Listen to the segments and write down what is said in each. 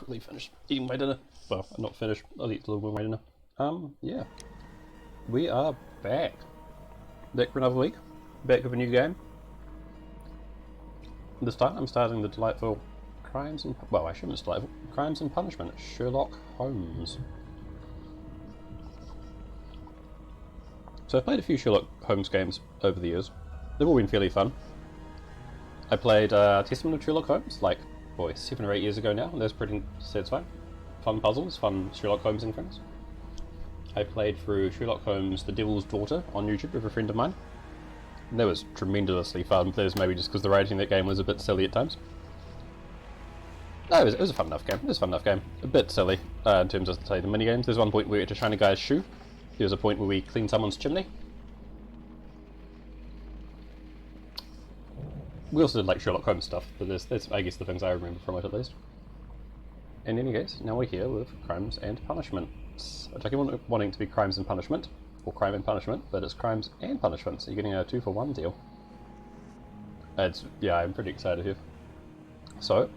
quickly finish eating my dinner. Well, not finish, I'll eat a little bit of my dinner. Yeah. We are back. Back for another week. Back with a new game. This time I'm starting the delightful Crimes and... well, I shouldn't, it's delightful. Crimes and Punishment, Sherlock Holmes. So I've played a few Sherlock Holmes games over the years. They've all been fairly fun. I played Testament of Sherlock Holmes, like, boy, 7 or 8 years ago now, and that was pretty satisfying. Fun puzzles, fun Sherlock Holmes and things. I played through Sherlock Holmes The Devil's Daughter on YouTube with a friend of mine. And that was tremendously fun. That was maybe just because the writing in that game was a bit silly at times. No, it was a fun enough game. It was a fun enough game. A bit silly in terms of, say, the minigames. There's one point where we had to shine a guy's shoe. There was a point where we cleaned someone's chimney. We also did like Sherlock Holmes stuff, but that's I guess the things I remember from it at least. In any case, now we're here with Crimes and Punishments. I keep wanting to be Crimes and Punishment, or Crime and Punishment, but it's Crimes and Punishment, so you're getting a 2-for-1 deal. Yeah, I'm pretty excited here. So,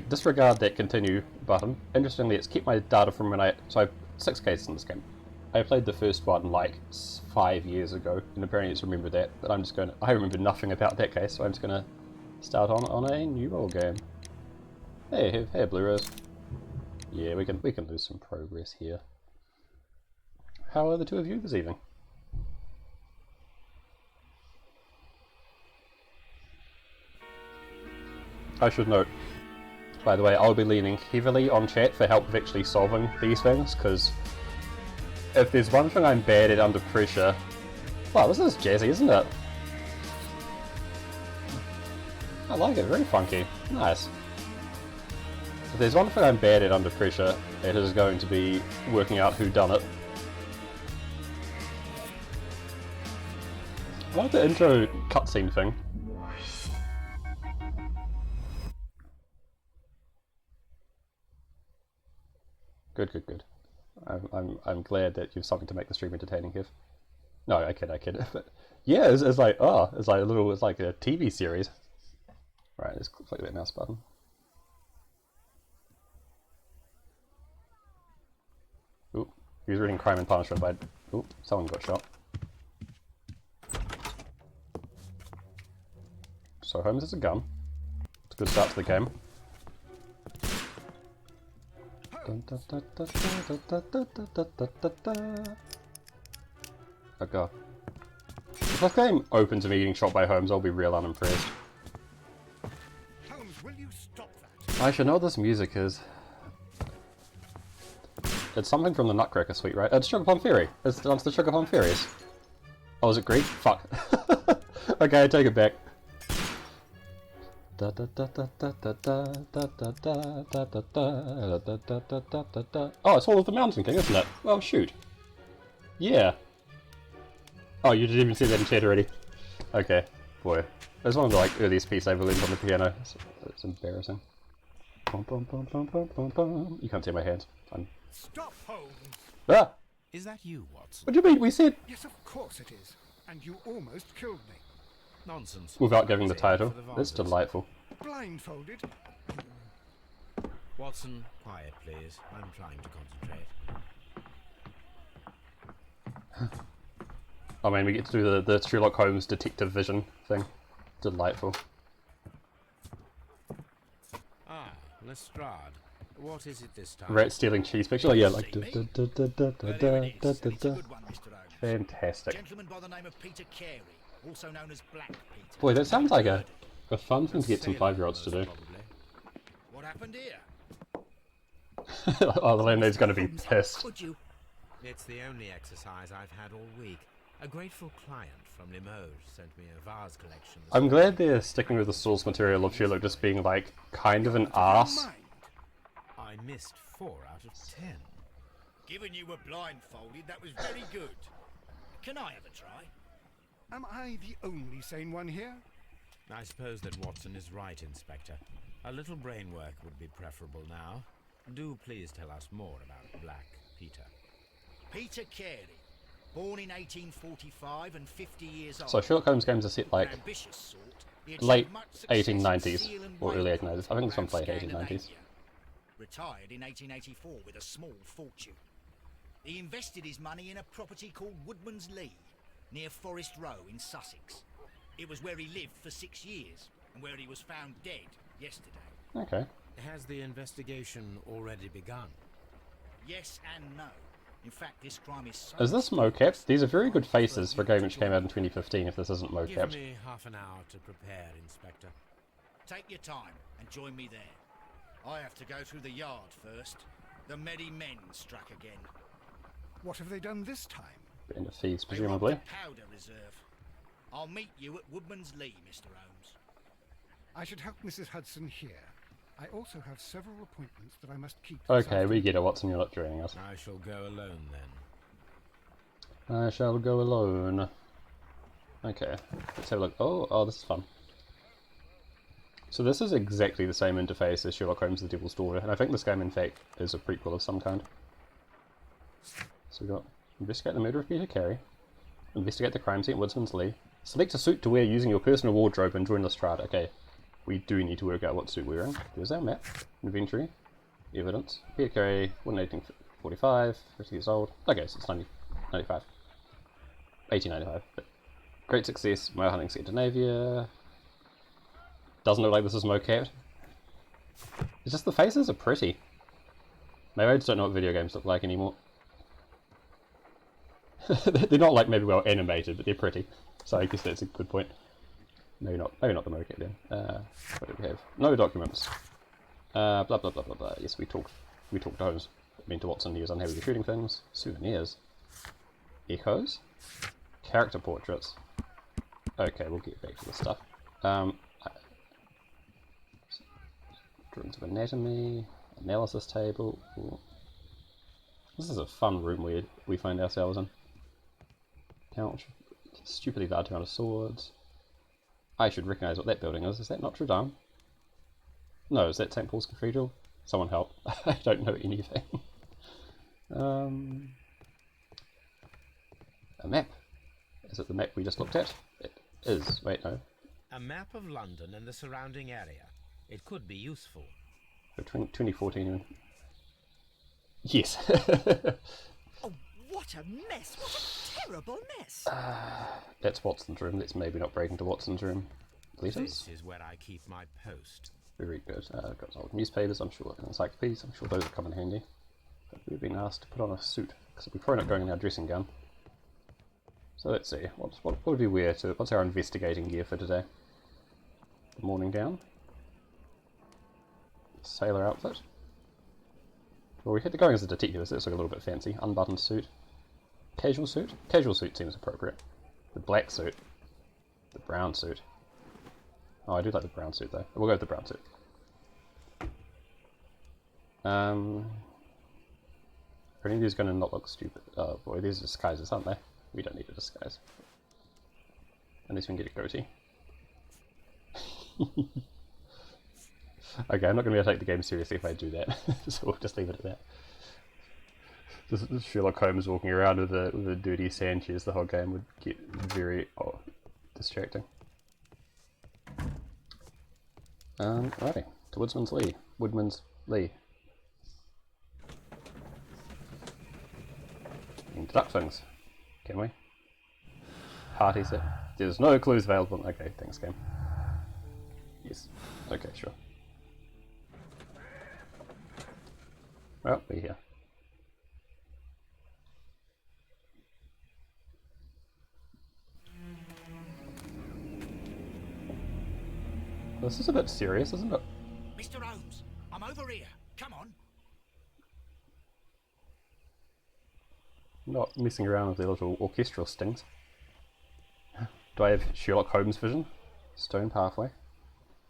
disregard that continue button. Interestingly, it's kept my data from when so I have 6 cases in this game. I played the first one like 5 years ago, and apparently it's remembered that, but I remember nothing about that case, so I'm just gonna start on a new old game. Hey, Blue Rose. Yeah, we can lose some progress here. How are the two of you this evening? I should note, by the way, I'll be leaning heavily on chat for help with actually solving these things, because if there's one thing I'm bad at under pressure... Wow, this is jazzy, isn't it? I like it, very funky. Nice. If there's one thing I'm bad at under pressure, it is going to be working out who done it. I like the intro cutscene thing. Good. I'm glad that you've something to make the stream entertaining, Kev. No, I kid. But yeah, it's like it's like a TV series. Right, let's click that mouse button. Oop, he was reading Crime and Punishment, but oop, someone got shot. So Holmes has a gun. It's a good start to the game. Oh god. If this game opens to me getting shot by Holmes, I'll be real unimpressed. Holmes, will you stop that? I should know what this music is. It's something from the Nutcracker Suite, right? It's Sugar Plum Fairy. It's the Sugar Plum Fairies. Oh, is it Greek? Fuck. Okay, I take it back. Oh, it's Hall of the Mountain King, isn't it? Oh, shoot. Yeah. Oh, you didn't even see that in chat already. Okay, boy. It's one of the earliest pieces I ever learned on the piano. It's embarrassing. You can't see my hands. Stop, Holmes! Ah! Is that you, Watson? What do you mean? We said... Yes, of course it is. And you almost killed me. Nonsense. Without giving the title. That's delightful. Blindfolded? Watson, quiet please. I'm trying to concentrate. I mean, we get to do the Sherlock Holmes detective vision thing. Delightful. Ah, Lestrade. What is it this time? Rat stealing cheese picture? Oh, yeah, like... Fantastic. Gentleman by the name of Peter Carey, also known as Black Peter. Boy, that sounds like a fun thing to get some 5-year-olds to do. What happened here? Oh, the landlady's going to be pissed. Could you? It's the only exercise I've had all week. A grateful client from Limoges sent me a vase collection. I'm glad they're sticking with the source material of Sherlock just being, like, kind of an arse. I missed 4 out of 10. Given you were blindfolded, that was very good. Can I have a try? Am I the only sane one here? I suppose that Watson is right, Inspector. A little brain work would be preferable now. Do please tell us more about Black Peter. Peter Carey, born in 1845 and 50 years old. So Sherlock Holmes games are set like Ambitious sort, he achieved late much success in 1890s seal and or weight early 1890s. I think this one around played Scandinavia. 1890s. Retired in 1884 with a small fortune. He invested his money in a property called Woodman's Lee, near Forest Row in Sussex. It was where he lived for 6 years, and where he was found dead yesterday. Okay. Has the investigation already begun? Yes and no. In fact, this crime is so... Is this mocap? These are very good faces for a game which came out in 2015 if this isn't Give mocap. me half an hour to prepare, Inspector. Take your time and join me there. I have to go through the yard first. The Medi men struck again. What have they done this time? Band of thieves, They robbed presumably. a powder reserve. I'll meet you at Woodman's Lee, Mr. Holmes. I should help Mrs. Hudson here. I also have several appointments that I must keep. this Okay, we afternoon. get it, Watson, you're not joining us. I shall go alone then. I shall go alone. Okay, let's have a look. Oh, this is fun. So this is exactly the same interface as Sherlock Holmes: The Devil's Daughter, and I think this game, in fact, is a prequel of some kind. So we've got investigate the murder of Peter Carey, investigate the crime scene at Woodman's Lee, select a suit to wear using your personal wardrobe, and join the strata. Okay, we do need to work out what suit we're wearing. There's our map, inventory, evidence. Peter Carey, born in 1845, 50 years old. Okay, so it's 1995. 1895. But great success, whale hunting Scandinavia. Doesn't look like this is mocap. It's just the faces are pretty. Maybe I just don't know what video games look like anymore. They're not like maybe well animated, but they're pretty. So I guess that's a good point. Maybe not the mocap then. What do we have? No documents. Blah blah blah blah blah. Yes, we talked to Holmes. I mean to Watson. He was unhappy with shooting things. Souvenirs. Echoes. Character portraits. Okay, we'll get back to this stuff. Drawings of anatomy, analysis table. Ooh. This is a fun room we find ourselves in. Couch, stupidly large amount of swords. I should recognise what that building is. Is that Notre Dame? No, is that St. Paul's Cathedral? Someone help. I don't know anything. A map. Is it the map we just looked at? It is. Wait, no. A map of London and the surrounding area. It could be useful. For 2014. Yes. Oh, what a mess! What a terrible mess! That's Watson's room. Let's maybe not break into Watson's room. Letters? This is where I keep my post. Very good. Got some old newspapers, I'm sure, and encyclopedias. I'm sure those will come in handy. But we've been asked to put on a suit, because we're probably not going in our dressing gown. So let's see. What would we wear to... What's our investigating gear for today? The morning gown. Sailor outfit. Well, we had to go as a detective, so it's like a little bit fancy. Unbuttoned suit. Casual suit? Casual suit seems appropriate. The black suit. The brown suit. Oh, I do like the brown suit though. We'll go with the brown suit. Are any of these going to not look stupid? Oh boy, these are disguises, aren't they? We don't need a disguise. Unless we can get a goatee. Okay, I'm not going to be able to take the game seriously if I do that, so we'll just leave it at that. This Sherlock Holmes walking around with a dirty Sanchez the whole game would get very distracting. Alrighty, to Woodman's Lee. Woodman's Lee. Deduct things, can we? Party set. There's no clues available. Okay, thanks game. Yes. Okay, sure. Well, we're here. This is a bit serious, isn't it? Mr. Holmes, I'm over here. Come on. Not messing around with their little orchestral stings. Do I have Sherlock Holmes vision? Stone pathway.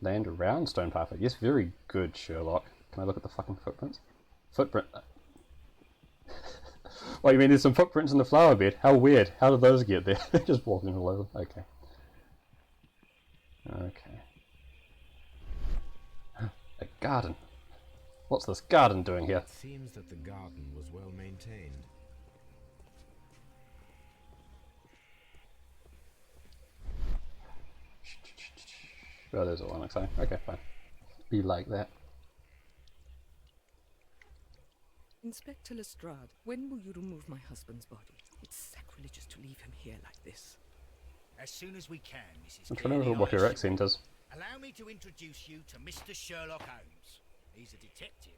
Land around stone pathway. Yes, very good, Sherlock. Can I look at the fucking footprints? Footprint. What, you mean there's some footprints in the flower bed? How weird. How did those get there? Just walking all over. Okay. Okay. A garden. What's this garden doing here? It seems that the garden was well maintained. Oh, there's a one exciting. Okay, fine. Be like that. Inspector Lestrade, when will you remove my husband's body? It's sacrilegious to leave him here like this. As soon as we can, Mrs. I'm trying to Carey, remember what I her assure accent you. is. Allow me to introduce you to Mr. Sherlock Holmes. He's a detective.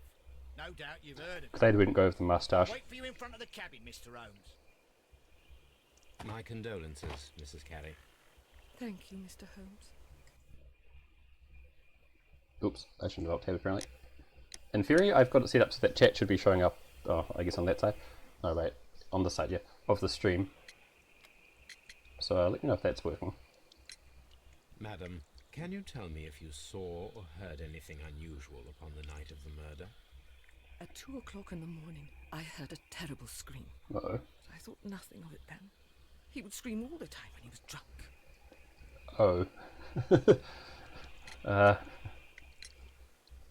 No doubt you've heard of him. Glad we didn't go with the I'll moustache. wait for you in front of the cabin, Mr. Holmes. My condolences, Mrs. Carey. Thank you, Mr. Holmes. Oops, I shouldn't have updated apparently. In theory, I've got it set up so that chat should be showing up, oh, I guess on that side. No, wait, on this side, yeah, of the stream. So let me know if that's working. Madam, can you tell me if you saw or heard anything unusual upon the night of the murder? At 2 o'clock in the morning, I heard a terrible scream. Uh-oh. I thought nothing of it then. He would scream all the time when he was drunk. Oh.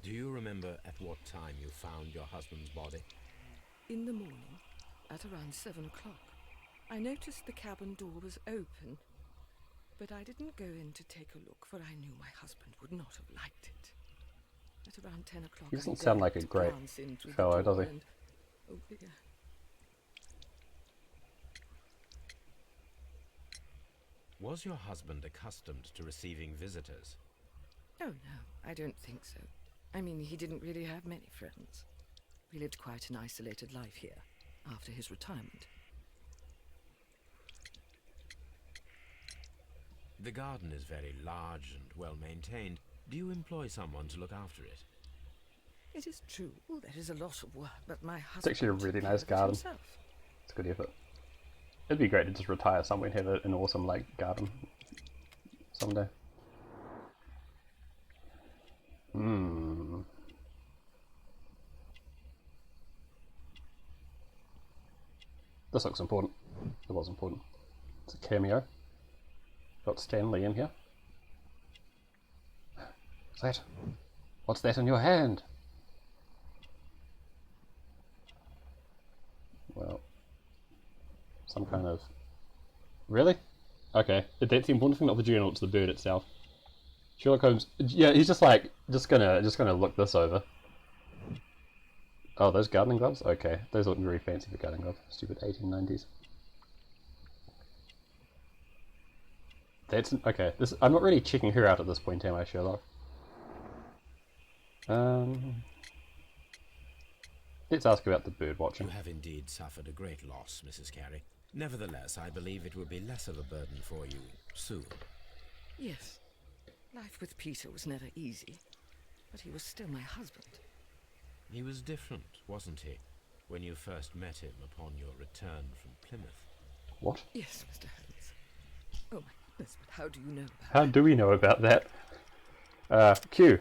Do you remember at what time you found your husband's body? In the morning, at around 7 o'clock, I noticed the cabin door was open, but I didn't go in to take a look, for I knew my husband would not have liked it. At around 10 o'clock, He doesn't I sound like dared a to great glance in through fellow, the does door he? and, oh dear, Was your husband accustomed to receiving visitors? oh no, I don't think so. I mean, he didn't really have many friends. He lived quite an isolated life here, after his retirement. The garden is very large and well maintained. Do you employ someone to look after it? It is true, there is a lot of work, but my husband... It's actually a really took care nice of it garden. himself. It's a good effort. It'd be great to just retire somewhere and have an awesome, like, garden someday. This looks important. It was important. It's a cameo. Got Stan Lee in here. What's that? What's that in your hand? Well, some kind of... Really? Okay. That's the important thing, not the journal, it's the bird itself. Sherlock Holmes... Yeah, he's just like, just gonna look this over. Oh, those gardening gloves? Okay. Those look very fancy for gardening gloves. Stupid 1890s. That's... Okay. I'm not really checking her out at this point, am I, Sherlock? Let's ask about the bird watching. You have indeed suffered a great loss, Mrs. Carey. Nevertheless, I believe it will be less of a burden for you soon. Yes. Life with Peter was never easy, but he was still my husband. He was different, wasn't he, when you first met him upon your return from Plymouth? What? Yes, Mr. Holmes. Oh my goodness, but how do you know about How do we know about that? Q.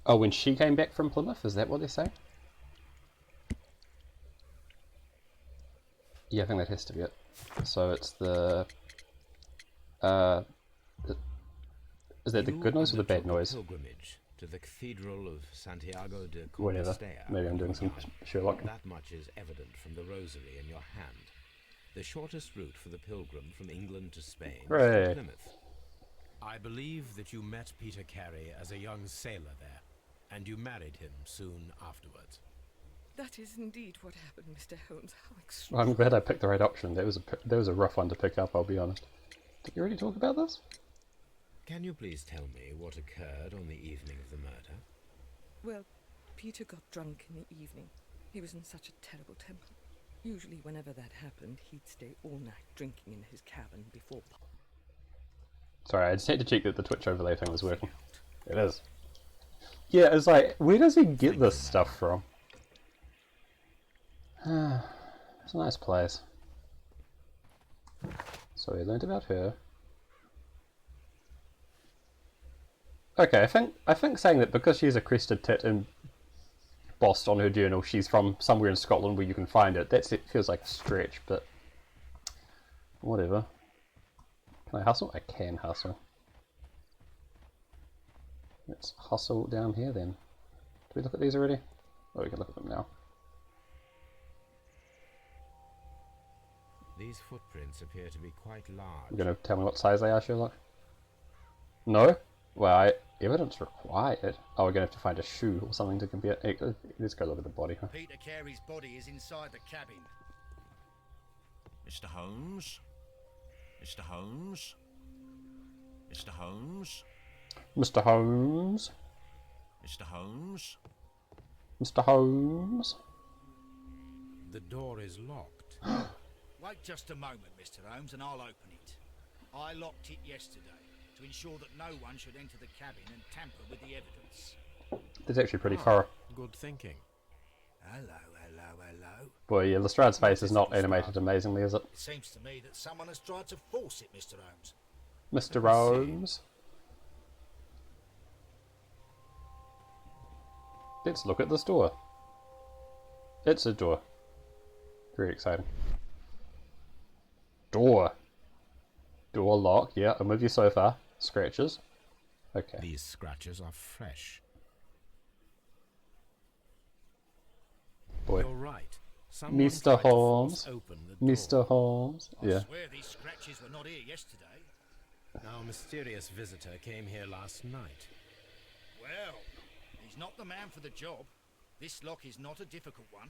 Oh, when she came back from Plymouth? Is that what they're saying? Yeah, I think that has to be it. So it's the... is that the good noise or the bad noise? Pilgrimage to the Cathedral of Santiago de Whatever. Compostela. Maybe I'm doing some Sherlock. That much is evident from the rosary in your hand. The shortest route for the pilgrim from England to Spain is Hooray. from Plymouth. I believe that you met Peter Carey as a young sailor there, and you married him soon afterwards. That is indeed what happened, Mr. Holmes. How Well, extraordinary. I'm glad I picked the right option. That was a rough one to pick up, I'll be honest. Did you already talk about this? Can you please tell me what occurred on the evening of the murder? Well, Peter got drunk in the evening. He was in such a terrible temper. Usually whenever that happened, he'd stay all night drinking in his cabin before... Sorry, I just had to check that the Twitch overlay thing was working. It is. Yeah, it's like, where does he get this stuff from? It's a nice place. So we learned about her. Okay, I think saying that because she's a crested tit embossed on her journal, she's from somewhere in Scotland where you can find it. It feels like a stretch, but whatever. Can I hustle? I can hustle. Let's hustle down here then. Did we look at these already? Oh, we can look at them now. These footprints appear to be quite large. You're gonna tell me what size they are, Sherlock? No? Well, evidence required. Oh, we're gonna have to find a shoe or something to compare. Hey, let's go look at the body, huh? Peter Carey's body is inside the cabin. Mr. Holmes? Mr. Holmes? Mr. Holmes? Mr. Holmes? Mr. Holmes? Mr. Holmes? The door is locked. Wait just a moment, Mr. Holmes, and I'll open it. I locked it yesterday to ensure that no one should enter the cabin and tamper with the evidence. It's actually pretty thorough. Good thinking. Hello, hello, hello. Boy, yeah, Lestrade's face is not animated amazingly, is it? It seems to me that someone has tried to force it, Mr. Holmes. Mr. Holmes? Let's look at this door. It's a door. Very exciting. Door. Door lock, yeah, I'm with you so far. Scratches. Okay. These scratches are fresh. Boy. You're right. Someone Mr. tried to force Holmes. open the door. Mr. Holmes. I Yeah. swear these scratches were not here yesterday. Our mysterious visitor came here last night. Well, he's not the man for the job. This lock is not a difficult one.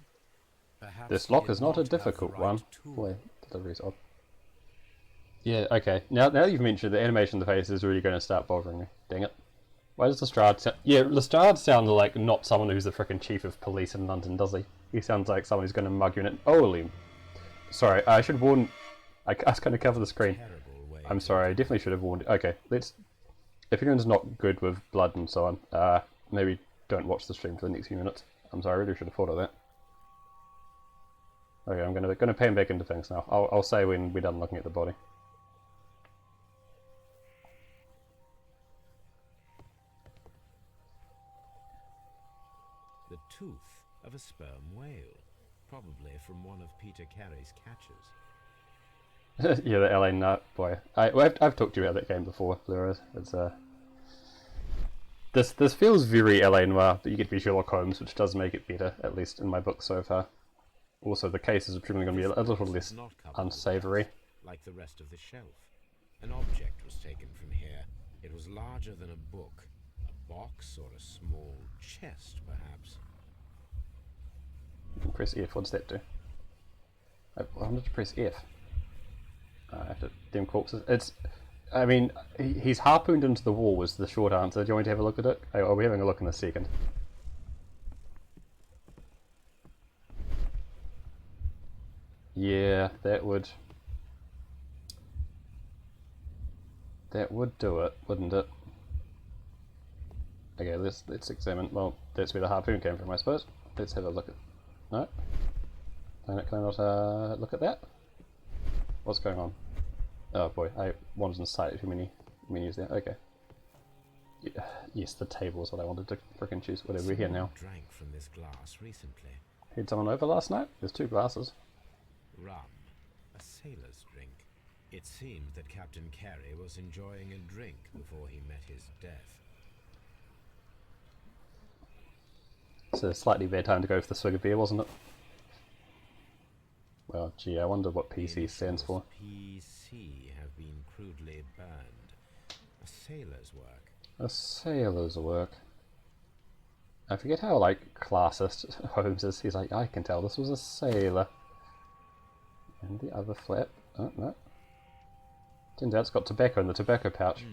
Perhaps This he lock did is not a have the difficult right one. tool. Boy, delivery's odd. Yeah, okay. Now you've mentioned the animation of the face is really going to start bothering me. Dang it. Why does Lestrade sound... Yeah, Lestrade sounds like not someone who's the frickin' chief of police in London, does he? He sounds like someone who's going to mug you in it. Holy... Sorry, I should warn... I was going to cover the screen. Terrible way I'm to- sorry, I definitely should have warned... Okay, let's... If anyone's not good with blood and so on, maybe don't watch the stream for the next few minutes. I'm sorry, I really should have thought of that. Okay, I'm gonna pan back into things now. I'll say when we're done looking at the body. The tooth of a sperm whale, probably from one of Peter Carey's catches. Yeah, the LA Nut boy. I've talked to you about that game before. There is. It's This feels very LA Noir, but you get to be Sherlock Holmes, which does make it better, at least in my book so far. Also, the cases are probably going to be a little less Not covered with unsavoury. dust, like the rest of the shelf. An object was taken from here. It was larger than a book, a box or a small chest, perhaps. You can press F. What does that do? I wanted to press F. After them corpses. It's. I mean, he's harpooned into the wall was the short answer. Do you want me to have a look at it? Oh, we're having a look in a second. Yeah, that would do it, wouldn't it? Okay, let's examine. Well, that's where the harpoon came from, I suppose. Let's have a look at. No, can I not look at that? What's going on? Oh boy, I wanted to cite too many menus there. Okay. Yeah, yes, the table is what I wanted to frickin' choose. Whatever, we're here now. Drank from this glass recently. Had someone over last night? There's 2 glasses. Rum, a sailor's drink. It seemed that Captain Carey was enjoying a drink before he met his death. It's a slightly bad time to go for the swig of beer, wasn't it? Well, gee, I wonder what PC stands for. PC have been crudely burned. A sailor's work. A sailor's work. I forget how, like, classist Holmes is. He's like, I can tell this was a sailor. And the other flap. Oh, no. Turns out it's got tobacco in the tobacco pouch.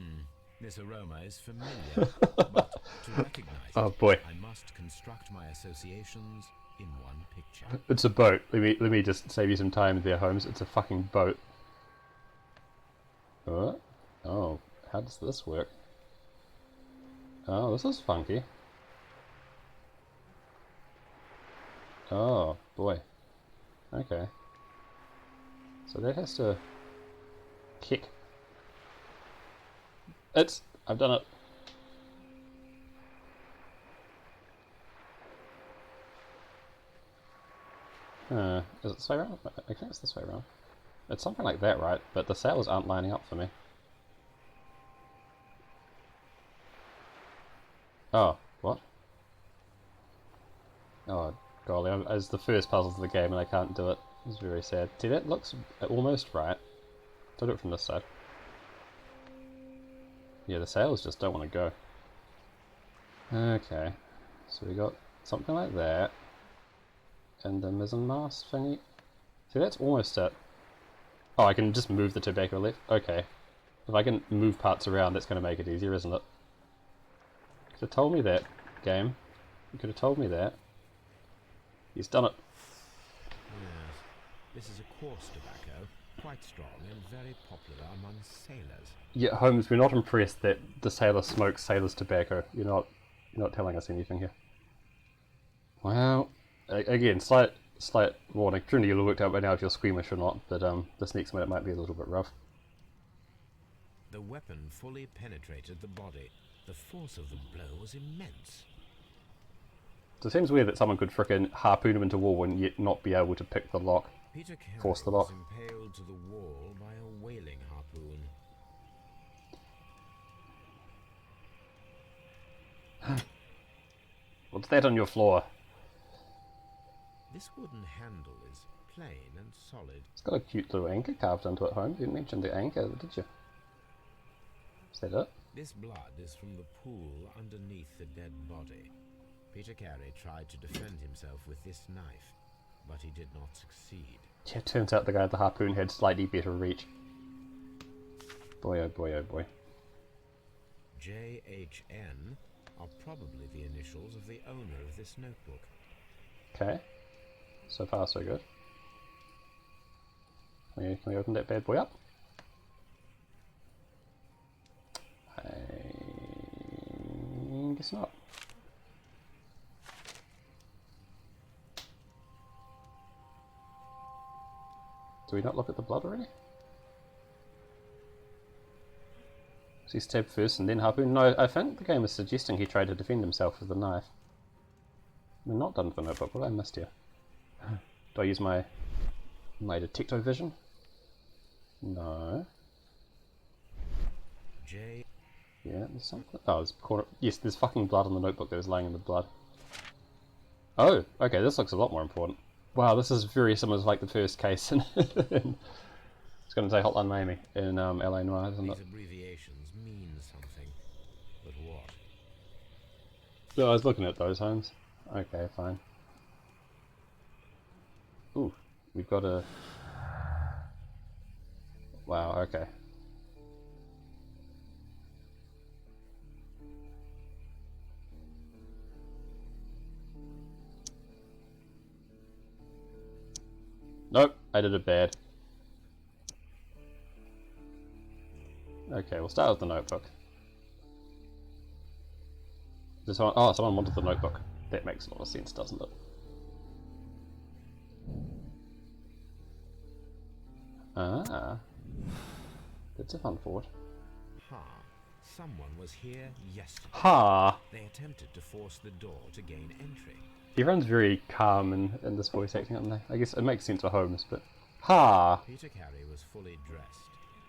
This aroma is familiar, but to recognize Oh, it, boy. I must construct my associations in one picture. It's a boat. Let me just save you some time there, Holmes. It's a fucking boat. Oh, how does this work? Oh, this is funky. Oh, boy. Okay. So that has to kick. I've done it. Is it this way around? I think it's this way around. It's something like that, right? But the sails aren't lining up for me. Oh, what? Oh, Golly, it's the first puzzle of the game and I can't do it. It's very sad. See, that looks almost right. I'll do it from this side. Yeah, the sails just don't want to go. Okay, so we got something like that. And the mizzen mast thingy. See, that's almost it. Oh, I can just move the tobacco left? Okay. If I can move parts around, that's going to make it easier, isn't it? You could have told me that, game. You could have told me that. He's done it. Yes, this is a coarse tobacco, quite strong and very popular among sailors. Yeah, Holmes, we're not impressed that the sailor smokes sailor's tobacco. You're not telling us anything here. Well, again, slight warning. Truly, you'll have worked out by now if you're squeamish or not, but this next minute might be a little bit rough. The weapon fully penetrated the body. The force of the blow was immense. So it seems weird that someone could frickin' harpoon him into wall and yet not be able to pick the lock. Peter Carey Force the was lock. impaled to the wall by a whaling harpoon. What's that on your floor? This wooden handle is plain and solid. It's got a cute little anchor carved into it, Holmes. You didn't mention the anchor, did you? Is that it? This blood is from the pool underneath the dead body. Peter Carey tried to defend himself with this knife, but he did not succeed. Yeah, turns out the guy with the harpoon had slightly better reach. Boy, oh boy, oh boy. JHN are probably the initials of the owner of this notebook. Okay. So far, so good. Can we open that bad boy up? I guess not. Do we not look at the blood already? So he stabbed first and then harpoon? No, I think the game is suggesting he tried to defend himself with the knife. We're not done for the notebook. What have I missed here? Do I use my detective vision? No. J. Yeah, there's something. Oh, there's corner. Yes, there's fucking blood on the notebook that was laying in the blood. Oh, okay, this looks a lot more important. Wow, this is very similar to like the first case in it's going to say Hotline Miami in LA Noire, isn't it? These abbreviations mean something, but what? No, I was looking at those, Holmes. Okay, fine. Ooh, we've got a... Wow, okay. Nope, I did it bad. Okay, we'll start with the notebook. Does someone, oh, someone wanted the notebook. That makes a lot of sense, doesn't it? Ah. That's a fun thought. Ha! Someone was here yesterday. Ha! They attempted to force the door to gain entry. Everyone's very calm in this voice acting, aren't they? I guess it makes sense for Holmes, but... Ha! Peter Carey was fully dressed.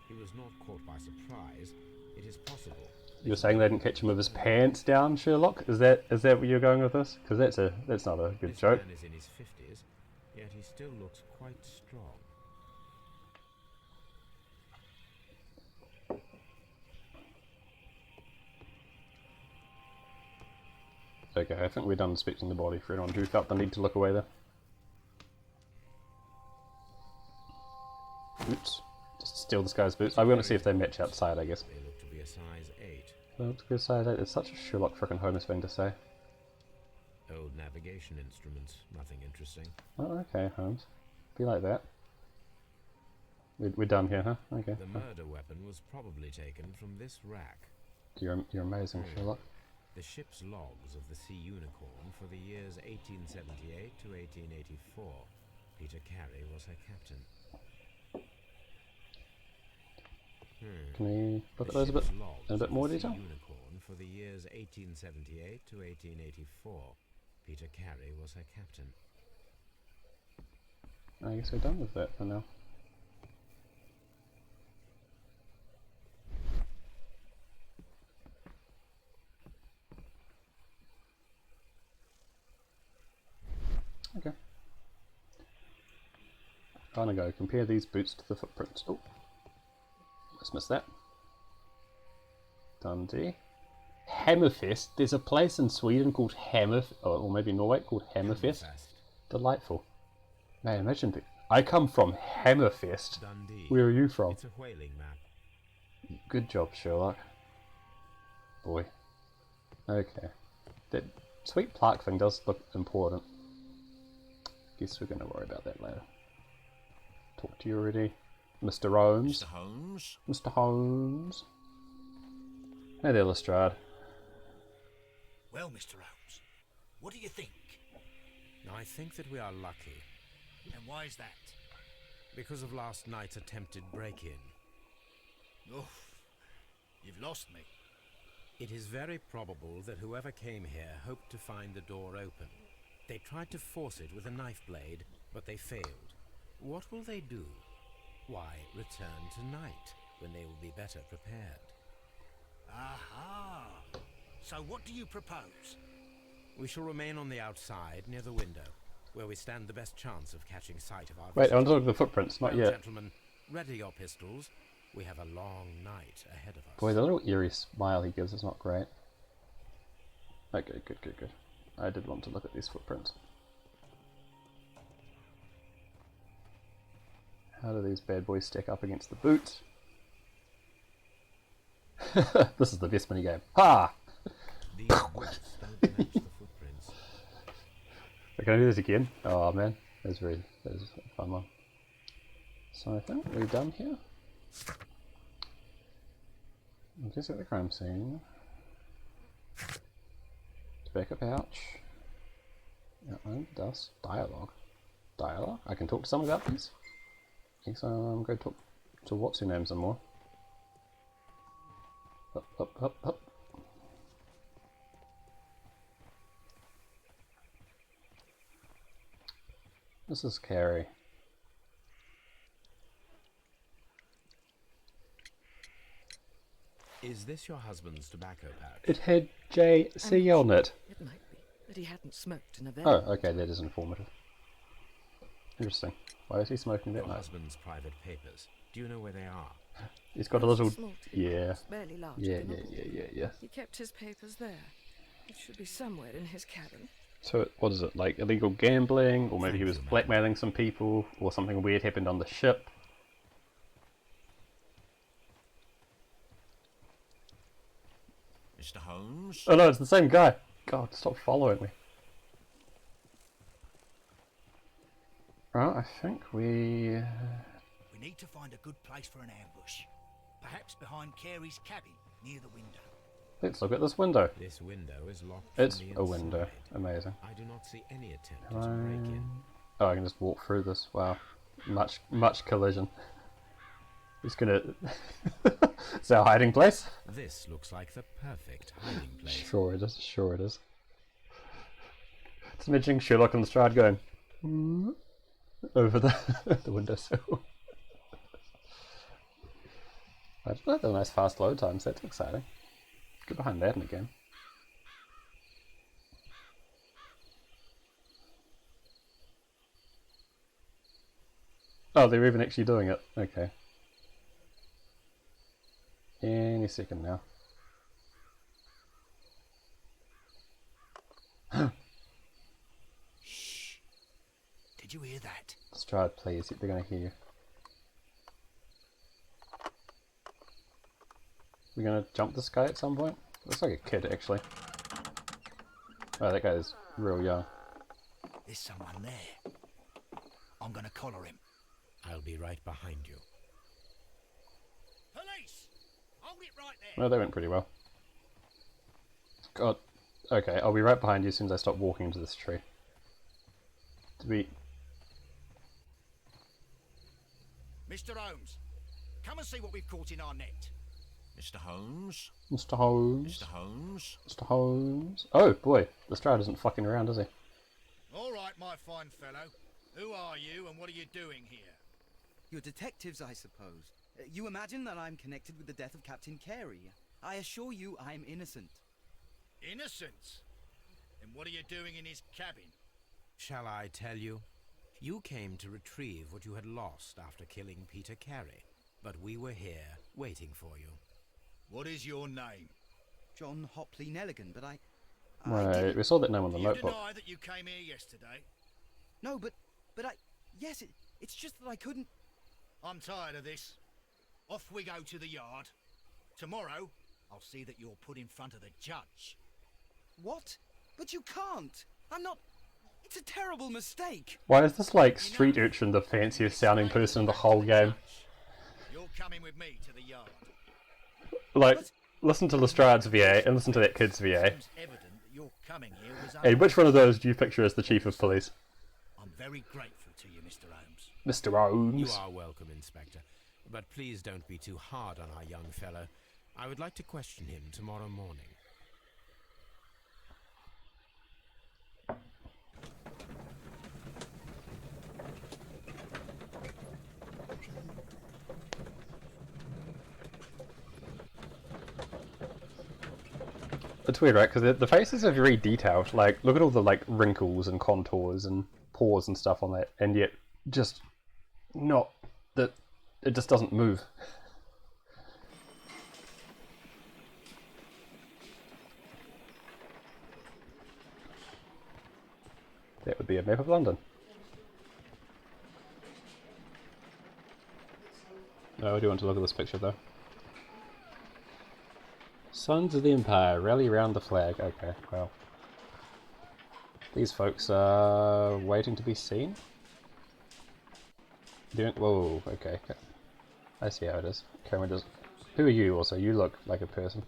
He was not caught by surprise. It is possible. You're saying they didn't catch him with his pants down, Sherlock? Is that where you're going with this? Because that's not a good This joke. man is in his 50s, yet he still looks quite strong. Okay, I think we're done inspecting the body for anyone who felt the need to look away there. Oops. Just steal this guy's boots. I want to see if they match outside, I guess. They look to be a size 8. That's a good size 8. It's such a Sherlock frickin' Holmes thing to say. Old navigation instruments, nothing interesting. Oh, okay, Holmes. Be like that. We're done here, huh? Okay. The murder weapon was probably taken from this rack. You're amazing, Sherlock. The ship's logs of the Sea Unicorn for the years 1878 to 1884. Peter Carey was her captain. Can we look at The those a bit ship's logs in a bit of more the Sea detail? Unicorn for the years 1878 to 1884. Peter Carey was her captain. I guess we're done with that for now. On a go. Compare these boots to the footprints. Oh, let's miss that. Dundee. Hammerfest. There's a place in Sweden called or maybe Norway called Hammerfest. Delightful. Man, imagine that. I come from Hammerfest. Dundee. Where are you from? It's a whaling map. Good job, Sherlock. Boy. Okay. That sweet plaque thing does look important. Guess we're gonna worry about that later. Talk to you already. Mr. Holmes. Mr. Holmes? Mr. Holmes. Hey there, Lestrade. Well, Mr. Holmes, what do you think? I think that we are lucky. And why is that? Because of last night's attempted break-in. Oof, you've lost me. It is very probable that whoever came here hoped to find the door open. They tried to force it with a knife blade, but they failed. What will they do? Why, return tonight, when they will be better prepared. Aha! So what do you propose? We shall remain on the outside, near the window, where we stand the best chance of catching sight of our Wait, I visitor. want to look at the footprints, not Well, yet. gentlemen, ready your pistols. We have a long night ahead of us. Boy, the little eerie smile he gives is not great. Okay, good. I did want to look at these footprints. How do these bad boys stack up against the boot? This is the best minigame. Ha! These boots don't match the footprints. Can I do this again? Oh man, that was a fun one. So I think we're done here. I'm just at the crime scene. Tobacco pouch. Outline, dust, dialogue. Dialogue? I can talk to someone about these? I think so. I'm going to talk to what's her name some more. Up. This is Carrie. Is this your husband's tobacco pouch? It had JC on it. It might be, but he hadn't smoked in a very Oh, long okay, that is informative. Interesting. Why is he smoking that Your much? husband's private papers. Do you know where they are? He's got a little... small tin Yeah. box, barely larger Yeah. than a ball. Yeah. He kept his papers there. It should be somewhere in his cabin. So, what is it, like illegal gambling? Or maybe he was blackmailing some people? Or something weird happened on the ship? Mr. Holmes? Oh no, it's the same guy! God, stop following me. Right, I think we... We need to find a good place for an ambush. Perhaps behind Carey's cabin, near the window. Let's look at this window. This window is locked It's from the a window. inside. Amazing. I do not see any attempt to break in. Oh, I can just walk through this. Wow. Much collision. He's gonna... It's our hiding place? This looks like the perfect hiding place. Sure it is. Just imagining Sherlock and Lestrade going... over the windowsill. I just like the nice fast load times, that's exciting. Get behind that in a game. Oh, they're even actually doing it. Okay. Any second now. Shh. Did you hear that? Lestrade, please, they're gonna hear you. We're gonna jump this guy at some point? Looks like a kid, actually. Oh, that guy's real young. There's someone there. I'm gonna collar him. I'll be right behind you. Police! Hold it right there! Well, that went pretty well. God. Okay, I'll be right behind you as soon as I stop walking into this tree. Mr. Holmes, come and see what we've caught in our net. Mr. Holmes? Mr. Holmes. Mr. Holmes? Mr. Holmes. Oh boy, Lestrade isn't fucking around, is he? All right, my fine fellow. Who are you and what are you doing here? You're detectives, I suppose. You imagine that I'm connected with the death of Captain Carey. I assure you I'm innocent. Innocent? And what are you doing in his cabin? Shall I tell you? You came to retrieve what you had lost after killing Peter Carey, but we were here, waiting for you. What is your name? John Hopley Nelligan, but I Right, didn't... we saw that name on the Do you notebook. deny that you came here yesterday? No, but yes, it's just that I couldn't... I'm tired of this. Off we go to the yard. Tomorrow, I'll see that you're put in front of the judge. What? But you can't! I'm not... It's a terrible mistake! Why is this like Street Urchin the fanciest sounding person in the whole game? You're coming with me to the yard. Like, listen to Lestrade's VA and listen to that kid's VA. Seems evident that your coming here was Hey, which one of those do you picture as the chief of police? I'm very grateful to you, Mr. Holmes. Mr. You Holmes. are welcome, Inspector. But please don't be too hard on our young fellow. I would like to question him tomorrow morning. It's weird, right? Because the faces are very detailed. Like, look at all the like wrinkles and contours and pores and stuff on that, and yet just not that it just doesn't move. That would be a map of London. No, I do want to look at this picture though. Sons of the Empire, rally round the flag. Okay, well. These folks are waiting to be seen? Whoa, okay. I see how it is. Can we just... Who are you also? You look like a person.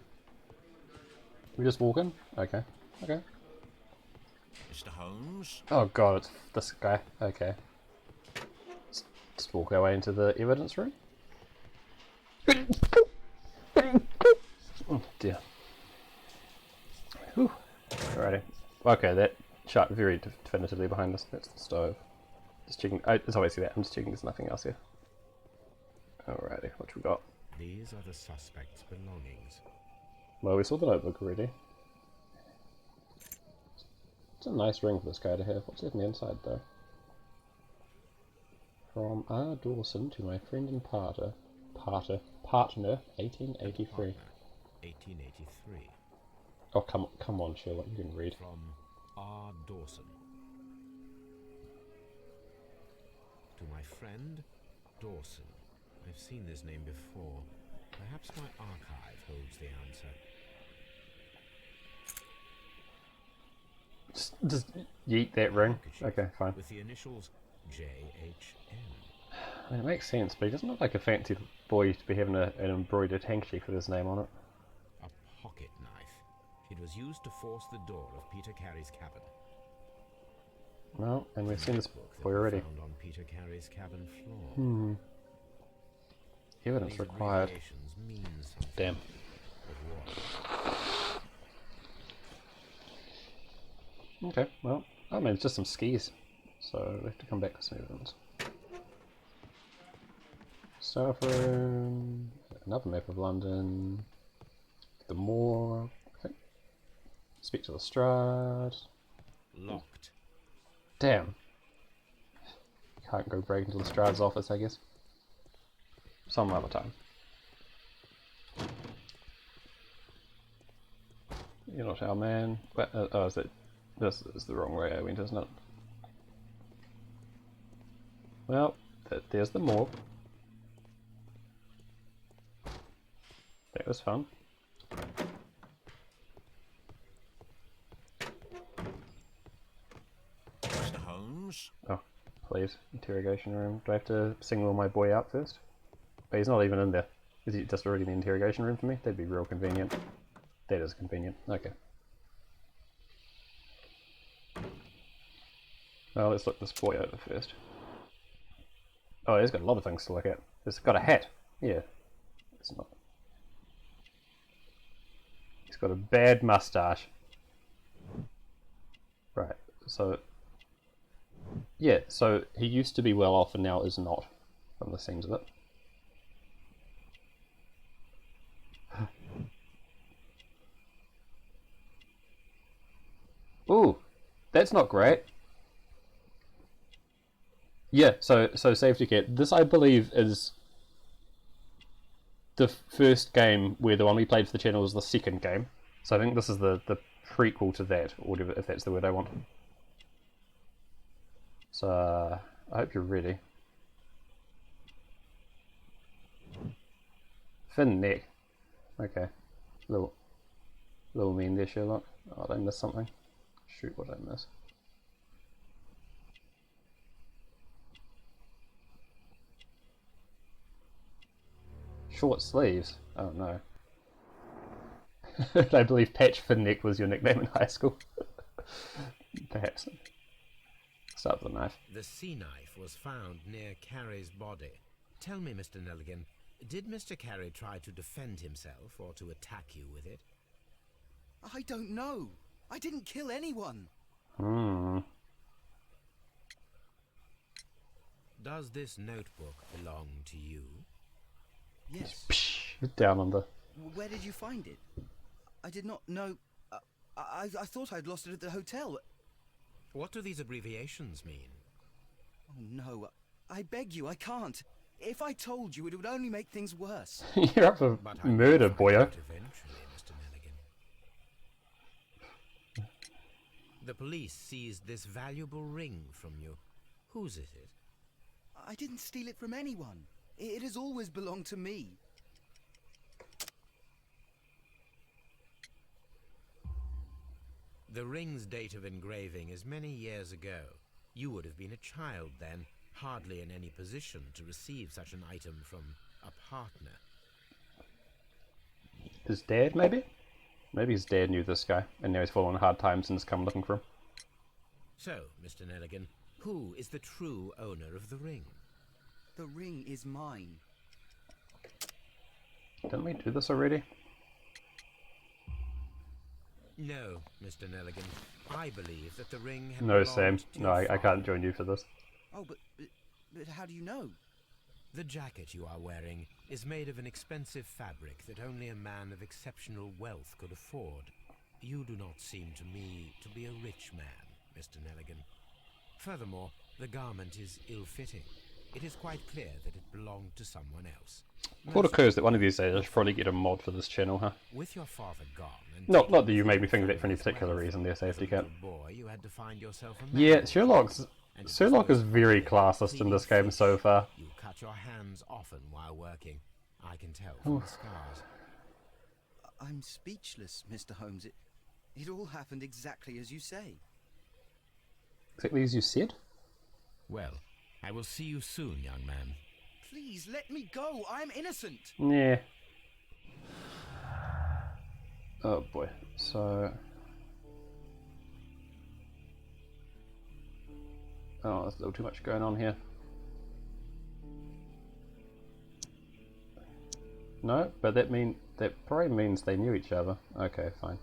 We just walking? Okay, okay. Mr. Holmes? Oh god, it's this guy. Okay. Let's walk our way into the evidence room. Oh dear. Whew. Alrighty. Okay, that shut very definitively behind us. That's the stove. Just checking. It's obviously that. I'm just checking there's nothing else here. Alrighty, what we got? These are the suspect's belongings. Well, we saw the notebook already. It's a nice ring for this guy to have. What's it on the inside though? From R. Dawson to my friend and partner, 1883. 1883. Oh, come on, Sherlock, you can read. From R. Dawson. To my friend, Dawson. I've seen this name before. Perhaps my archive holds the answer. Just yeet that ring. Handkerchief Okay, fine. With the initials JHN. I mean, it makes sense, but he doesn't look like a fancy boy to be having an embroidered handkerchief with his name on it. A pocket knife. It was used to force the door of Peter Carey's cabin. Well, and we've seen this Book that boy we already. found on Peter Carey's cabin floor. Hmm. Evidence These required. abbreviations mean something. Damn. But what? Okay, well, I mean, it's just some skis. So we have to come back with some evidence. Staff room, another map of London, the Moor, I think. Speak to Lestrade. Locked. Damn. Can't go break into Lestrade's office, I guess. Some other time. You're not our man. But, oh, is it? This is the wrong way I went, isn't it? Well, there's the morgue. That was fun. Mr. Holmes? Oh, please. Interrogation room. Do I have to single my boy out first? But he's not even in there. Is he just already in the interrogation room for me? That'd be real convenient. That is convenient. Okay. Well, let's look this boy over first. Oh, he's got a lot of things to look at. He's got a hat. Yeah. It's not. He's got a bad mustache. Right, so... Yeah, so he used to be well off and now is not, from the seams of it. Ooh, that's not great. Yeah, so Safety Cat. This, I believe, is the first game where the one we played for the channel was the second game. So I think this is the prequel to that, or whatever, if that's the word I want. So I hope you're ready. Fin neck. Okay. Little mean there, Sherlock. Oh, did I miss something? Shoot, what did I miss? Short sleeves? Oh no. I believe Patch Finneck was your nickname in high school. Perhaps. Start with the knife. The sea knife was found near Carey's body. Tell me, Mr. Nelligan, did Mr. Carey try to defend himself or to attack you with it? I don't know. I didn't kill anyone. Does this notebook belong to you? Yes. Down under. Where did you find it? I did not know. I thought I'd lost it at the hotel. What do these abbreviations mean? Oh no, I beg you, I can't. If I told you, it would only make things worse. You're up for But I murder, will find boyo. out eventually, Mr. Nelligan. The police seized this valuable ring from you. Whose is it? I didn't steal it from anyone. It has always belonged to me. The ring's date of engraving is many years ago. You would have been a child then, hardly in any position to receive such an item from a partner. His dad, maybe? Maybe his dad knew this guy, and now he's fallen on hard times and has come looking for him. So, Mr. Nelligan, who is the true owner of the ring? The ring is mine. Didn't we do this already? No, Mr. Nelligan. I believe that the ring had No, belonged Sam. to No, your I father. can't join you for this. Oh, but how do you know? The jacket you are wearing is made of an expensive fabric that only a man of exceptional wealth could afford. You do not seem to me to be a rich man, Mr. Nelligan. Furthermore, the garment is ill-fitting. It is quite clear that it belonged to someone else. Thought occurs that one of these days I should probably get a mod for this channel, huh? With your father gone, and Not taking that you made me your think of that for any family's particular wealth, reason there, as a Safety Cat. little boy, you had to find yourself a Yeah, man. Sherlock And it is was very those classist in this game clean so fish. far. You cut your hands often while working. I can tell from the scars. I'm speechless, Mr. Holmes. It all happened exactly as you say. Exactly as you said? Well, I will see you soon, young man. Please let me go. I'm innocent. Yeah. Oh boy. So. Oh, there's a little too much going on here. No, but that probably means they knew each other. Okay, fine.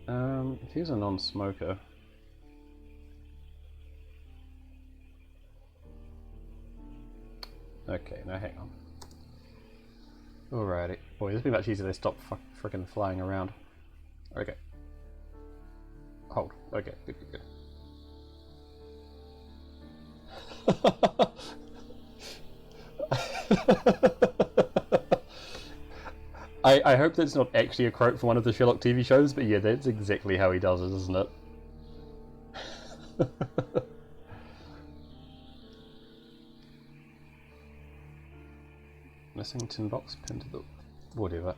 If he's a non-smoker. Okay, now hang on. Alrighty. Boy, this would be much easier if they stop frickin' flying around. Okay. Hold. Okay, good. I hope that's not actually a quote from one of the Sherlock TV shows, but yeah, that's exactly how he does it, isn't it? Missing tin box pinned to the... whatever.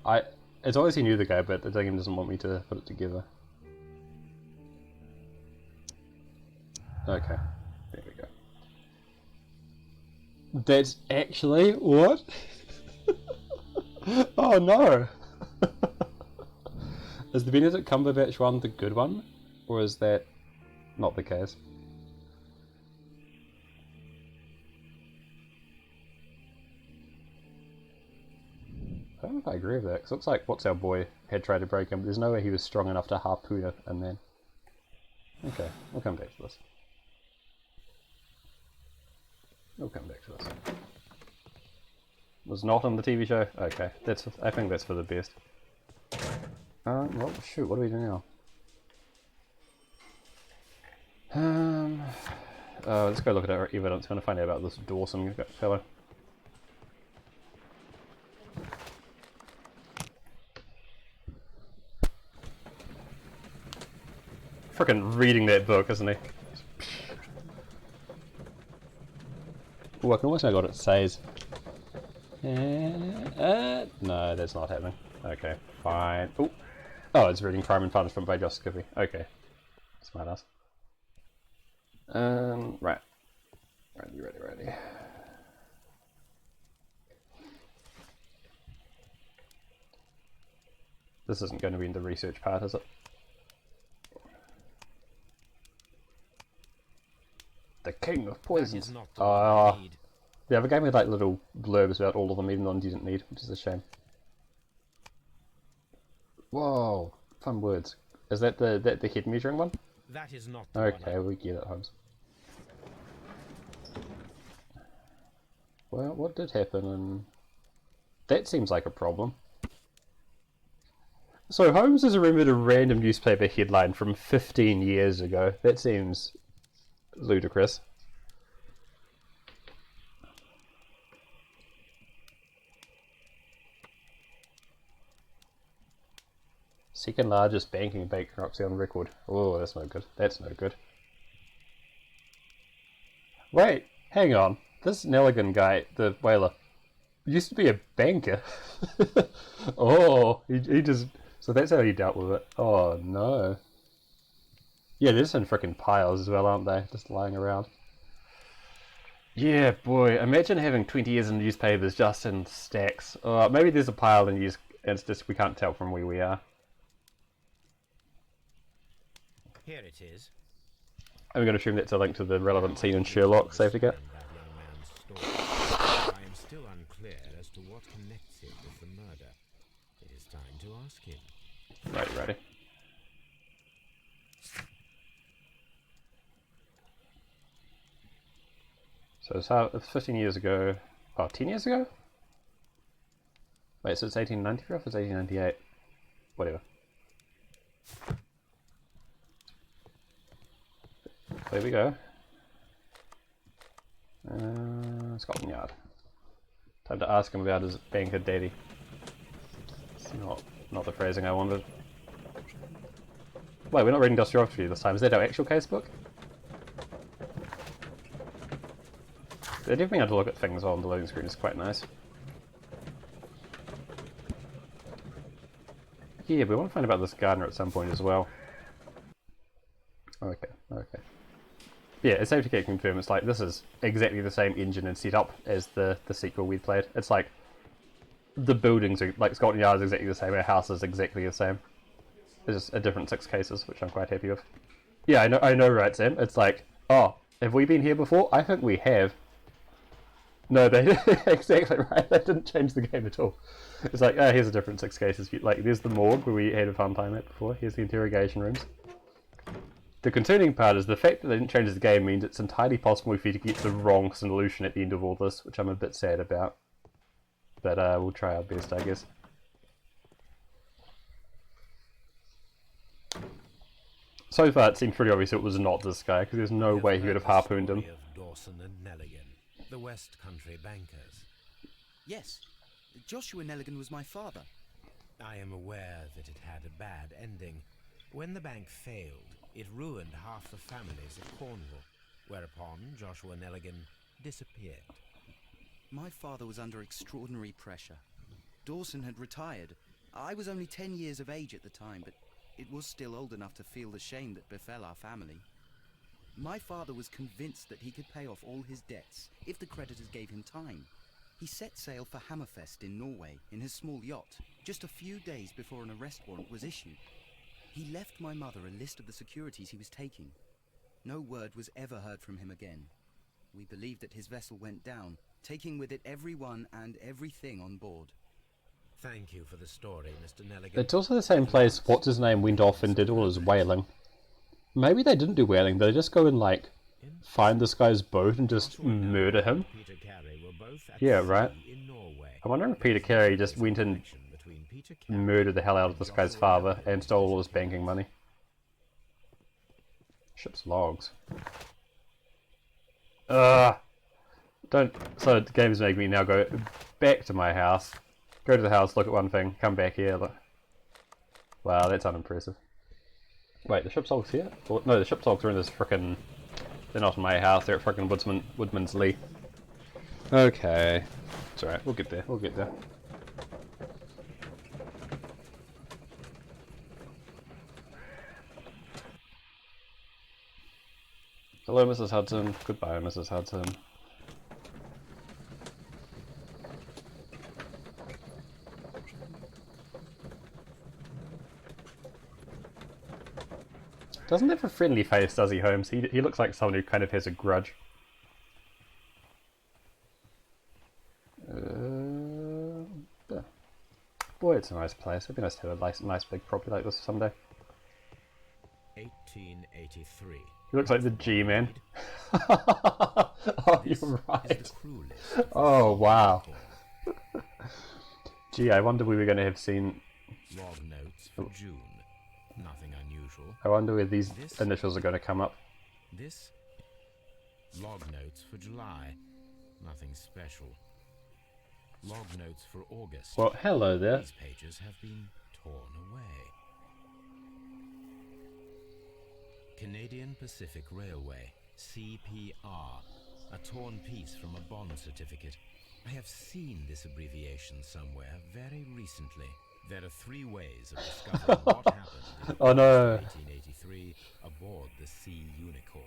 It's obvious he knew the guy, but the game doesn't want me to put it together. Okay, there we go. That's actually... what? Oh no! Is the Benedict Cumberbatch one the good one? Or is that not the case? I don't know if I agree with that, 'cause it looks like What's Our Boy had tried to break him, but there's no way he was strong enough to harpoon it and then... Okay, we'll come back to this. We'll come back to this. Was not on the TV show? Okay, I think that's for the best. Well, shoot, what do we do now? Let's go look at our evidence. I'm going to find out about this Dawson fellow. Frickin' reading that book, isn't he? Ooh, I can almost know what it says. No, that's not happening. Okay, fine. Ooh. Oh, it's reading Crime and Punishment by Josh Skippy. Okay. Smart ass. Right. Ready. This isn't going to be in the research part, is it? The King of Poisons. The other game had like little blurbs about all of them, even ones you didn't need, which is a shame. Whoa, fun words. Is that the head measuring one? That is not the Okay, one. we get it, Holmes. Well, what did happen? And that seems like a problem. So Holmes has remembered a random newspaper headline from 15 years ago. That seems ludicrous. Second largest banking bankruptcy on record. Oh, that's no good. That's no good. Wait, hang on. This Nelligan guy, the whaler, used to be a banker. Oh, he just... So that's how he dealt with it. Oh, no. Yeah, they're just in frickin' piles as well, aren't they? Just lying around. Yeah, boy. Imagine having 20 years in newspapers just in stacks. Maybe there's a pile and it's just we can't tell from where we are. Here it is. I'm going to assume that's a link to the relevant scene in Sherlock. Save to get. I am still unclear as to what connects him with the murder. It is time to ask him. Ready. So it's 15 years ago. Oh, 10 years ago? Wait, so it's 1893 or it's 1898? Whatever. There we go. Scotland Yard. Time to ask him about his banker daddy. It's not the phrasing I wanted. Wait, we're not reading Dostoevsky this time. Is that our actual casebook? They're definitely able to look at things while on the loading screen is quite nice. Yeah, we want to find about this gardener at some point as well. Okay. Yeah, it's safe to get confirmed. It's like, this is exactly the same engine and setup as the sequel we played. It's like, the buildings are, like Scotland Yard is exactly the same, our house is exactly the same. It's just a different 6 cases, which I'm quite happy with. Yeah, I know, right, Sam? It's like, oh, have we been here before? I think we have. No, they exactly right. They didn't change the game at all. It's like, here's a different 6 cases. Like, there's the morgue where we had a fun time at before. Here's the interrogation rooms. The concerning part is the fact that they didn't change the game means it's entirely possible for you to get the wrong solution at the end of all this, which I'm a bit sad about. But we'll try our best, I guess. So far, it seemed pretty obvious it was not this guy, because there's no way he would have harpooned him. Of Dawson and Nelligan, the West Country bankers. Yes, Joshua Nelligan was my father. I am aware that it had a bad ending. When the bank failed, it ruined half the families of Cornwall, whereupon Joshua Nelligan disappeared. My father was under extraordinary pressure. Dawson had retired. I was only 10 years of age at the time, but it was still old enough to feel the shame that befell our family. My father was convinced that he could pay off all his debts if the creditors gave him time. He set sail for Hammerfest in Norway in his small yacht, just a few days before an arrest warrant was issued. He left my mother a list of the securities he was taking. No word was ever heard from him again. We believe that his vessel went down, taking with it everyone and everything on board. Thank you for the story, Mr. Nelligan. It's also the same place what's-his-name went off and did all his whaling. Maybe they didn't do whaling, they just go and, like, find this guy's boat and just murder him. Peter Carey were both at Yeah, sea right. in Norway. I wonder if Peter Carey just went and murdered the hell out of this guy's father and stole all his banking money. Ship's logs. Don't. So the game's making me now go back to my house, go to the house, look at one thing, come back here. Look. Wow, that's unimpressive. Wait, the ship's here? Or, no, the ship's are in this frickin'. They're not in my house. They're at frickin' Woodman's Lee. Okay, it's alright. We'll get there. We'll get there. Hello, Mrs. Hudson. Goodbye, Mrs. Hudson. Doesn't have a friendly face, does he, Holmes? He looks like someone who kind of has a grudge. Yeah. Boy, it's a nice place. It'd be nice to have a nice big property like this someday. 1883. He looks like the G-Man. Oh, you're right. Oh, wow. Gee, I wonder we were going to have seen... Log notes for June. Nothing unusual. I wonder where these initials are going to come up. This? Log notes for July. Nothing special. Log notes for August. Well, hello there. These pages have been torn away. Canadian Pacific Railway, CPR, a torn piece from a bond certificate. I have seen this abbreviation somewhere very recently. There are 3 ways of discovering what happened in Oh no. 1883 aboard the Sea Unicorn.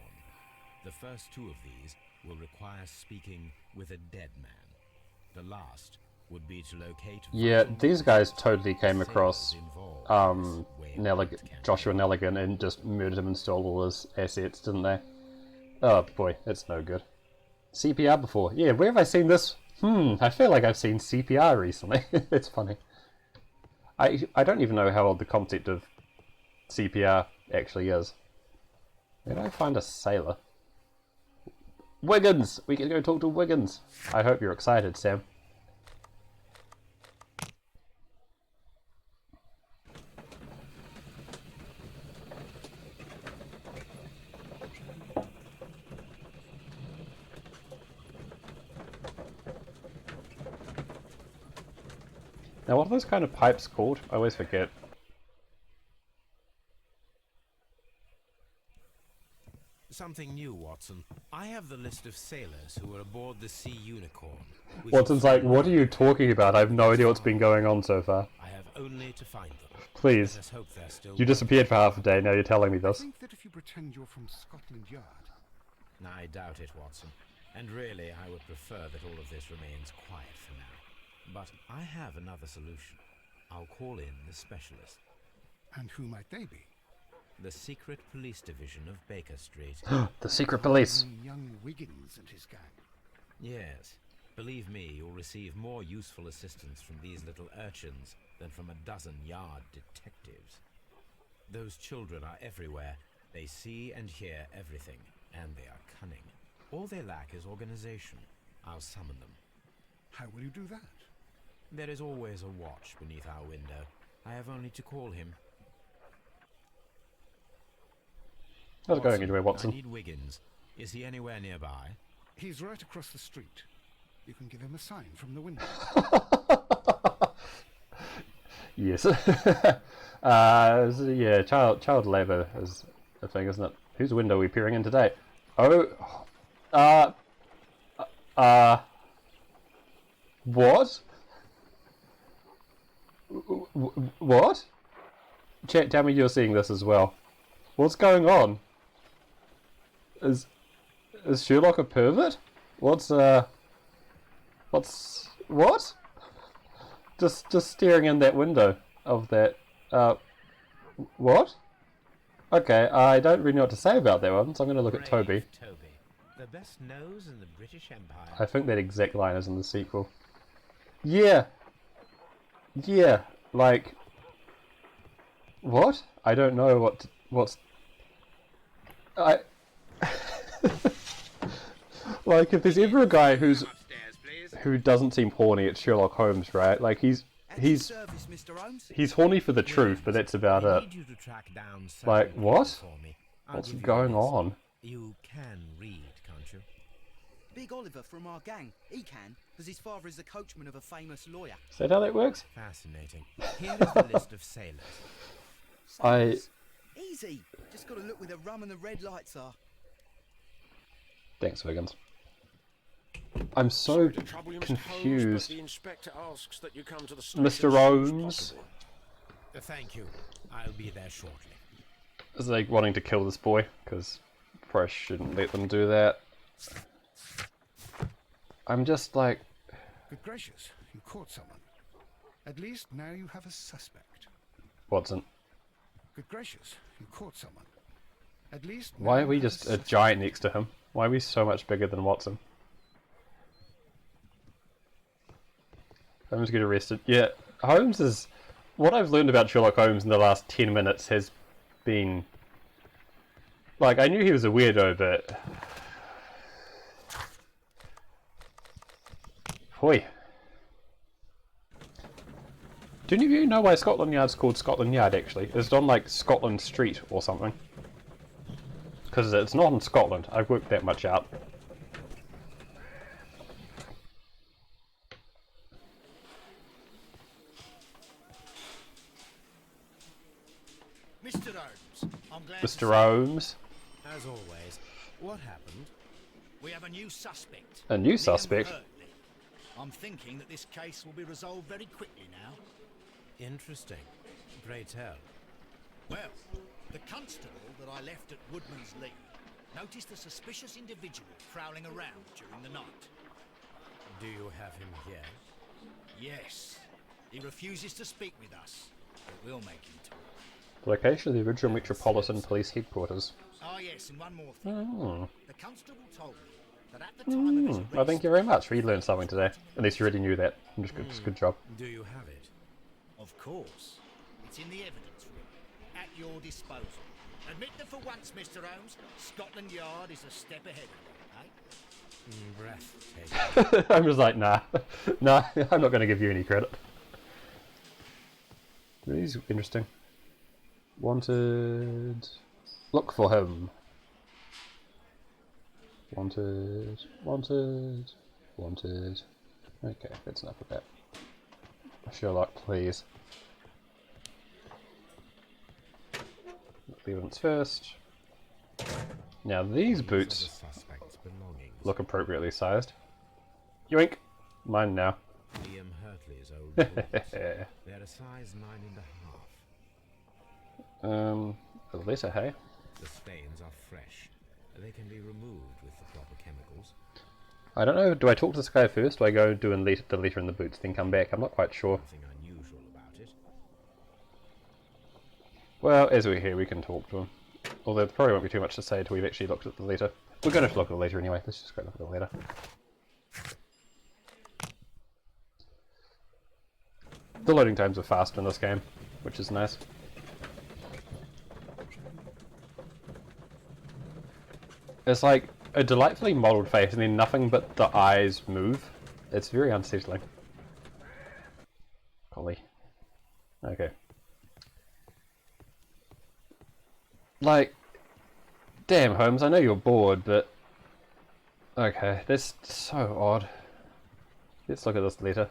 The first 2 of these will require speaking with a dead man. The last would be to locate... Yeah, these guys totally came across Joshua Nelligan and just murdered him and stole all his assets, didn't they? Oh boy, that's no good. CPR before. Yeah, where have I seen this? I feel like I've seen CPR recently. It's funny. I don't even know how old the concept of CPR actually is. Where do I find a sailor? Wiggins! We can go talk to Wiggins. I hope you're excited, Sam. Now, what are those kind of pipes called? I always forget. Something new, Watson. I have the list of sailors who were aboard the Sea Unicorn. Watson's like, what are you talking about? I have no idea what's been going on so far. I have only to find them. Please. Let us hope they're still You disappeared for half a day, now you're telling me I this. think that if you pretend you're from Scotland Yard... I doubt it, Watson. And really, I would prefer that all of this remains quiet for now. But I have another solution. I'll call in the specialist. And who might they be? The secret police division of Baker Street. The secret police. Young Wiggins and his gang. Yes. Believe me, you'll receive more useful assistance from these little urchins than from a dozen yard detectives. Those children are everywhere. They see and hear everything, and they are cunning. All they lack is organization. I'll summon them. How will you do that? There is always a watch beneath our window. I have only to call him. How's it going anyway, Watson? I need Wiggins. Is he anywhere nearby? He's right across the street. You can give him a sign from the window. Yes. Yeah, child labour is a thing, isn't it? Whose window are we peering in today? Oh, what? What? Chat, tell me you're seeing this as well. What's going on? Is Sherlock a pervert? What? Just staring in that window of that. What? Okay, I don't really know what to say about that one, so I'm going to look at Toby. Toby, the best nose in the British Empire. I think that exact line is in the sequel. Yeah. Yeah, like... What? I don't know what's... Like, if there's ever a guy who doesn't seem horny, it's Sherlock Holmes, right? Like, he's Service, Mr. Holmes. horny for the truth, but that's about I it. need you to track down Like, several what? people for me. I'll What's give you going a list. on? You can read, can't you? Big Oliver from our gang. He can, because his father is the coachman of a famous lawyer. Is that how that works? Fascinating. Here is the list of sailors. Sailors? Easy. Just got to look where the rum and the red lights are. Thanks, Wiggins. I'm so To trouble you, Mr. Holmes, confused. but the inspector asks that you come to the station Mr. as soon as Holmes. possible. Thank you. I'll be there shortly. Is like wanting to kill this boy, because probably shouldn't let them do that. I'm just like... Good gracious, you caught someone. At least now you have a suspect. Watson. Good gracious, you caught someone. At least Why now are we you have just a suspect. giant next to him? Why are we so much bigger than Watson? Holmes get arrested. Yeah, Holmes is... What I've learned about Sherlock Holmes in the last 10 minutes has been... Like, I knew he was a weirdo, but... Hoi. Do any of you know why Scotland Yard's called Scotland Yard, actually? Is it on, like, Scotland Street or something? Because it's not in Scotland. I've worked that much out. Mr. Holmes, I'm glad Mr. to Holmes. As always, what happened? we have a new suspect. A new Liam suspect? Hurtley. I'm thinking that this case will be resolved very quickly now. Interesting. Pray tell. Well, the constable that I left at Woodman's Lee noticed a suspicious individual prowling around during the night. Do you have him here? Yes, he refuses to speak with us, but we'll make him talk. Location of the original Metropolitan Police Headquarters. Oh yes, and one more thing. Oh. The constable told me that at the time of his arrest... Well, thank you very much. We learned something today. At least you already knew that. Good job. Do you have it? Of course. It's in the evidence room, at your disposal. Admit that for once, Mr. Holmes, Scotland Yard is a step ahead of you, eh? Breathtaking. I'm just like, nah. Nah, I'm not going to give you any credit. These are interesting. Wanted... Look for him. Wanted... Wanted... Wanted... Okay, that's enough of that. Sherlock, please. The evidence first. Now these boots These are the suspect's belongings. look appropriately sized. Yoink! Mine now. Liam Hurtley's old boots. They're a size 9.5. A letter, hey? The stains are fresh. They can be removed with the proper chemicals. I don't know, do I talk to this guy first? Do I go do the letter in the boots, then come back? I'm not quite sure. Nothing unusual about it. Well, as we're here, we can talk to him. Although there probably won't be too much to say until we've actually looked at the letter. We're going to look at the letter anyway. Let's just go look at the letter. The loading times are fast in this game, which is nice. It's like a delightfully modelled face and then nothing but the eyes move. It's very unsettling. Golly. Okay. Like, damn Holmes, I know you're bored, but... Okay, that's so odd. Let's look at this letter.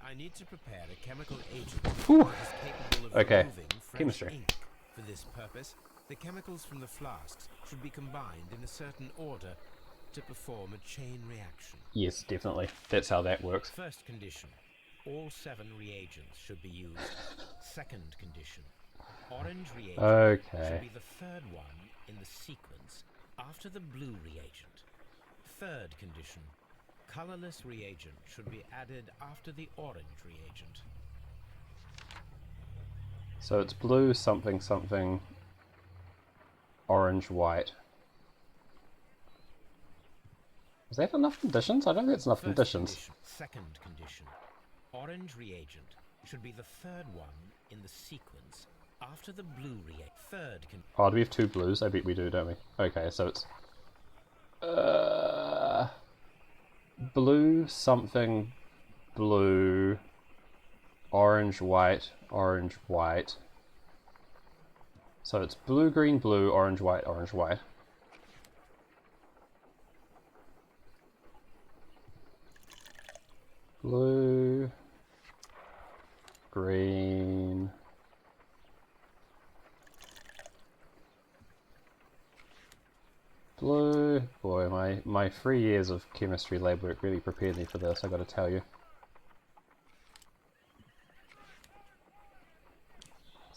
I need to prepare a chemical agent Whew. that is capable of Okay, removing fresh chemistry. ink. For this purpose, the chemicals from the flasks should be combined in a certain order to perform a chain reaction. Yes, definitely. That's how that works. First condition, all 7 reagents should be used. Second condition, orange reagent Okay. should be the third one in the sequence after the blue reagent. Third condition, colorless reagent should be added after the orange reagent. So it's blue, something, something, orange, white. Is that enough conditions? I don't think it's enough First conditions. condition. Second condition, orange reagent should be the third one in the sequence after the blue reagent. Third condition. Oh, do we have 2 blues? I bet we do, don't we? Okay, so it's... blue, something, blue, orange, white, orange, white. So it's blue, green, blue, orange, white, orange, white. Blue. Green. Blue. Boy, my 3 years of chemistry lab work really prepared me for this, I gotta tell you.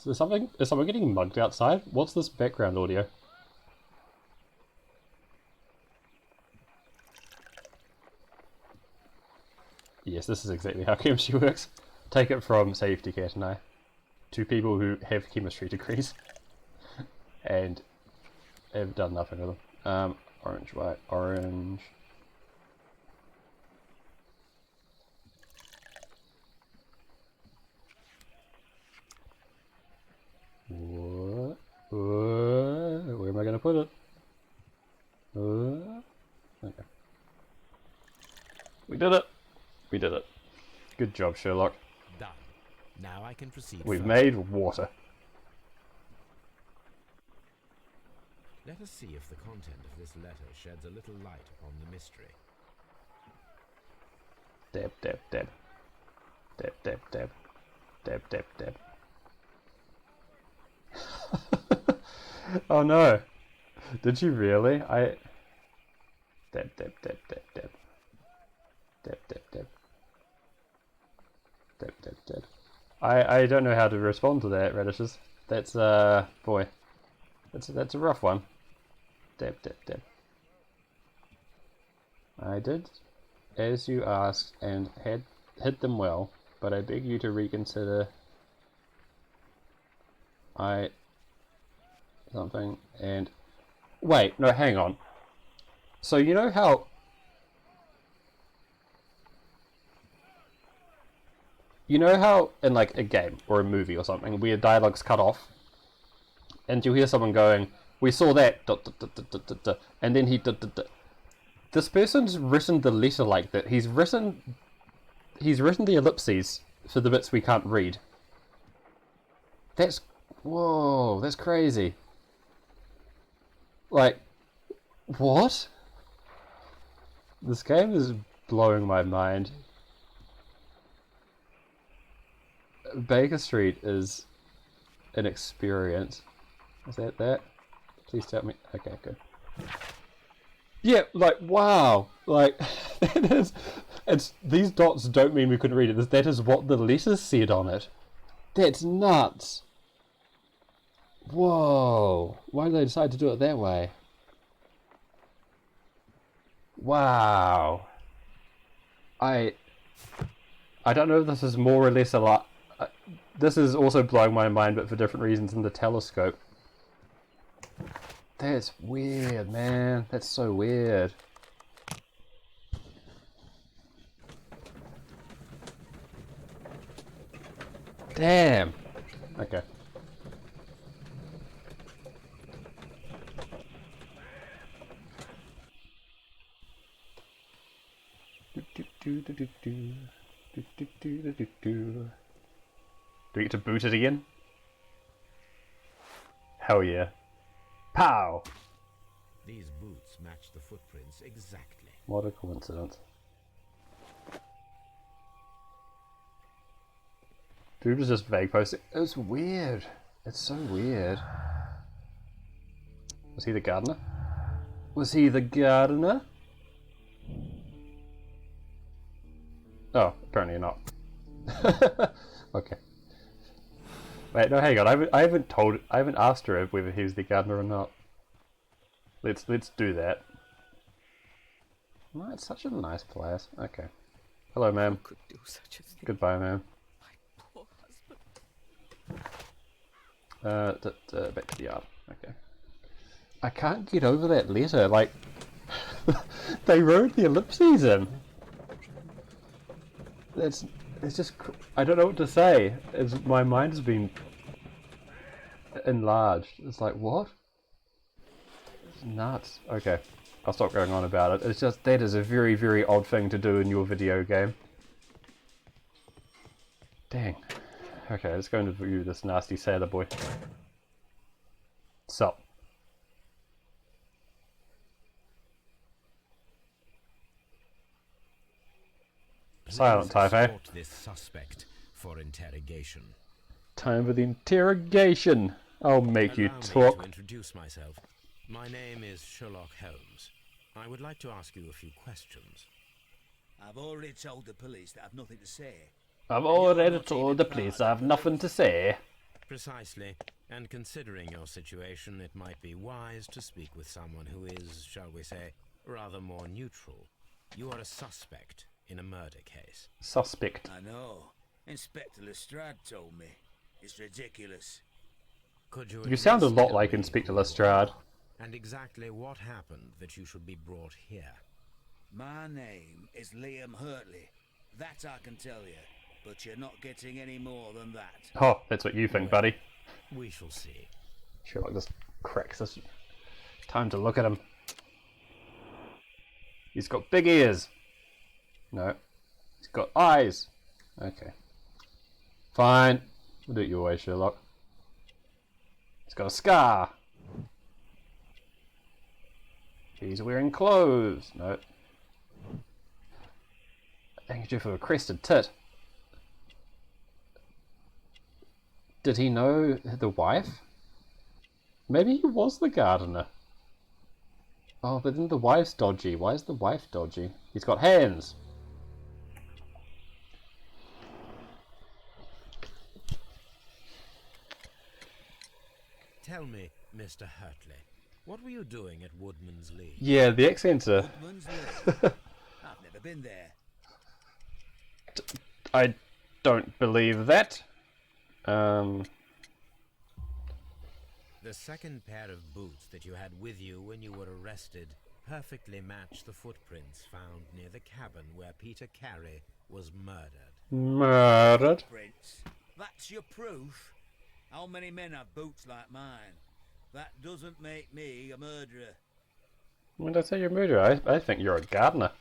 Is someone getting mugged outside? What's this background audio? Yes, this is exactly how chemistry works. Take it from Safety Cat and I. Two people who have chemistry degrees. And have done nothing with them. Orange, white, orange. What? Where am I going to put it? Okay. We did it! We did it. Good job, Sherlock. Done. Now I can proceed. We've further. made water. Let us see if the content of this letter sheds a little light upon the mystery. Dab, dab, dab. Dab, dab, dab. Dab, dab, dab. Oh no! Did you really? Dab, dab, dab, dab, dab. Dab, dab, dab. Dab, dab, dab. I don't know how to respond to that, radishes. That's boy. That's a rough one. Dab, dab, dab. I did as you asked and had hit them well, but I beg you to reconsider. Something and wait, no, hang on. So you know how in like a game or a movie or something where dialogue's cut off and you hear someone going, we saw that dot, dot, dot, dot, dot, dot, dot, and then he dot, dot, dot. This person's written the letter like that. He's written the ellipses for the bits we can't read. Whoa, that's crazy. Like, what? This game is blowing my mind. Baker Street is an experience. Is that that? Please tell me. Okay, good. Yeah, like, wow. Like, that is... these dots don't mean we couldn't read it. That is what the letters said on it. That's nuts. Whoa. Why did they decide to do it that way? Wow. I don't know if this is more or less a lot. This is also blowing my mind, but for different reasons in the telescope. That's weird, man. That's so weird. Damn. Okay. Do we get to boot it again? Hell yeah. Pow! These boots match the footprints exactly. What a coincidence. Dude was just vague posting. It's weird. It's so weird. Was he the gardener? Was he the gardener? Oh, apparently not. Okay. Wait, no, hang on. I haven't asked her whether he was the gardener or not. Let's do that. No, it's such a nice place. Okay. Hello, ma'am. Could do such a thing. Goodbye, ma'am. My poor husband. Back to the yard. Okay. I can't get over that letter. Like, they wrote the ellipses in. It's just, I don't know what to say. My mind has been enlarged. It's like, what? It's nuts. Okay, I'll stop going on about it. It's just, that is a very, very odd thing to do in your video game. Dang. Okay, let's go and view this nasty sailor boy. Sup? Silent type, eh? escort this suspect for interrogation. Time for the interrogation. I'll make you Allow me to talk. introduce myself. My name is Sherlock Holmes. I would like to ask you a few questions. I've already told the police that I've nothing to say. I've already told the police I have nothing to say. Precisely. And considering your situation, it might be wise to speak with someone who is, shall we say, rather more neutral. You are a suspect in a murder case. Suspect. I know. Inspector Lestrade told me. It's ridiculous. Could you You sound a at least lot tell like me Inspector who you Lestrade. are and exactly what happened that you should be brought here? My name is Liam Hurtley. That I can tell you. But you're not getting any more than that. Oh, that's what you think, buddy. We shall see. Sherlock just cracks this. Time to look at him. He's got big ears. No. He's got eyes. Okay. Fine. We'll do it your way, Sherlock. He's got a scar. He's wearing clothes. No. Handkerchief of a crested tit. Did he know the wife? Maybe he was the gardener. Oh, but then the wife's dodgy. Why is the wife dodgy? He's got hands. Tell me, Mr. Hurtley, what were you doing at Woodman's Lee? Yeah, the accents are... Woodman's Lee? I've never been there. I don't believe that. The second pair of boots that you had with you when you were arrested perfectly match the footprints found near the cabin where Peter Carey was murdered. Murdered? Prince, that's your proof? How many men have boots like mine? That doesn't make me a murderer. When did I say you're a murderer? I think you're a gardener.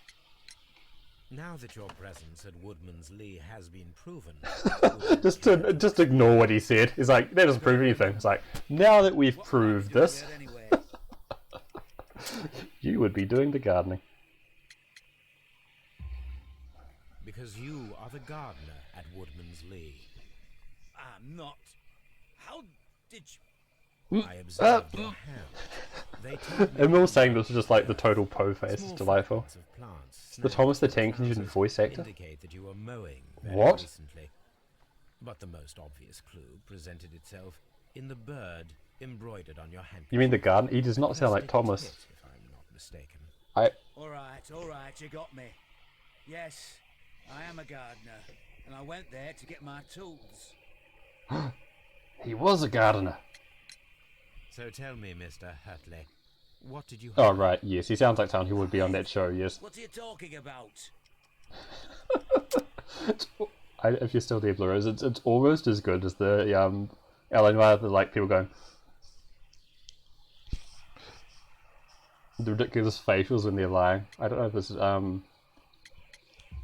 Now that your presence at Woodman's Lee has been proven... just ignore what he said. He's like, that doesn't prove anything. It's like, now that we've proved this, Anyway, you would be doing the gardening. Because you are the gardener at Woodman's Lee. I'm not. How did you... I observed your hand. They told me Emil saying this is just like the total po face. It's delightful. fragments of plants The Thomas the Tank Engine voice actor? indicate that you were mowing very What? recently. But the most obvious clue presented itself in the bird embroidered on your handkerchief. You mean the garden? He does not sound like Thomas. Tit, if I'm not mistaken. All right, you got me. Yes, I am a gardener, and I went there to get my tools. He was a gardener. So tell me, Mr. Hurtley, what did you... Oh, right, yes. He sounds like someone who would be on that show, yes. What are you talking about? If you're still there, Blue Rose, it's almost as good as the Ellen Wyatt, like people going... The ridiculous facials when they're lying. I don't know if this is,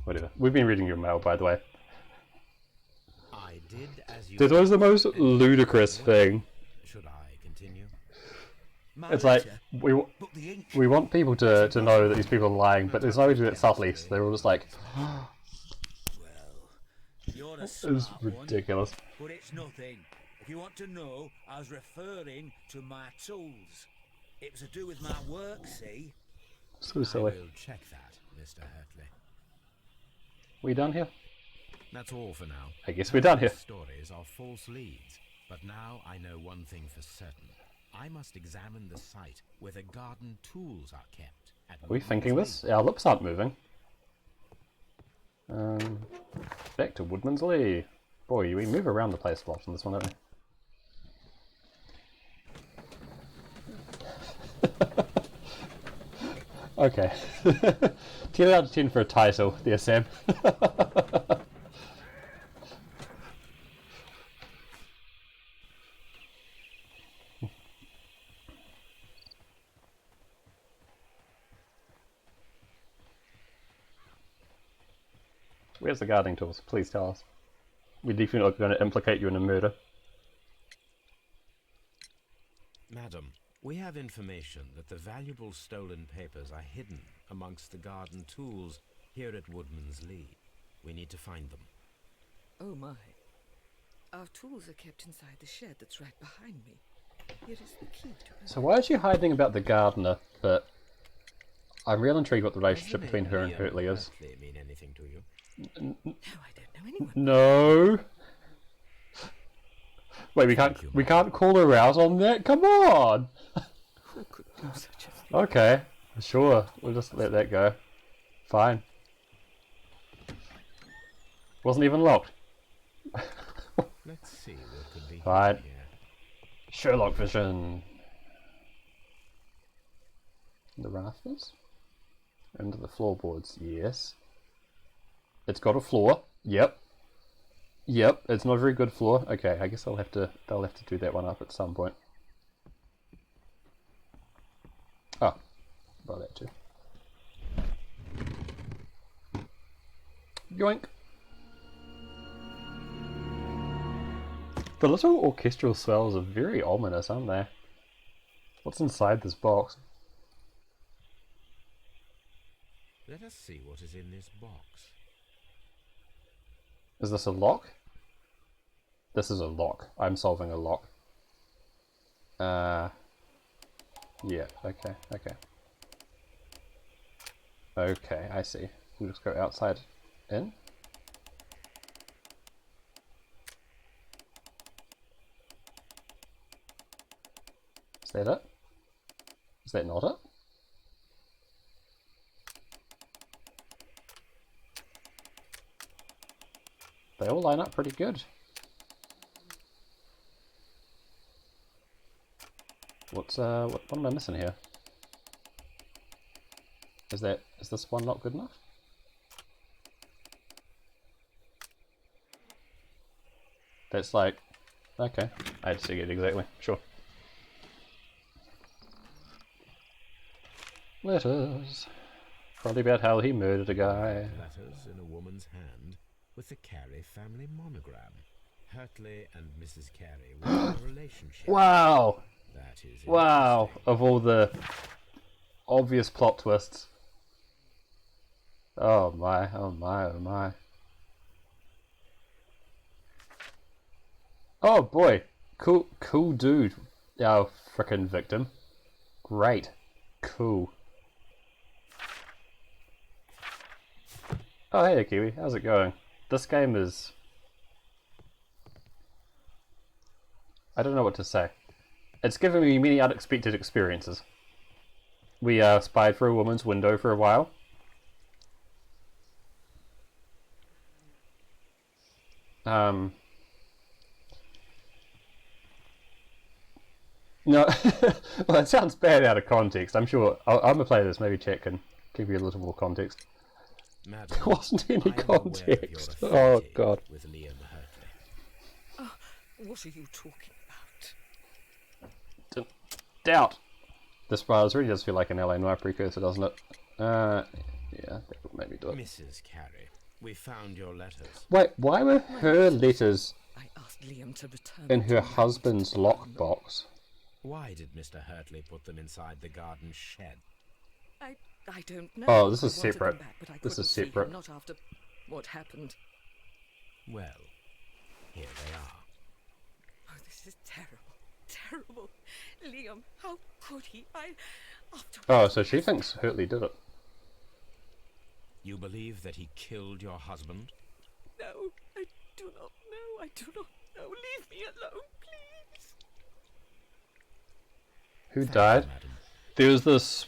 whatever. We've been reading your mail, by the way. I did as you... This was the most ludicrous thing. Should I continue? My It's like, letter, we but the ink. want people to know that these people are lying, but there's no way to do it subtly, so they're all just like, Well, you're a it smart was one, ridiculous. but it's nothing. If you want to know, I was referring to my tools. It was to do with my work, see? So I silly. will check that, Mr. Hurtley. We done here? That's all for now. I guess we're done here. These stories are false leads, but now I know one thing for certain. I must examine the site where the garden tools are kept. Are we thinking this? Our lips aren't moving. Back to Woodman's Lee. Boy, we move around the place a lot on this one, don't we? Okay. 10 out of 10 for a title, there, Sam. Where's the gardening tools? Please tell us. We're definitely going to implicate you in a murder. Madam, we have information that the valuable stolen papers are hidden amongst the garden tools here at Woodman's Lee. We need to find them. Oh my. Our tools are kept inside the shed that's right behind me. Here is the key to So why is she hiding about the gardener? But I'm real intrigued what the relationship Does the between her and name Hurtley is. Hurtley mean anything to you? No, I don't know anyone. No. Wait, we can't call her out on that. Come on. Who could do such a thing? Okay, sure. We'll just let that go. Fine. Wasn't even locked. Let's see what could be Fine. here. Sherlock vision. The rafters? Into the floorboards, yes. It's got a floor. Yep. Yep, it's not a very good floor. Okay, I guess they'll have to do that one up at some point. Oh, well that too. Yoink. The little orchestral swells are very ominous, aren't they? What's inside this box? Let us see what is in this box. Is this a lock? This is a lock. I'm solving a lock. Yeah, okay. Okay, I see. We'll just go outside in. Is that it? Is that not it? They all line up pretty good. What am I missing here? Is this one not good enough? That's like, okay, I had to see it exactly, sure. Letters. Probably about how he murdered a guy. Letters in a woman's hand with the Carey family monogram. Hurtley and Mrs. Carey were in a relationship. Wow! That is Wow! Of all the obvious plot twists. Oh my, oh my, oh my. Oh boy! Cool dude. Our frickin' victim. Great. Cool. Oh hey Kiwi, how's it going? This game is... I don't know what to say. It's given me many unexpected experiences. We spied for a woman's window for a while. No, well, it sounds bad out of context. I'm sure I'm gonna play this. Maybe chat can give you a little more context. Madam, There wasn't any I am aware of your context. Oh affinity god. with Liam Hurtley. Oh, what are you talking about? Doubt. This really does feel like an LA Noire precursor, doesn't it? Yeah, that would maybe do it. Mrs. Carey, we found your letters. Wait, why were her letters I asked Liam to return in them her to my husband's hotel room. lockbox? Why did Mr. Hurtley put them inside the garden shed? I don't know. Oh, this is I wanted them separate. back, but I This is couldn't see him, separate. not after what happened. Well, here they are. Oh, this is terrible. Terrible. Liam, how could he? After Oh, so she thinks Hurtley did it. You believe that he killed your husband? No, I do not know. I do not know. Leave me alone, please. Who Thank died? you, madam. There was this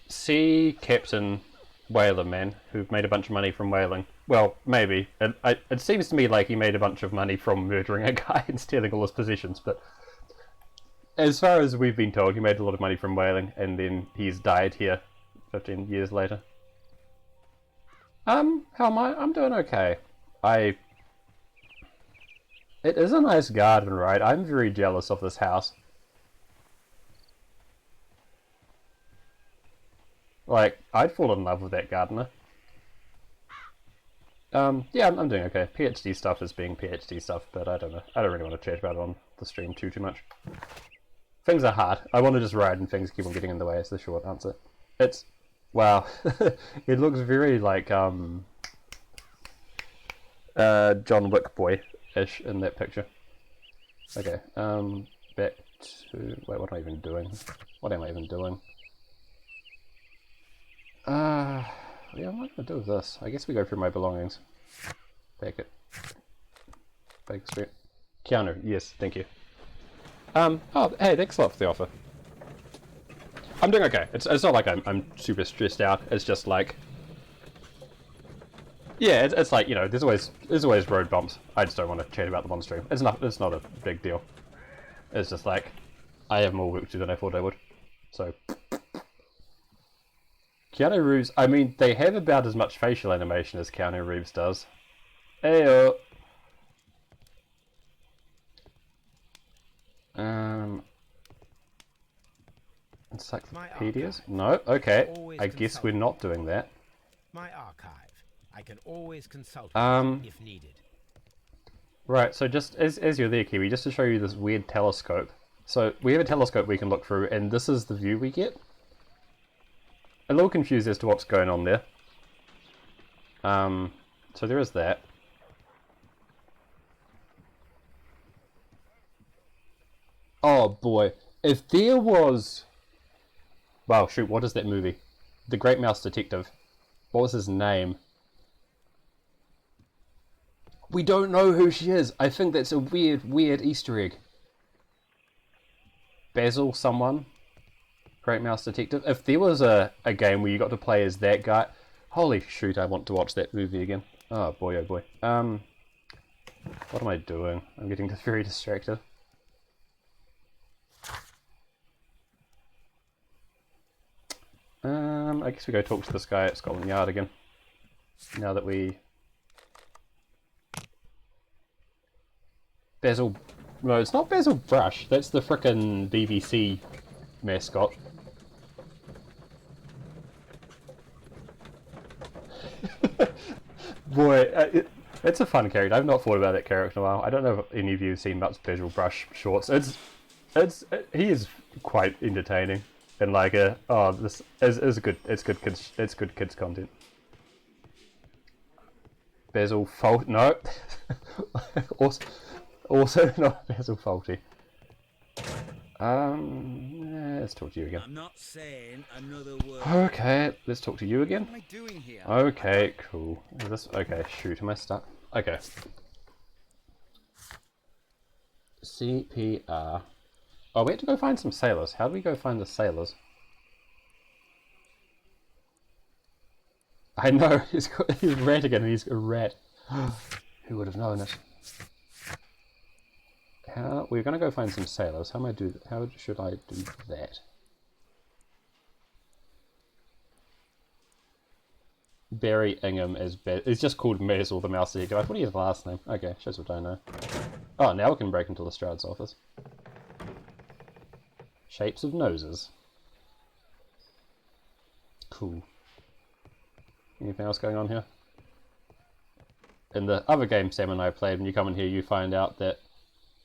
sea captain whaler man who made a bunch of money from whaling. Well, maybe. It seems to me like he made a bunch of money from murdering a guy and stealing all his possessions, but as far as we've been told, he made a lot of money from whaling, and then he's died here 15 years later. How am I? I'm doing okay. It is a nice garden, right? I'm very jealous of this house. Like, I'd fall in love with that gardener. Yeah, I'm doing okay. PhD stuff is being PhD stuff, but I don't know. I don't really want to chat about it on the stream too much. Things are hard. I want to just ride and things keep on getting in the way is the short answer. It's... wow. It looks very like, John Wick boy-ish in that picture. Okay, back to... Wait, what am I even doing? What am I even doing? Yeah, what am I going to do with this? I guess we go through my belongings. Back it. Baker Street. Keanu, yes, thank you. Oh, hey, thanks a lot for the offer. I'm doing okay. It's not like I'm super stressed out. It's just like... Yeah, it's like, you know, there's always road bumps. I just don't want to chat about them on stream. It's not a big deal. It's just like, I have more work to do than I thought I would. So... Keanu Reeves, I mean, they have about as much facial animation as Keanu Reeves does. Ayo. Encyclopedias? No? Okay. I guess we're not doing that. My archive. I can always consult if needed. Right, so just as you're there, Kiwi, just to show you this weird telescope. So we have a telescope we can look through, and this is the view we get. A little confused as to what's going on there. So there is that. Oh boy, if there was... Wow, shoot, what is that movie? The Great Mouse Detective. What was his name? We don't know who she is. I think that's a weird Easter egg. Basil someone? Great Mouse Detective. If there was a game where you got to play as that guy... Holy shoot, I want to watch that movie again. Oh boy, oh boy. What am I doing? I'm getting very distracted. I guess we go talk to this guy at Scotland Yard again. Now that we... Basil... No, it's not Basil Brush. That's the frickin' BBC mascot. Boy, it's a fun character. I've not thought about that character in a while. I don't know if any of you have seen much Basil Brush shorts. He is quite entertaining. And like this is good. It's good kids content. Basil Fault, no. also not Basil Faulty. Let's talk to you again. I'm not saying another word. Okay, let's talk to you again. What am I doing here? Okay, cool. Is this okay? Shoot, am I stuck? Okay. CPR. Oh, we have to go find some sailors. How do we go find the sailors? I know, he's rat again, and he's a rat. Who would have known it? We're gonna go find some sailors. How should I do that? Barry Ingham is it's just called Basil the Mouse Eater. I thought he had a last name. Okay, shows what I know. Oh, now we can break into Lestrade's office. Shapes of noses. Cool. Anything else going on here? In the other game Sam and I played, when you come in here you find out that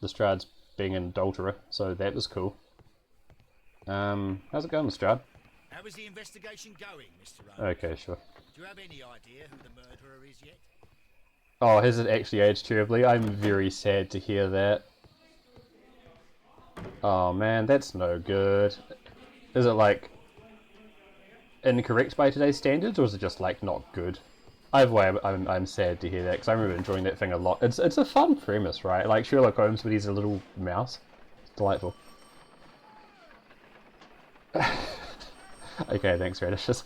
Lestrade's being an adulterer, so that was cool. How's it going, Lestrade? How is the investigation going, Mr. Holmes? Okay, sure. Do you have any idea who the murderer is yet? Oh, has it actually aged terribly? I'm very sad to hear that. Oh man, that's no good. Is it like incorrect by today's standards, or is it just like not good? Either way, I'm sad to hear that, because I remember enjoying that thing a lot. It's a fun premise, right? Like Sherlock Holmes, but he's a little mouse. It's delightful. Okay, thanks, Radishes.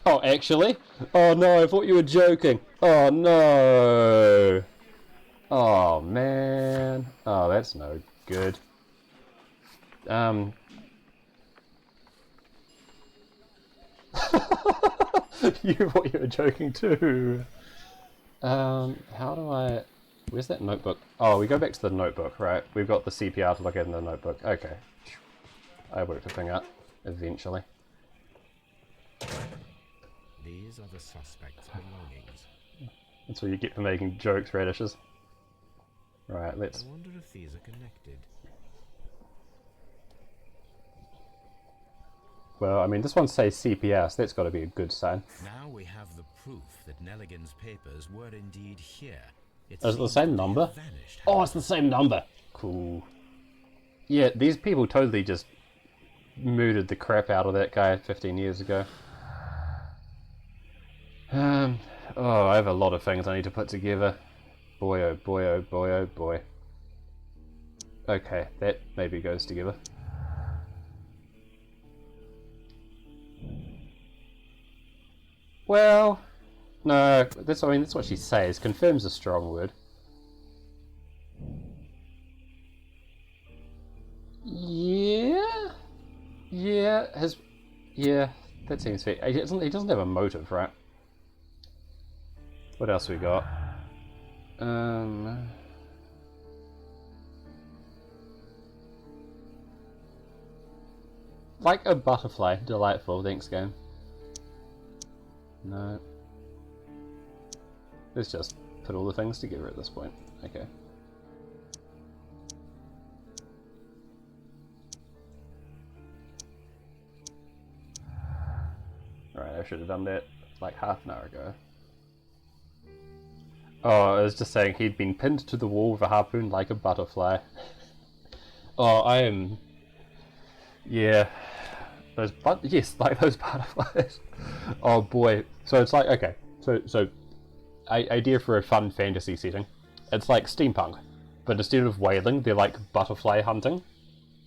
Oh, actually? Oh no, I thought you were joking. Oh no. Oh man. Oh, that's no good. You thought you were joking too. How do I... Where's that notebook? Oh, we go back to the notebook, right? We've got the CPR to look at in the notebook. Okay. I worked the thing out, eventually. These are the suspect's belongings. That's what you get for making jokes, Radishes. Right, let's... I wonder if these are connected. Well, I mean, this one says CPR, so that's got to be a good sign. Now we have the proof that Nelligan's papers were indeed here, Is it the same number? Oh, it's the same number! Cool. Yeah, these people totally just murdered the crap out of that guy 15 years ago. Oh, I have a lot of things I need to put together. Boy, oh boy, oh boy, oh boy. Okay, that maybe goes together. Well, no, that's what she says. Confirms a strong word. Yeah, yeah, that seems fair. He doesn't have a motive, right? What else we got? Like a butterfly, delightful. Thanks, game. No. Let's just put all the things together at this point. Okay. Alright, I should have done that like half an hour ago. Oh, I was just saying he'd been pinned to the wall with a harpoon like a butterfly. Oh, I am... Yeah. Yes, like those butterflies. Oh boy. So it's like, okay. So idea for a fun fantasy setting. It's like steampunk, but instead of whaling, they're like butterfly hunting.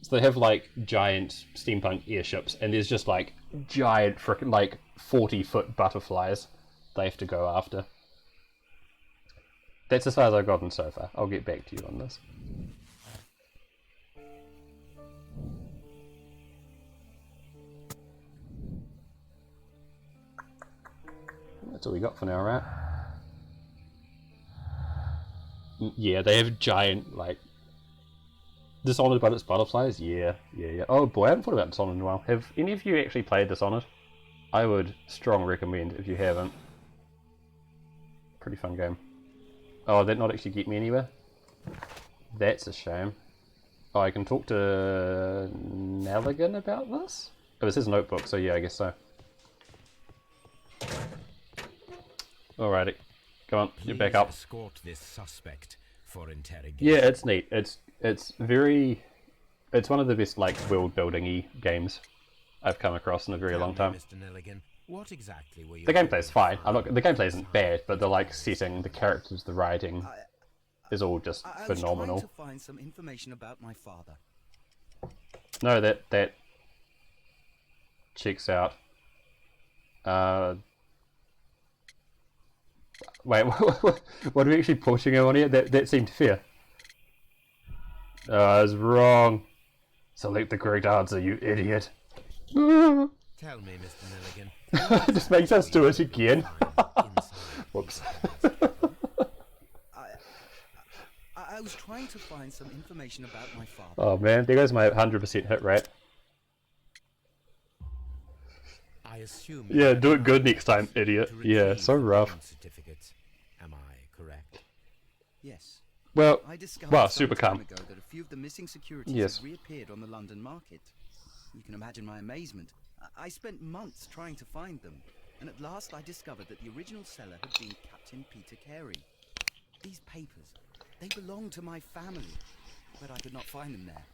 So they have like giant steampunk airships, and there's just like giant frickin' like 40-foot butterflies they have to go after. That's as far as I've gotten so far. I'll get back to you on this. That's all we got for now, right? Yeah, they have giant, like... Dishonored but it's butterflies? Yeah. Oh boy, I haven't thought about Dishonored in a while. Have any of you actually played Dishonored? I would strong recommend if you haven't. Pretty fun game. Oh, did that not actually get me anywhere? That's a shame. Oh, I can talk to Nelligan about this? Oh, it's his notebook, so yeah, I guess so. Alrighty. Come on, get back up. Escort this suspect for interrogation. Yeah, it's neat. It's very... It's one of the best, like, world-building-y games I've come across in a very long time. Mr. Nelligan, what exactly were you... The gameplay's fine. The gameplay isn't bad, but the, like, setting, the characters, the writing is all just phenomenal. I was trying to find some information about my father. No, that checks out. Wait, what are we actually pushing on here? That seemed fair. I was wrong. Select the correct answer, you idiot. Tell me, Mr. Nelligan. It just makes us do it again. Whoops. I was trying to find some information about my father. Oh man, there goes my 100% hit rate. I assume Yeah, do it good next time, idiot. Yeah, so rough. Certificates. Am I correct? Yes. Well, I discovered some super time calm. ago that a few of the missing securities Yes. had reappeared on the London market. You can imagine my amazement. I spent months trying to find them, and at last I discovered that the original seller had been Captain Peter Carey. These papers, they belonged to my family, but I could not find them there.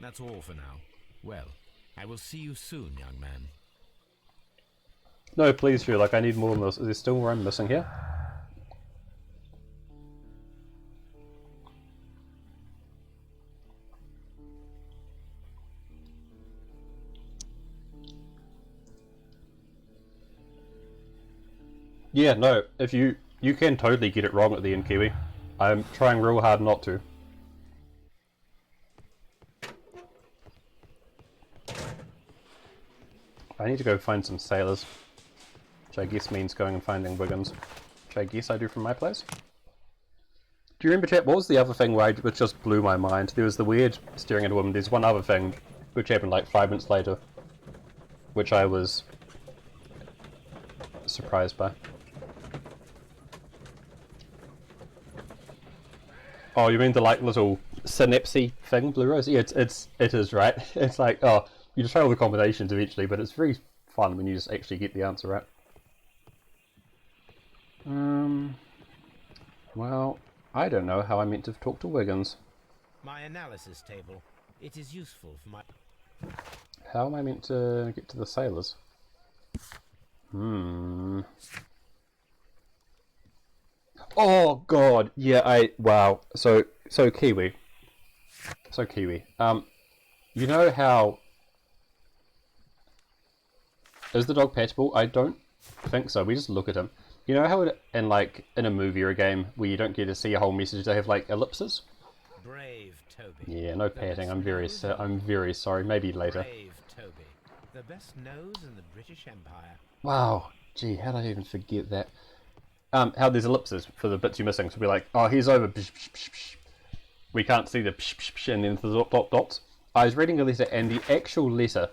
That's all for now. Well, I will see you soon, young man. No, please, Sherlock, I need more than this. Is there still more I'm missing here? Yeah, no, if you can totally get it wrong at the end, Kiwi. I'm trying real hard not to. I need to go find some sailors, which I guess means going and finding Wiggins, which I guess I do from my place. Do you remember, chat, what was the other thing which just blew my mind? There was the weird staring at a woman. There's one other thing which happened like 5 minutes later, which I was surprised by. Oh, you mean the like little synapsy thing, Blue Rose? Yeah, it is, right? It's like, oh, you just try all the combinations eventually, but it's very fun when you just actually get the answer right. Well, I don't know how I meant to talk to Wiggins. My analysis table. It is useful for my... How am I meant to get to the sailors? Oh god, yeah, wow. So Kiwi. So Kiwi. You know how... Is the dog petable? I don't think so. We just look at him. You know how in like in a movie or a game where you don't get to see a whole message, they have like ellipses? Brave Toby. Yeah, no patting. I'm very sorry. Maybe later. Brave Toby. The best nose in the British Empire. Wow. Gee, how did I even forget that? How there's ellipses for the bits you're missing. So be like, oh, he's over. Psh, psh, psh, psh. We can't see the psh, psh, psh, and then the dot dots. I was reading a letter, and the actual letter,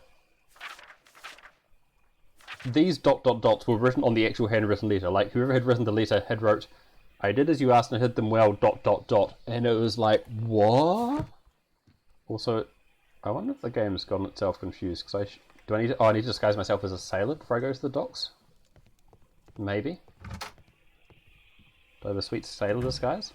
these dot dots were written on the actual handwritten letter. Like whoever had written the letter had wrote, "I did as you asked and hid them well. Dot dot dot," and it was like, what? Also, I wonder if the game's gotten itself confused because do I need to? Oh, I need to disguise myself as a sailor before I go to the docks. Maybe. Do I have a sweet sailor disguise?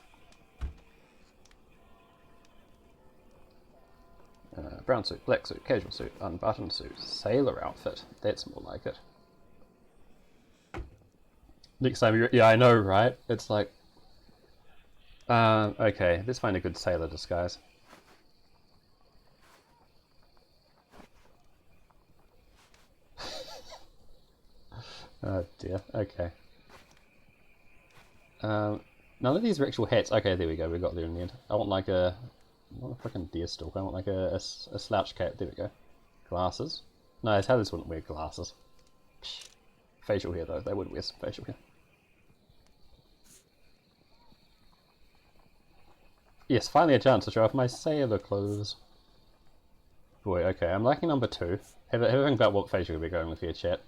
Brown suit, black suit, casual suit, unbuttoned suit, sailor outfit. That's more like it. Next time you're... Yeah, I know, right? It's like... okay, let's find a good sailor disguise. Oh dear, okay. None of these are actual hats. Okay, there we go, we got there in the end. I want like a... Not a freaking deer stalk, I want like a slouch cap. There we go. Glasses. No, Italians wouldn't wear glasses. Psh. Facial hair though, they would wear some facial hair. Yes, finally a chance to show off my sailor clothes. Boy, okay, I'm liking number 2. Have a think about what facial we're going with here, chat.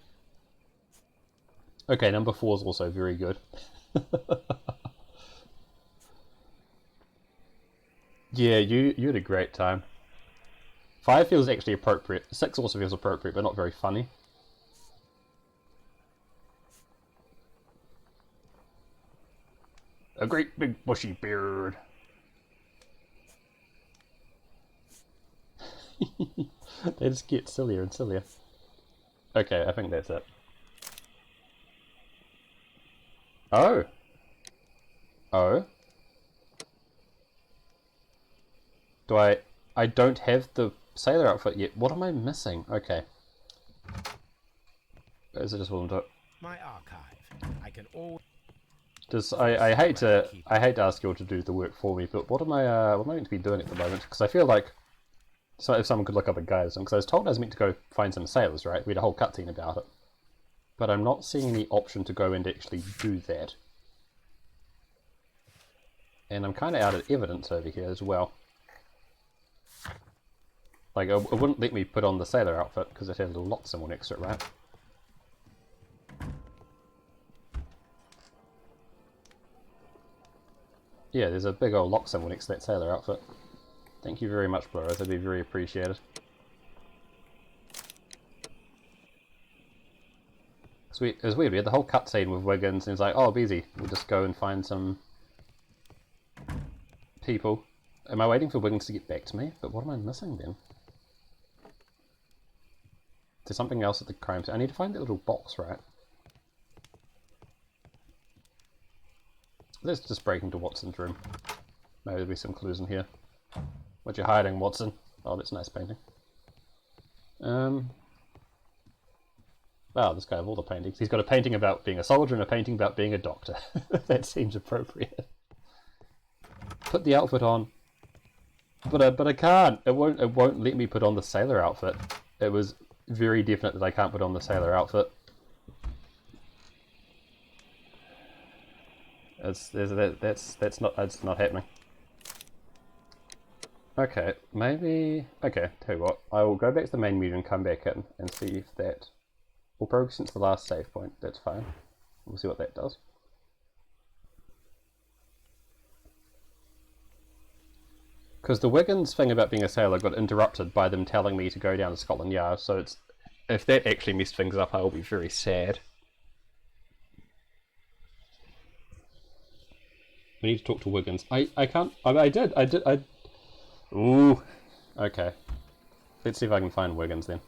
Okay, number 4 is also very good. Yeah, you had a great time. 5 feels actually appropriate. 6 also feels appropriate, but not very funny. A great big bushy beard. They just get sillier and sillier. Okay, I think that's it. Oh! Oh? Do I don't have the sailor outfit yet. What am I missing? Okay. Is it just one to... My archive. I can always... Just, I hate to ask you all to do the work for me, but what am I going to be doing at the moment? Because I feel like, so if someone could look up a guide, because I was told I was meant to go find some sailors, right? We had a whole cutscene about it, but I'm not seeing any option to go and actually do that, and I'm kind of out of evidence over here as well. Like, it wouldn't let me put on the sailor outfit because it had a little lock symbol next to it, right? Yeah, there's a big old lock symbol next to that sailor outfit. Thank you very much, Blurros. That'd be very appreciated. Sweet. It was weird. We had the whole cutscene with Wiggins, and he's like, "Oh, busy. We'll just go and find some people." Am I waiting for Wiggins to get back to me? But what am I missing then? There's something else at the crime scene. I need to find that little box, right? Let's just break into Watson's room. Maybe there'll be some clues in here. What you hiding, Watson? Oh, that's a nice painting. Wow, this guy of all the paintings. He's got a painting about being a soldier and a painting about being a doctor. That seems appropriate. Put the outfit on. But I can't. It won't let me put on the sailor outfit. It was very definite that I can't put on the sailor outfit. That's not happening. Okay, maybe... Okay, tell you what. I will go back to the main menu and come back in and see if that... We'll progress since the last save point. That's fine. We'll see what that does. Because the Wiggins thing about being a sailor got interrupted by them telling me to go down to Scotland Yard, so it's... If that actually messed things up, I will be very sad. We need to talk to Wiggins. I can't... I did. Ooh. Okay. Let's see if I can find Wiggins then.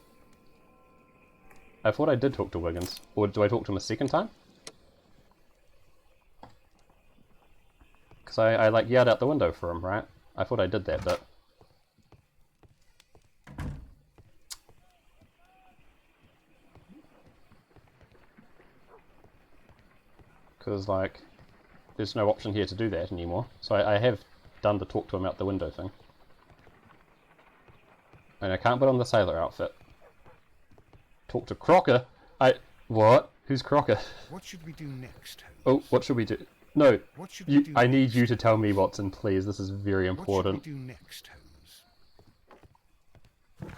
I thought I did talk to Wiggins. Or do I talk to him a second time? Because I like yelled out the window for him, right? I thought I did that, but... Because, like, there's no option here to do that anymore. So I have done the talk to him out the window thing. And I can't put on the sailor outfit. Talk to Crocker? What? Who's Crocker? What should we do next, Holmes? Oh, what should we do? No, What should we do I need next? you to tell me, Watson, please. This is very important. What should we do next, Holmes?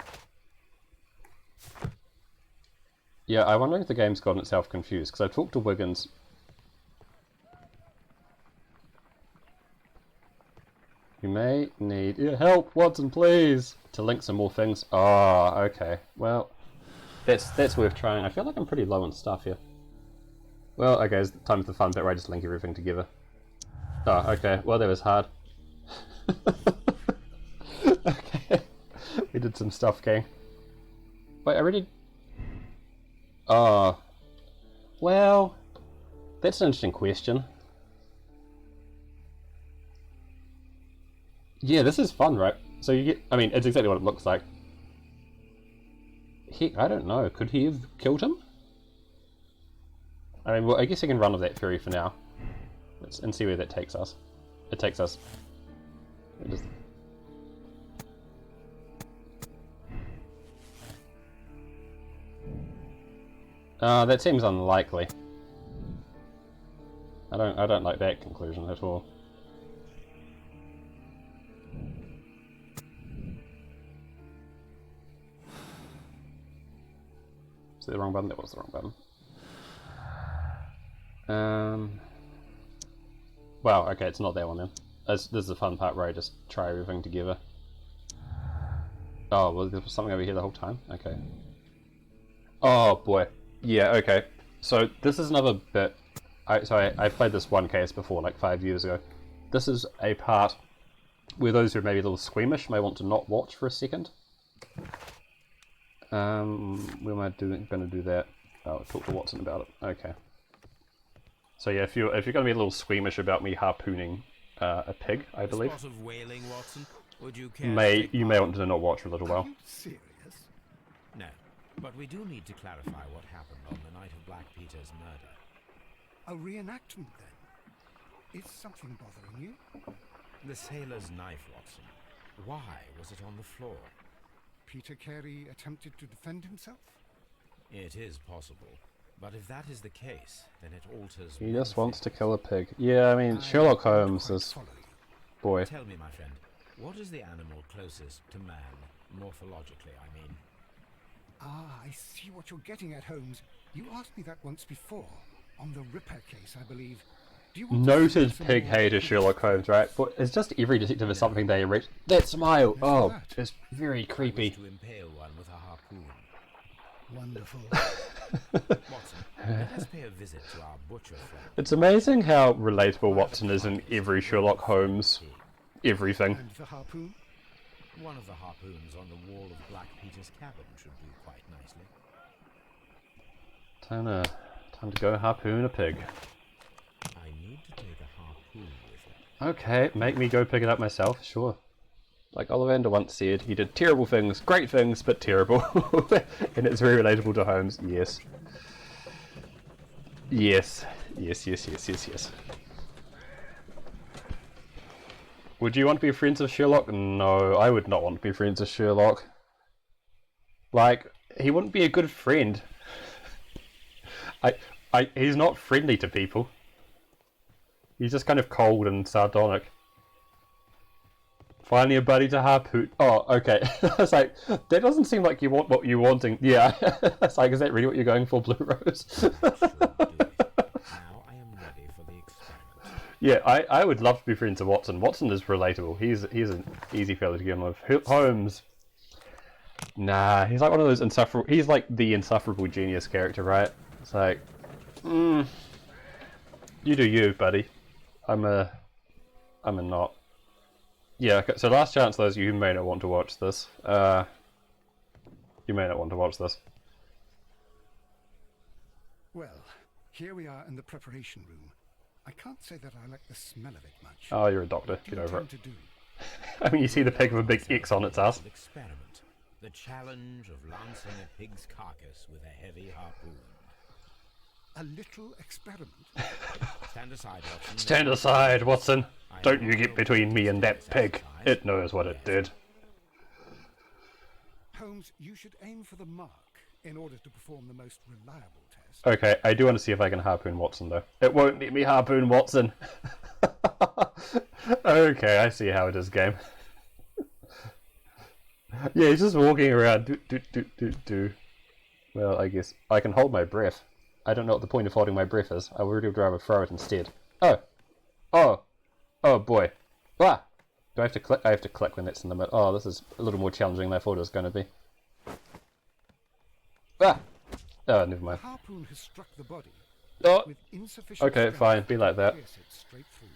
Yeah, I'm wondering if the game's gotten itself confused, because I've talked to Wiggins. You may need help, Watson, please! To link some more things. Ah, okay. Well, that's worth trying. I feel like I'm pretty low on stuff here. Well, okay, it's time for the fun bit where I just link everything together. Oh, okay. Well, that was hard. Okay. We did some stuff, gang. Wait, I already... Oh. Well, that's an interesting question. Yeah, this is fun, right? So you get... I mean, it's exactly what it looks like. I don't know. Could he have killed him? I mean, well, I guess I can run with that theory for now. And see where that takes us. It takes us... that seems unlikely. I don't like that conclusion at all. Is that the wrong button? That was the wrong button. Well, okay, it's not that one then. This is the fun part where I just try everything together. Oh, well, there was something over here the whole time? Okay. Oh, boy. Yeah, okay. So, this is another bit... I played this one case before, like 5 years ago. This is a part where those who are maybe a little squeamish may want to not watch for a second. Where am I going to do that? Oh, talk to Watson about it. Okay. So yeah, if you're going to be a little squeamish about me harpooning a pig, I believe, Spot of whaling, Watson. Would you care you may want to not watch for a little while. Are you serious? No, but we do need to clarify what happened on the night of Black Peter's murder. A reenactment, then? Is something bothering you? The sailor's knife, Watson. Why was it on the floor? Peter Carey attempted to defend himself? It is possible. But if that is the case, then it alters... He just wants to kill a pig. Yeah, I mean, Sherlock Holmes is... Boy. Tell me, my friend, what is the animal closest to man, morphologically, I mean? Ah, I see what you're getting at, Holmes. You asked me that once before. On the Ripper case, I believe. Do you want Noted pig hater Sherlock Holmes, right? But it's just every detective is something they reach. That smile! Oh, it's very creepy. I wish to impale one with a harpoon. Wonderful. Watson, let us pay a visit to our butcher friend. It's amazing how relatable Watson is in every Sherlock Holmes everything. And the harpoon? One of the harpoons on the wall of Black Peter's cabin should do quite nicely. Time to go harpoon a pig. I need to take a harpoon with me. Okay, make me go pick it up myself, sure. Like Ollivander once said, he did terrible things, great things, but terrible. And it's very relatable to Holmes, yes. Yes. Yes. Would you want to be friends with Sherlock? No, I would not want to be friends with Sherlock. Like, he wouldn't be a good friend. He's not friendly to people. He's just kind of cold and sardonic. Finally a buddy to harpoon. Oh, okay. I was like, that doesn't seem like you want what you're wanting. Yeah. It's like, is that really what you're going for, Blue Rose? Now I am ready for the experiment. Yeah, I would love to be friends with Watson. Watson is relatable. He's an easy fellow to get on with. Holmes. Nah, he's like one of those insufferable... He's like the insufferable genius character, right? It's like, you do you, buddy. I'm a I'm in not. Yeah, okay, so last chance, those of you who may not want to watch this. You may not want to watch this. Well, here we are in the preparation room. I can't say that I like the smell of it much. Oh, you're a doctor. What do Get you over it. intend to do? I mean, you see the pig with a big X on its ass. Experiment. The challenge of lancing a pig's carcass with a heavy harpoon. A little experiment? Stand aside, Watson. Stand aside, Watson. Don't you get between me and that pig. It knows what it did. Holmes, you should aim for the mark in order to perform the most reliable test. Okay, I do want to see if I can harpoon Watson, though. It won't let me harpoon Watson. Okay, I see how it is, game. Yeah, he's just walking around. Do. Well, I guess I can hold my breath. I don't know what the point of holding my breath is. I would rather throw it instead. Oh boy. Ah! Do I have to click? I have to click when that's in the middle. Oh, this is a little more challenging than I thought it was going to be. Ah! Oh, never mind. The harpoon has struck the body Oh! with insufficient Okay, strength fine. Be like to that. pierce it straight through.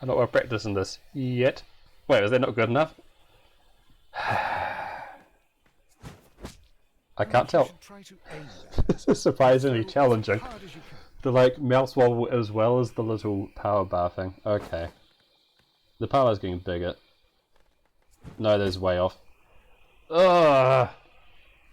I'm not well practicing this yet. Wait, is that not good enough? I can't You tell. should try to aim that. This is surprisingly challenging. As hard as you can. The like mouse wobble as well as the little power bar thing. Okay. The power's getting bigger. No, there's way off. Ugh.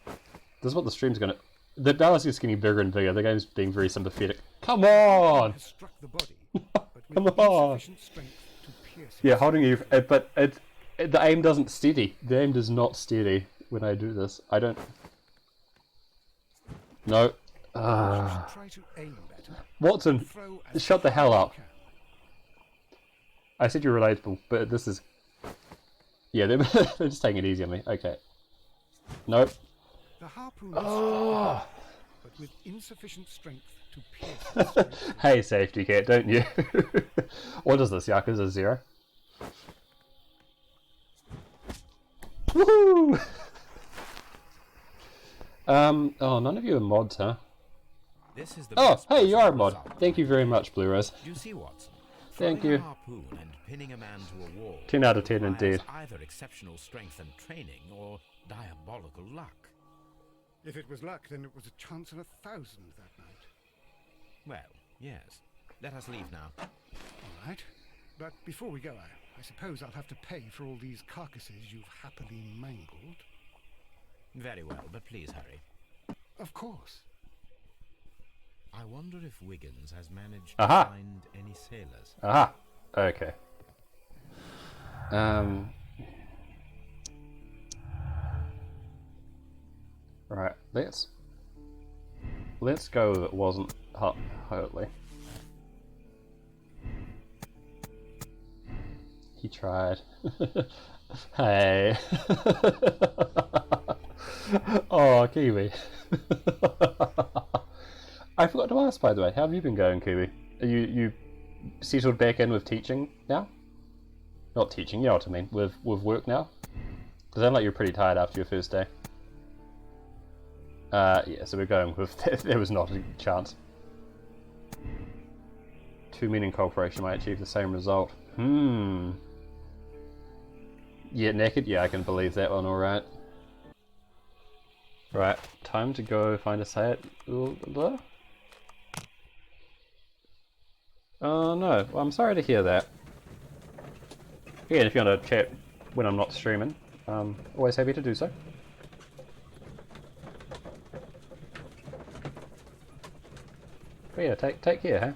This is what the stream's gonna. The balance is getting bigger and bigger. The game's being very sympathetic. Come on! Has struck the body, but Come with on! insufficient strength to pierce it. Yeah, holding you, but the aim doesn't steady. The aim does not steady when I do this. I don't. No. You should try to aim better. Watson, Throw as shut the hell hard up. as you can. I said you're relatable, but this is. Yeah, they're just taking it easy on me. Okay. Nope. The harpoon has struck the body, but with insufficient strength to pierce it straight through. Hey, safety cat, don't you? What is this, Yakuza 0? Woohoo! Oh, none of you are mods, huh? This is the Oh, best hey, you are a possible mod. result. Thank you very much, Blue Rose. Do you see, Watson? Thank Throwing you. a harpoon and pinning a man to a wall 10 out of 10 requires indeed. either exceptional strength and training or diabolical luck. If it was luck, then it was a chance in 1,000 that night. Well, yes. Let us leave now. All right. But before we go, I suppose I'll have to pay for all these carcasses you've happily mangled. Very well, but please hurry. Of course. I wonder if Wiggins has managed Aha. to find any sailors. Aha! Okay. Right, let's go that wasn't Hurtley. He tried. Hey. Oh, Kiwi. I forgot to ask, by the way, how have you been going, Kiwi? Are you settled back in with teaching now? Not teaching, you know what I mean, with work now? Because I sound like you're pretty tired after your first day. Yeah, so we're going with there was not a chance. Two men in cooperation might achieve the same result. Yeah, naked? Yeah, I can believe that one, alright. Right, time to go find a site. Oh no, well, I'm sorry to hear that. Again, if you want to chat when I'm not streaming, always happy to do so. But yeah, take care, huh?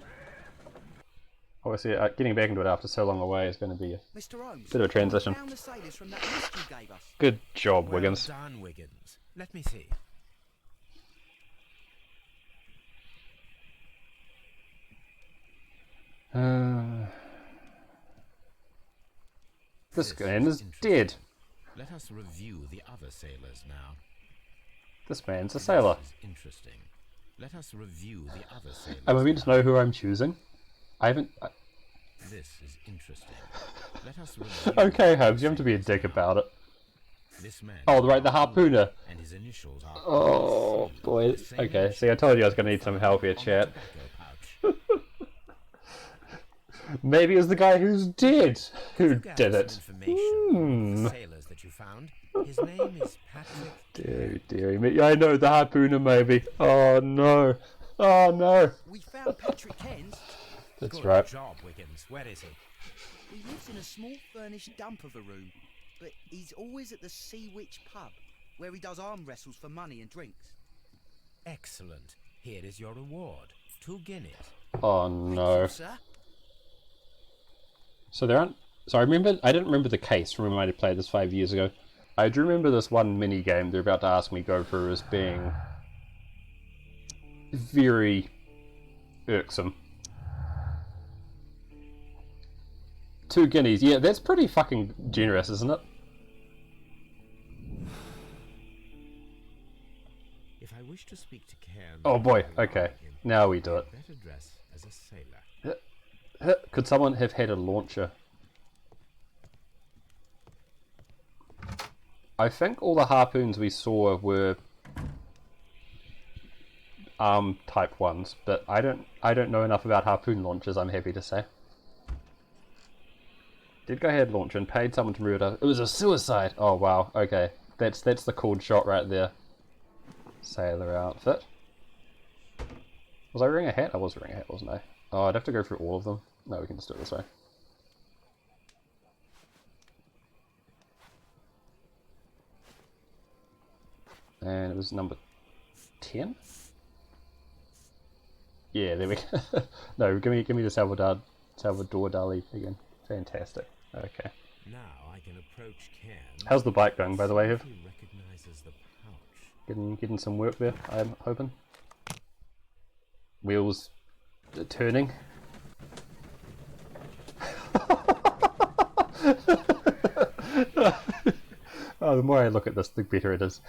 Obviously, getting back into it after so long away is going to be a Mr. Holmes, bit of a transition. I found the sailors from that list you gave us. Good job, Well Wiggins. done, Wiggins. Let me see. This man is dead. Let us review the other sailors now. This man's a sailor. This is interesting. Let us review the other sailors. Am I meant to know who I'm choosing? I haven't. This is interesting. Let us review Okay, the Holmes, you have to be a sailors dick now. about it. This man Oh, right, the harpooner. and his initials are Oh RC, boy. the same Okay, initials see, I told you I was going to need some help here, on the chat. tobacco pouch. Maybe it was the guy who's dead who You gather did some it. information from the sailors that you found. His name is Patrick. Deary me. I know, the harpooner maybe. Oh no. Oh no. We found Patrick Kent. That's Good right. job, Wiggins. Where is he? He lives in a small furnished dump of a room, but he's always at the Sea Witch pub, where he does arm wrestles for money and drinks. Excellent. Here is your reward. 2 guineas. Oh Thank no. you, sir. So there aren't. So I didn't remember the case from when I played this 5 years ago. I do remember this one mini game they're about to ask me to go through as being very irksome. 2 guineas, yeah, that's pretty fucking generous, isn't it? If I wish to speak to Cairn... Oh boy, okay, now we do it. Better dress as a sailor. Could someone have had a launcher? I think all the harpoons we saw were arm type ones, but I don't know enough about harpoon launchers, I'm happy to say. Did go ahead launcher and paid someone to murder. It was a suicide! Oh wow, okay. That's the cool shot right there. Sailor outfit. Was I wearing a hat? I was wearing a hat, wasn't I? Oh, I'd have to go through all of them. No, we can just do it this way. And it was number 10? Yeah, there we go. No, give me the Salvador Dali again. Fantastic. Okay. Now I can approach Cairn. How's the bike going, by the way, Hiv? He recognizes the pouch. Getting some work there, I'm hoping. Wheels turning. Oh, the more I look at this, the better it is.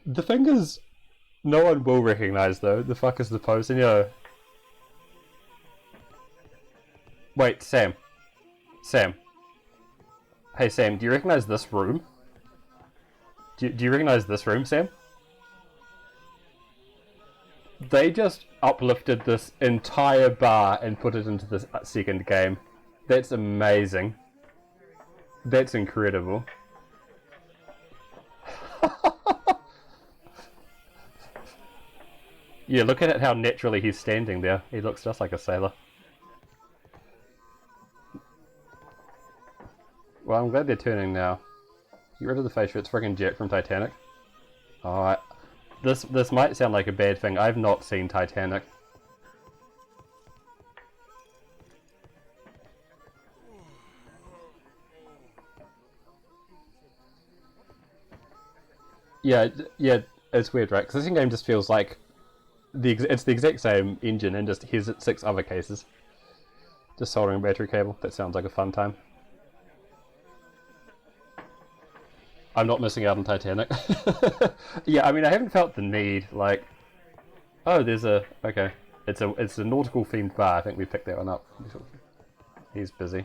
The thing is, no one will recognize though. The fuck is the pose? And wait, Sam. Sam. Hey Sam, do you recognize this room? Do you recognize this room, Sam? They just uplifted this entire bar and put it into the second game. That's amazing. That's incredible. Yeah, look at it, how naturally he's standing there. He looks just like a sailor. Well, I'm glad they're turning now. Get rid of the face, it's freaking Jack from Titanic. Alright. This might sound like a bad thing. I've not seen Titanic. Yeah, it's weird, right? Because this game just feels like it's the exact same engine, and just here's 6 other cases. Just soldering a battery cable. That sounds like a fun time. I'm not missing out on Titanic. Yeah, I mean, I haven't felt the need, like... Oh, there's a... Okay. It's a nautical themed bar. I think we picked that one up. He's busy.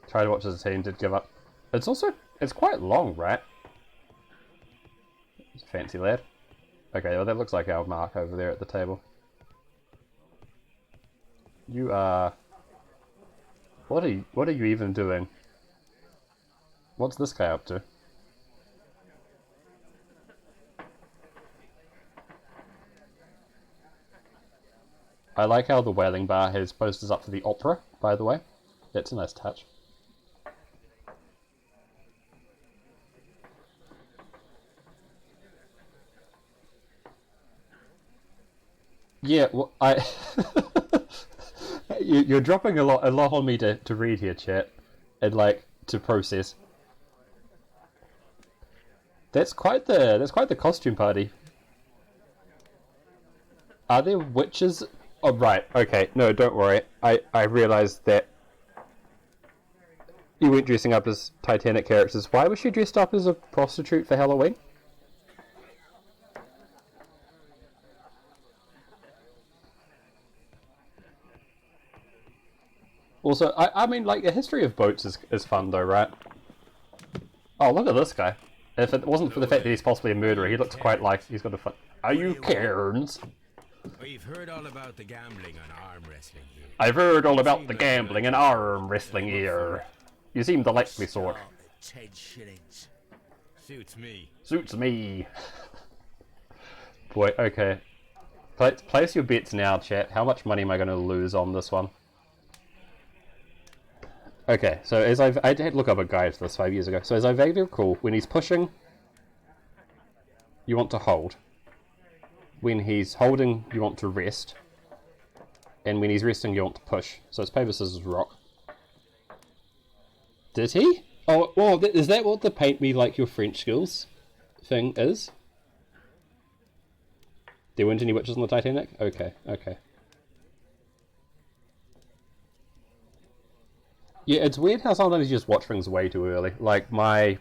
Tried to watch as a team, did give up. It's also... It's quite long, right? Fancy lad. Okay, well that looks like our mark over there at the table. You are... What are you even doing? What's this guy up to? I like how the Whaling Bar has posters up for the opera, by the way. That's a nice touch. Yeah, well, you're dropping a lot on me to read here, chat, and like to process. That's quite the costume party. Are there witches? Oh right, okay. No, don't worry. I realised that you weren't dressing up as Titanic characters. Why was she dressed up as a prostitute for Halloween? Also, I mean, like, the history of boats is fun, though, right? Oh, look at this guy. If it wasn't for the fact that he's possibly a murderer, he looks quite like he's got a foot. Are you Cairns? We've heard all about the gambling on arm wrestling here. I've heard all about the gambling and arm wrestling here. You seem the likely sort. 10 shillings. Suits me. Suits me. Boy, okay. Place your bets now, chat. How much money am I going to lose on this one? Okay, so as I had to look up a guide for this 5 years ago. So as I vaguely recall, when he's pushing, you want to hold. When he's holding, you want to rest. And when he's resting, you want to push. So it's paper, scissors, rock. Did he? Oh, well, is that what the paint me like your French skills thing is? There weren't any witches on the Titanic? Okay, okay. Yeah, it's weird how sometimes you just watch things way too early. Like my...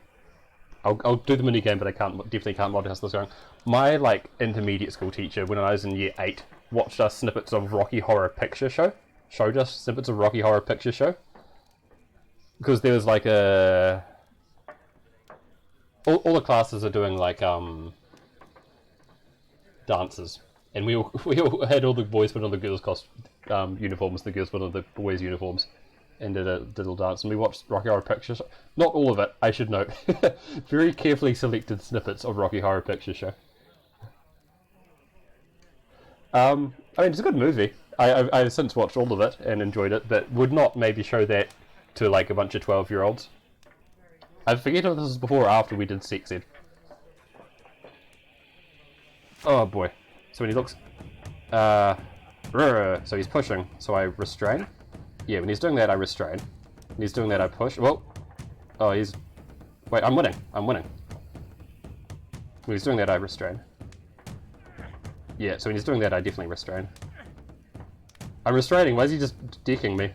I'll do the minigame, but I definitely can't multitask this going. My, like, intermediate school teacher, when I was in year 8, watched us snippets of Rocky Horror Picture Show. Showed us snippets of Rocky Horror Picture Show. Because there was like a... All the classes are doing like, dances. And we all had all the boys put on the girls' uniforms, the girls put on the boys' uniforms. And did a little dance, and we watched Rocky Horror Picture Show. Not all of it, I should note. Very carefully selected snippets of Rocky Horror Picture Show. I mean, it's a good movie. I've since watched all of it and enjoyed it, but would not maybe show that to like a bunch of 12-year-olds. I forget if this was before or after we did Sex Ed. Oh boy. So when he looks... so he's pushing, so I restrain. Yeah, when he's doing that, I restrain. When he's doing that, I push. Whoa! Oh, he's... Wait, I'm winning. I'm winning. When he's doing that, I restrain. Yeah, so when he's doing that, I definitely restrain. I'm restraining. Why is he just decking me?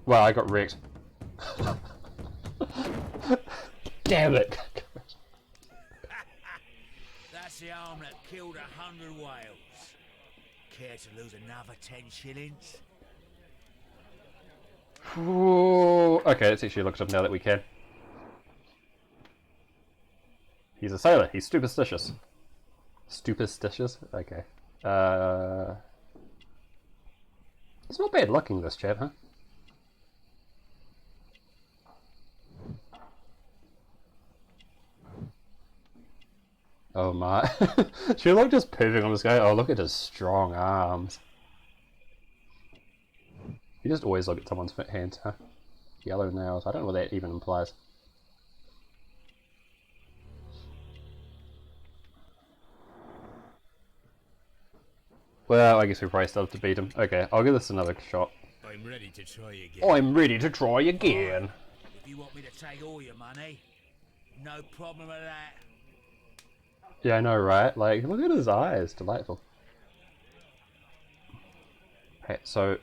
Wow, I got wrecked. Damn it! That's the arm that killed 100 whales. Care to lose another 10 shillings? Ooh, okay, let's actually look it up now that we can. He's a sailor. He's superstitious. Superstitious? Okay. It's not bad looking, this chap, huh? Oh my. Sherlock just piving on this guy. Oh, look at his strong arms. You just always look at someone's hands, huh? Yellow nails. I don't know what that even implies. Well, I guess we probably still have to beat him. Okay, I'll give this another shot. I'm ready to try again. I'm ready to try again. If you want me to take all your money, no problem with that. Yeah, I know, right? Like, look at his eyes. Delightful. Okay, so...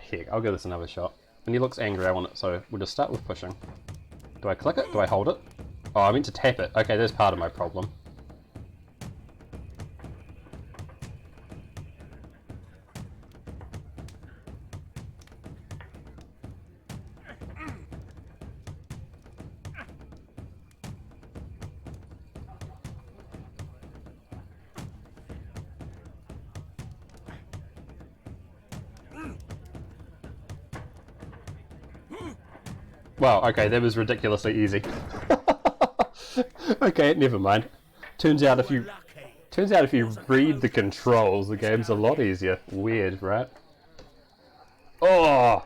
Here, I'll give this another shot. When he looks angry, I want it, so we'll just start with pushing. Do I click it? Do I hold it? Oh, I meant to tap it. Okay, there's part of my problem. Wow, okay, that was ridiculously easy. Okay, never mind. Turns out if you read the controls, the game's a lot easier. Weird, right? Oh,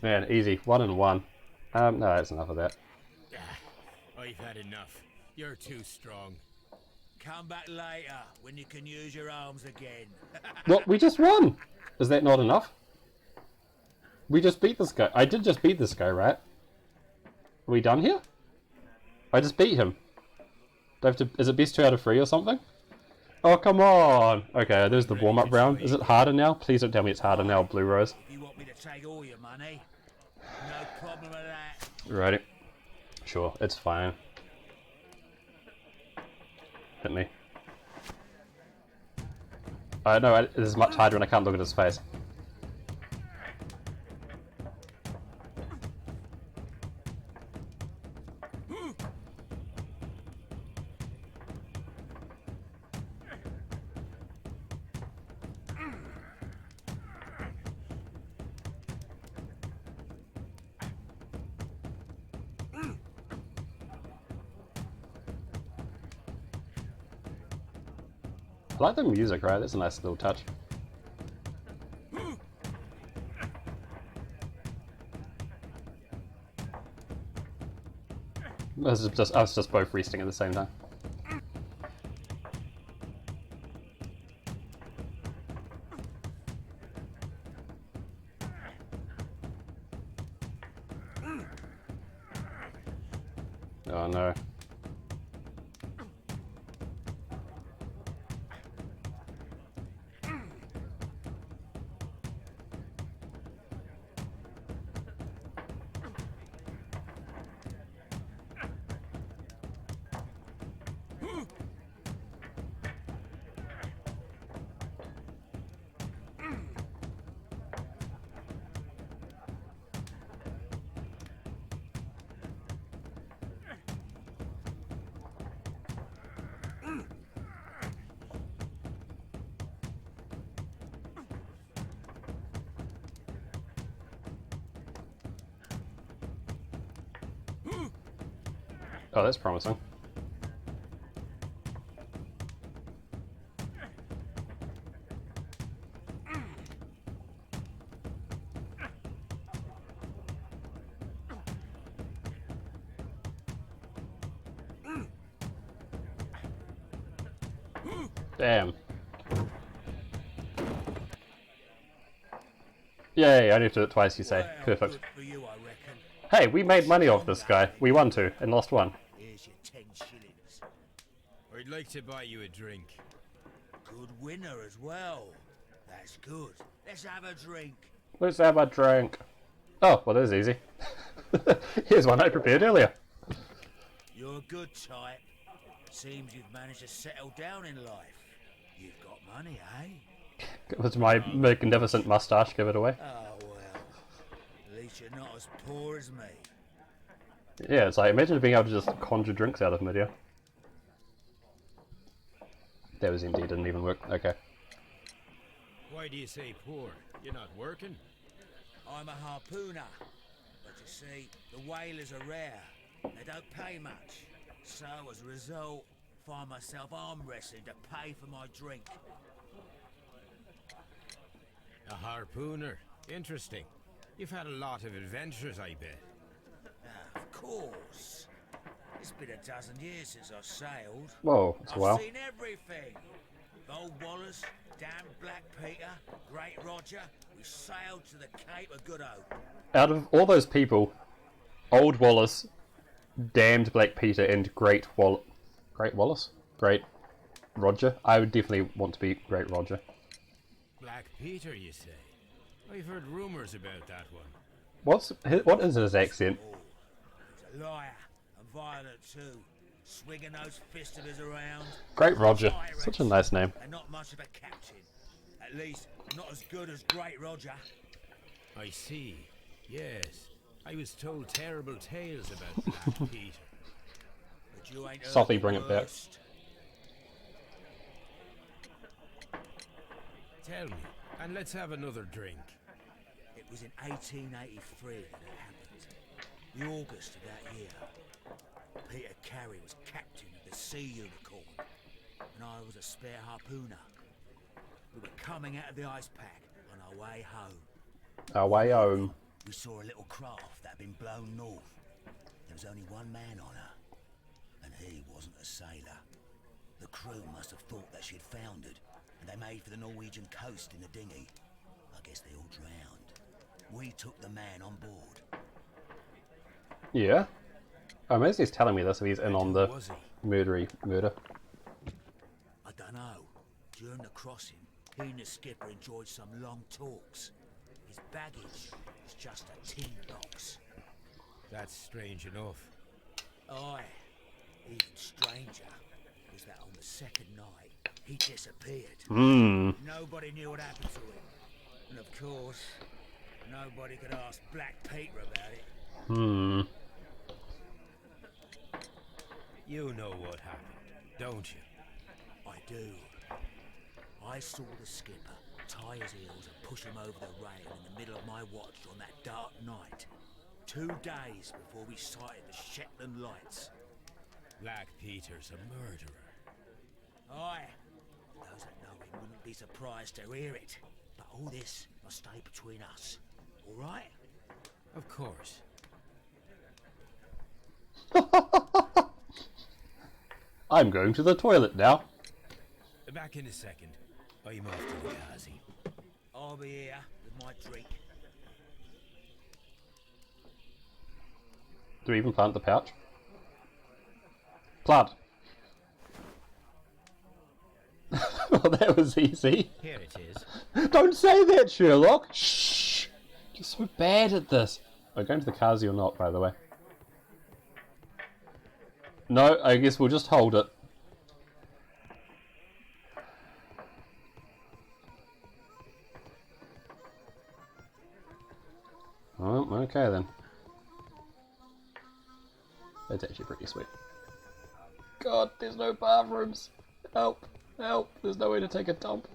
man, easy. 1 and 1. No, that's enough of that. I've had enough. You're too strong. Come back later when you can use your arms again. What? We just won. Is that not enough? We just beat this guy. I did just beat this guy, right? Are we done here? I just beat him. Do I have to, is it best 2 out of 3 or something? Oh, come on! Okay, there's the warm-up round. Is it harder now? Please don't tell me it's harder now, Blue Rose. If you want me to take all your money, no problem with that. Righty. Sure, it's fine. Hit me. I know, it is much harder and I can't look at his face. I like the music, right? That's a nice little touch. I was just both resting at the same time. Oh no. Oh, that's promising. Damn. Yay, I only have to do it twice, you say. Well, Perfect. good for you, I reckon. Hey, we made money off this guy. We won 2 and lost 1. Here's your 10 shillings. I'd like to buy you a drink. Good winner as well. That's good. Let's have a drink. Let's have a drink. Oh, well, that was easy. Here's one I prepared earlier. You're a good type. Seems you've managed to settle down in life. You've got money, eh? It was my magnificent mustache, give it away. Oh, well. At least you're not as poor as me. Yeah, it's like, imagine being able to just conjure drinks out of midair. That was empty, didn't even work. Okay. Why do you say poor? You're not working? I'm a harpooner. But you see, the whalers are rare. They don't pay much. So, as a result, find myself arm wrestling to pay for my drink. A harpooner. Interesting. You've had a lot of adventures, I bet. Of course. It's been a dozen years since I sailed. Whoa, it's a while. I've seen everything. Old Wallace, damn Black Peter, Great Roger. We sailed to the Cape of Good Hope. Out of all those people, Old Wallace, damned Black Peter, and Great Wallace? Great Roger? I would definitely want to be Great Roger. Black Peter, you say? I've heard rumours about that one. What is his accent? Oh, he's a liar and violent too. Swinging those fists of his around. Great Roger. Pirate. Such a nice name. And not much of a captain. At least, not as good as Great Roger. I see. Yes. I was told terrible tales about Black Peter. But you ain't heard Softly the bring it back. worst. Tell me, and let's have another drink. It was in 1883 that it happened. The August of that year. Peter Carey was captain of the Sea Unicorn, and I was a spare harpooner. We were coming out of the ice pack on our way home. Our way home. We saw a little craft that had been blown north. There was only one man on her, and he wasn't a sailor. The crew must have thought that she'd foundered, and they made for the Norwegian coast in the dinghy. I guess they all drowned. We took the man on board. Yeah? I'm amazed he's telling me this if he's in on the Was he? murder. I don't know. During the crossing, he and the skipper enjoyed some long talks. His baggage was just a tin box. That's strange enough. Aye. Even stranger was that on the second night, he disappeared. Nobody knew what happened to him. And of course, nobody could ask Black Peter about it. You know what happened, don't you? I do. I saw the skipper tie his heels and push him over the rail in the middle of my watch on that dark night. 2 days before we sighted the Shetland lights. Black Peter's a murderer. Aye. Those that know him wouldn't be surprised to hear it. But all this must stay between us. All right? Of course. I'm going to the toilet now. Back in a second. I'm off to the Kazi. I'll be here with my drink. Do we even plant the pouch? Plant! Well, that was easy. Here it is. Don't say that, Sherlock! Shh! You're so bad at this. Are we going to the Kazi or not, by the way? No, I guess we'll just hold it. Oh, okay then. That's actually pretty sweet. God, there's no bathrooms. Help, help, there's no way to take a dump.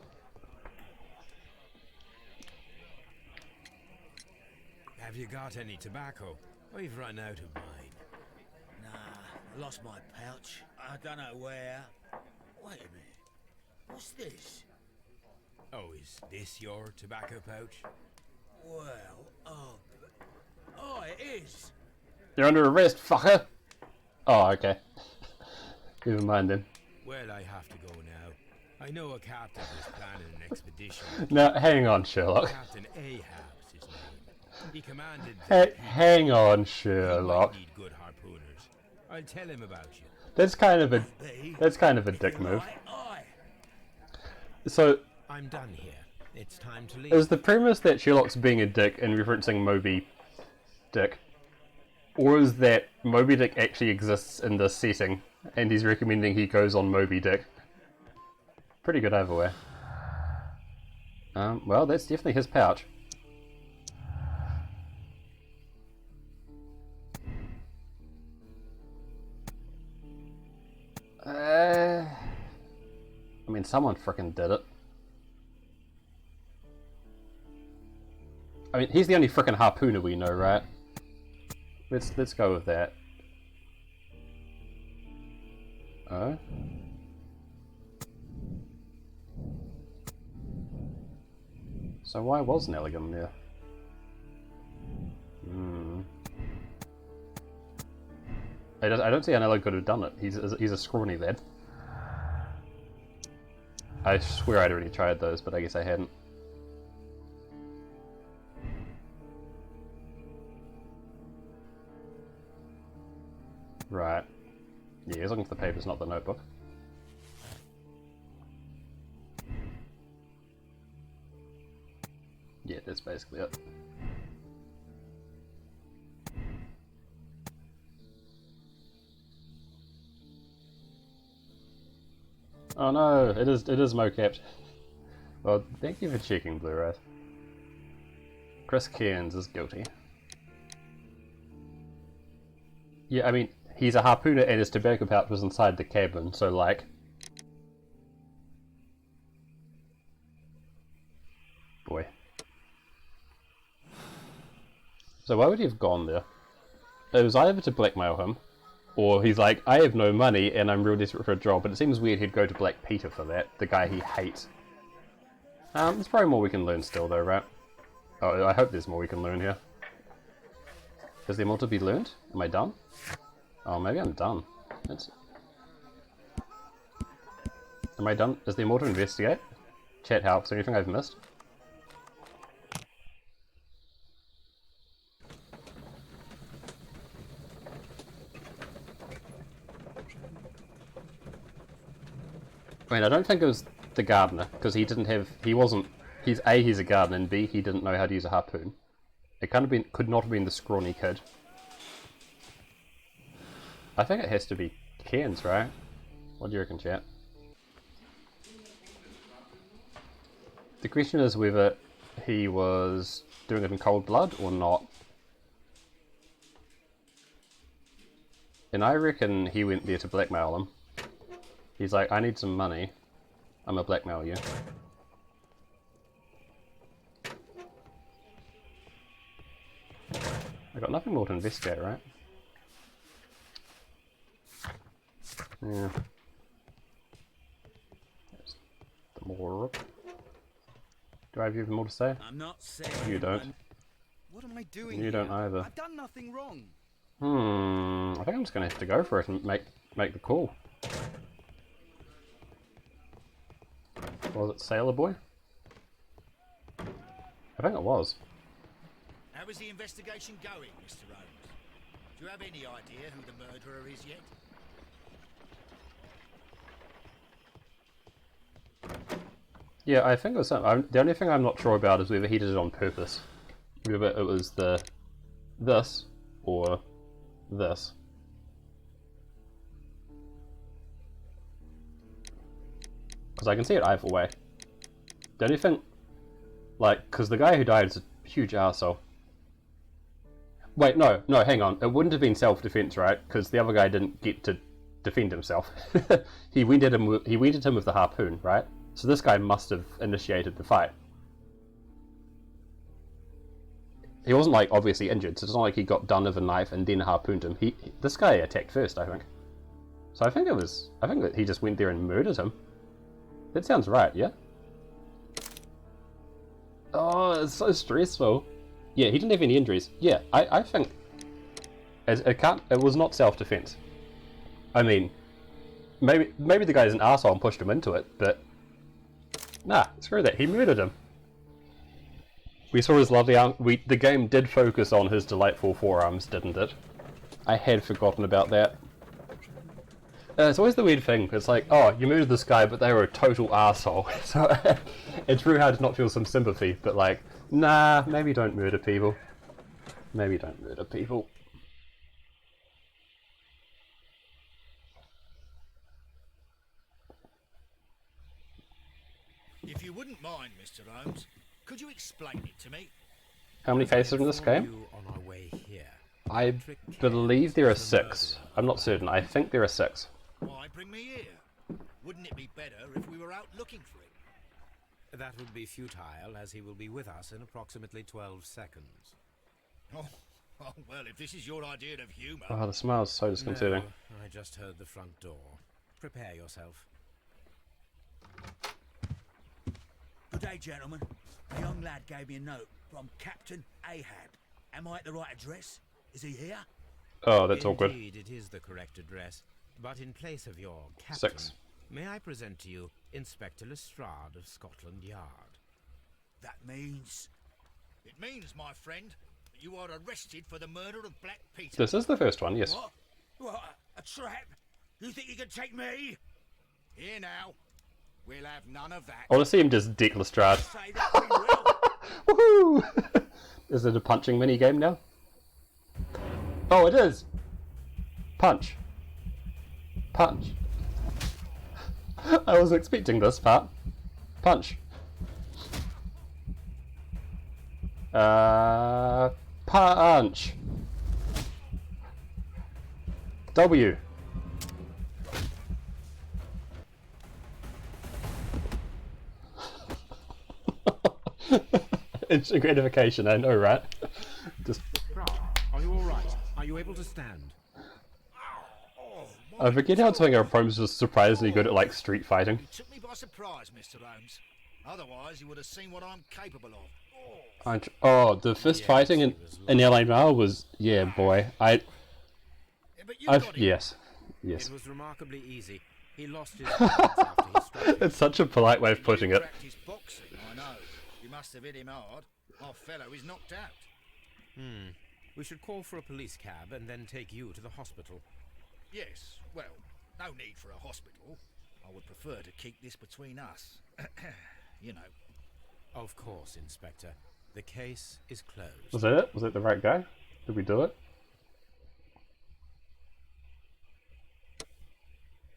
Have you got any tobacco? We've run out of mine. Nah, I lost my pouch. I don't know where. Wait a minute. What's this? Oh, is this your tobacco pouch? Well, oh, it is. You're under arrest, fucker! Oh, okay. Never mind then. Well, I have to go now. I know a captain who's planning an expedition. Now, hang on, Sherlock. Captain Ahab's his name. He commanded... Hang on, He Sherlock. might need good harpooners. I'll tell him about you. That's kind of a dick move. So, I'm done here. It's time to leave. is the premise that Sherlock's being a dick and referencing Moby Dick? Or is that Moby Dick actually exists in this setting and he's recommending he goes on Moby Dick? Pretty good either way. Well, that's definitely his pouch. I mean, someone frickin' did it. I mean, he's the only frickin' harpooner we know, right? Let's go with that. Oh? So why was Nelligan there? I don't see how Nelligan could have done it. He's a scrawny lad. I swear I'd already tried those, but I guess I hadn't. Right. Yeah, he's looking for the papers, not the notebook. Yeah, that's basically it. Oh no, it is mocapped. Well, thank you for checking, Blu-ray. Chris Cairns is guilty. Yeah, I mean, he's a harpooner and his tobacco pouch was inside the cabin, so like... Boy. So why would he have gone there? It was either to blackmail him, or he's like, I have no money and I'm real desperate for a job, but it seems weird he'd go to Black Peter for that, the guy he hates. There's probably more we can learn still though, right? Oh, I hope there's more we can learn here. Is there more to be learned? Am I done? Oh, maybe I'm done. Am I done? Is there more to investigate? Chat helps. Anything I've missed? Wait, I don't think it was the gardener, because he's A, he's a gardener, and B, he didn't know how to use a harpoon. It could not have been the scrawny kid. I think it has to be Cairns, right? What do you reckon, chat? The question is whether he was doing it in cold blood or not. And I reckon he went there to blackmail him. He's like, I need some money. I'm gonna blackmail you. I got nothing more to investigate, right? Yeah. more. Do I have even more to say? I'm not saying You don't. What am I doing You here? don't either. I've done nothing wrong. I think I'm just gonna have to go for it and make the call. Was it Sailor Boy? I think it was. How is the investigation going, Mr. Holmes? Do you have any idea who the murderer is yet? Yeah, I think it was something. The only thing I'm not sure about is whether he did it on purpose. Whether it was this or this. Because I can see it either way. The only thing, like, because the guy who died is a huge arsehole. Wait, no, hang on. It wouldn't have been self-defense, right? Because the other guy didn't get to defend himself. he winded him with the harpoon, right? So this guy must have initiated the fight. He wasn't, like, obviously injured, so it's not like he got done with a knife and then harpooned him. This guy attacked first, I think. So I think that he just went there and murdered him. That sounds right, yeah? Oh, it's so stressful. Yeah, he didn't have any injuries. Yeah, I think it was not self-defense. I mean, maybe the guy's an arsehole and pushed him into it, but nah, screw that. He murdered him. We saw his lovely arm. The game did focus on his delightful forearms, didn't it? I had forgotten about that. It's always the weird thing. It's like, oh, you murdered this guy, but they were a total arsehole. So it's really hard to not feel some sympathy. But like, nah, maybe don't murder people. Maybe don't murder people. If you wouldn't mind, Mr. Holmes, could you explain it to me? How many cases in this game? On our way here. I believe there are 6. I'm not certain. I think there are 6. Why bring me here? Wouldn't it be better if we were out looking for him? That would be futile, as he will be with us in approximately 12 seconds. Oh, well, if this is your idea of humour... Oh, the smell is so disconcerting. No, I just heard the front door. Prepare yourself. Good day, gentlemen. A young lad gave me a note from Captain Ahab. Am I at the right address? Is he here? Oh, that's awkward. Indeed, it is the correct address. But in place of your captain, 6. may I present to you Inspector Lestrade of Scotland Yard? That means... It means, my friend, that you are arrested for the murder of Black Peter. This is the first one, yes. What? What? A trap? You think you can take me? Here now. We'll have none of that. I want to see him just deck Lestrade. Say that we will. Woohoo! Is it a punching mini game now? Oh, it is! Punch. Punch. I was expecting this part. Punch. Punch. W. Instant gratification, I know, right? Just. Are you all right? Are you able to stand? I forget how Twinger Holmes was surprisingly good at like street fighting. You took me by surprise, Mr. Holmes. Otherwise, you would have seen what I'm capable of. Oh, the fist fighting in LA Noire was, yeah, boy. Yeah, but you got him. Yes. It was remarkably easy. He lost his balance after he struck you. It's such a polite way of putting it. Practice boxing, I know. You must have hit him hard. Our fellow is knocked out. We should call for a police cab and then take you to the hospital. Yes, well, no need for a hospital. I would prefer to keep this between us. You know. Of course, Inspector. The case is closed. Was that it? Was it the right guy? Did we do it?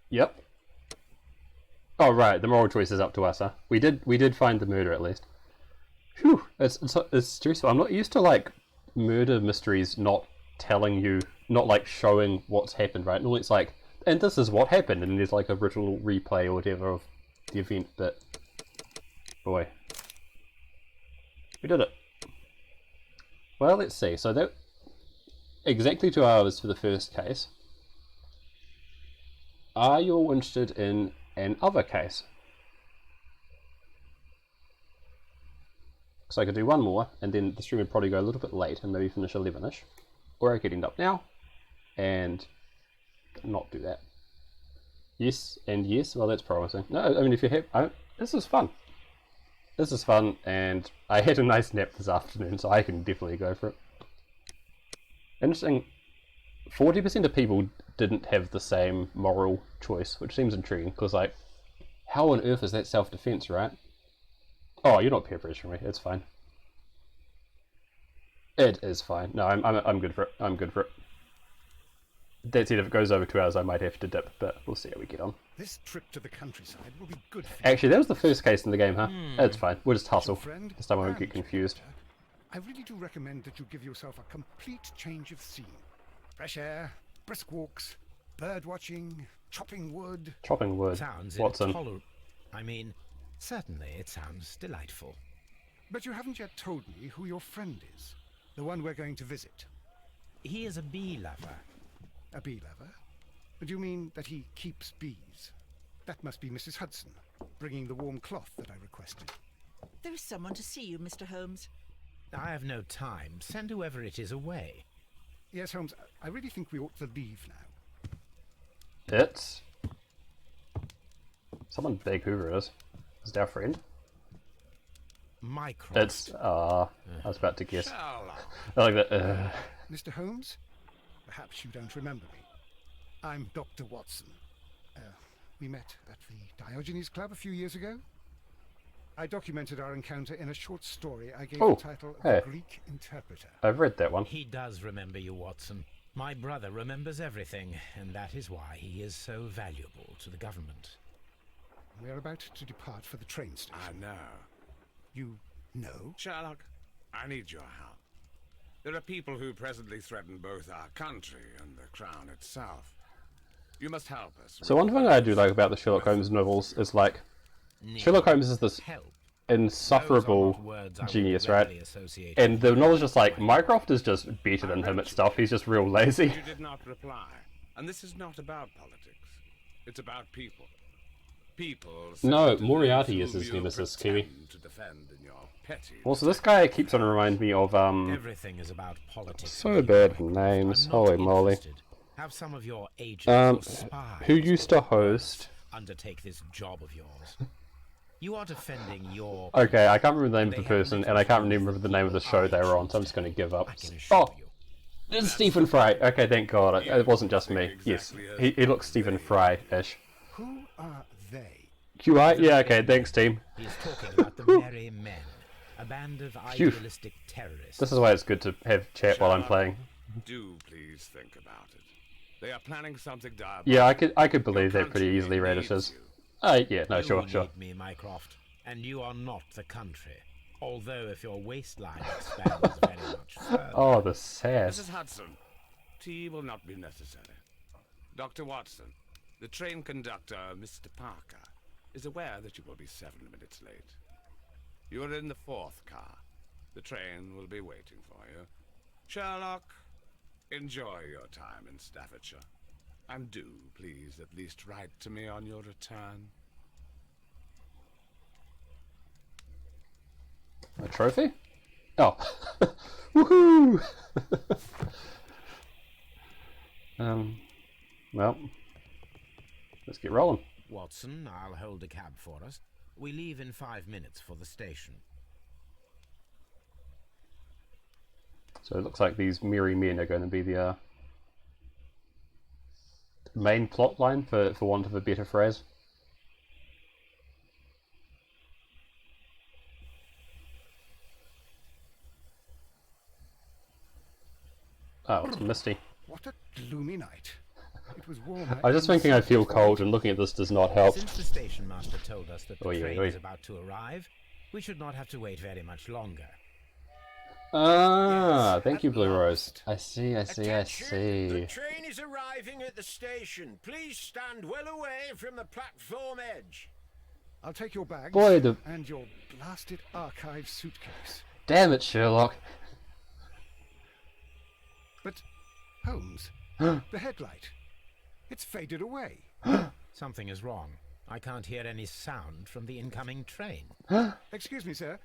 Yep. Oh right, the moral choice is up to us, huh? We did find the murder at least. Phew, it's stressful. I'm not used to like murder mysteries not telling you, not like showing what's happened, right? Normally it's like, and this is what happened, and there's like a little replay or whatever of the event, but boy. We did it. Well, let's see. So that exactly 2 hours for the first case. Are you all interested in an other case? So I could do one more, and then the stream would probably go a little bit late and maybe finish 11ish. Or I could end up now and not do that. Yes, and yes, well that's promising. No, I mean if you have... this is fun. This is fun, and I had a nice nap this afternoon, so I can definitely go for it. Interesting, 40% of people didn't have the same moral choice, which seems intriguing, because like, how on earth is that self-defense, right? Oh, you're not peer pressuring me, it's fine. It is fine. No, I'm good for it. I'm good for it. That said, if it goes over 2 hours, I might have to dip, but we'll see how we get on. This trip to the countryside will be good for you. Actually, that was the first case in the game, huh? It's fine. We'll just hustle. Friend This time I won't and get confused. I really do recommend that you give yourself a complete change of scene. Fresh air, brisk walks, bird watching, chopping wood. Chopping wood. Sounds Watson. intolerable. I mean, certainly it sounds delightful. But you haven't yet told me who your friend is. The one we're going to visit. He is a bee lover. A bee lover? Do you mean that he keeps bees? That must be Mrs. Hudson, bringing the warm cloth that I requested. There is someone to see you, Mr. Holmes. I have no time. Send whoever it is away. Yes, Holmes, I really think we ought to leave now. It's... someone big, whoever it is. Is it our friend? Mycroft. It's... I was about to guess. Sherlock. I like that. Mr. Holmes? Perhaps you don't remember me. I'm Dr. Watson. We met at the Diogenes Club a few years ago. I documented our encounter in a short story I gave the title hey. The Greek Interpreter. I've read that one. He does remember you, Watson. My brother remembers everything, and that is why he is so valuable to the government. We're about to depart for the train station. I know. You know? Sherlock, I need your help. There are people who presently threaten both our country and the crown itself. You must help us. So one thing I do like about the Sherlock Holmes novels is like, Sherlock Holmes is this insufferable genius, right? And the novel's just like, Mycroft is just better than him at stuff, he's just real lazy. You did not reply. And this is not about politics. It's about people. People... No, Moriarty is his nemesis, Kiwi. To defend in your petty Also, this guy keeps on reminding me of, Everything is about politics. so bad with names, holy moly. Have some of your agents or spies who used to host... undertake this job of yours. You are defending your... Okay, I can't remember the name of the person, and I can't remember the name of the show they were on, so I'm just going to give up. Oh! It's Stephen Fry! Okay, thank God, it wasn't just me. Yes, he looks Stephen Fry-ish. Who are they? QI? Yeah, okay, thanks team. He's talking about the Merry Men, a band of idealistic terrorists. This is why it's good to have chat while I'm playing. Do please think about it. They are planning something diabolical. Yeah, I could believe that pretty easily, Radishes. Yeah, no, sure. You need me, Mycroft, and you are not the country. Although if your waistline expands very much further... Oh, the sass. Mrs. Hudson, tea will not be necessary. Dr. Watson, the train conductor, Mr. Parker, is aware that you will be 7 minutes late. You are in the 4th car. The train will be waiting for you. Sherlock, enjoy your time in Staffordshire. And do, please, at least write to me on your return. A trophy? Oh. Woohoo! Well, let's get rolling. Watson, I'll hold a cab for us. We leave in 5 minutes for the station. So it looks like these merry men are going to be the main plot line, for want of a better phrase. Oh, it's misty. What a gloomy night. It was warm. I was just thinking I feel cold, and looking at this does not help. Since the station master told us that the train is about to arrive, we should not have to wait very much longer. Ah, yes, thank you, Blue Rose. I see. Attention, the train is arriving at the station. Please stand well away from the platform edge. I'll take your bags and your blasted archive suitcase. Damn it, Sherlock. But, Holmes, the headlight. It's faded away. Something is wrong. I can't hear any sound from the incoming train. Excuse me, sir.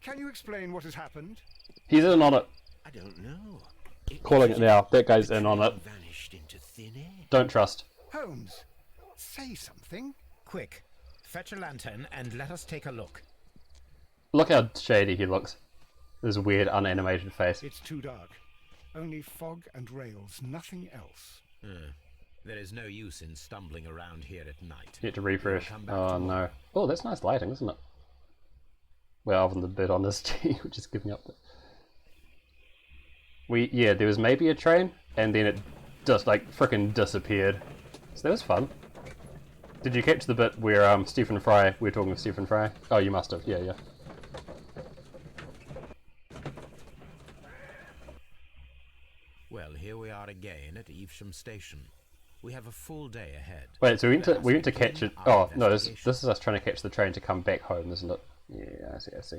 Can you explain what has happened? He's in on it. I don't know. Calling it now. That guy's in on it. Vanished into thin air. Don't trust. Holmes, say something. Quick, fetch a lantern and let us take a look. Look how shady he looks. This weird unanimated face. It's too dark. Only fog and rails, nothing else. There is no use in stumbling around here at night. Need to refresh. We'll come back Oh tomorrow. no. Oh, that's nice lighting, isn't it? Well, other than the bit on this T, which is giving up. Yeah, there was maybe a train, and then it just like frickin' disappeared. So that was fun. Did you catch the bit where Stephen Fry? We were talking with Stephen Fry. Oh, you must have. Yeah. Well, here we are again at Evesham Station. We have a full day ahead. Wait, so we went Let us to catch begin it. our Oh no, this investigation. is us trying to catch the train to come back home, isn't it? Yeah, I see.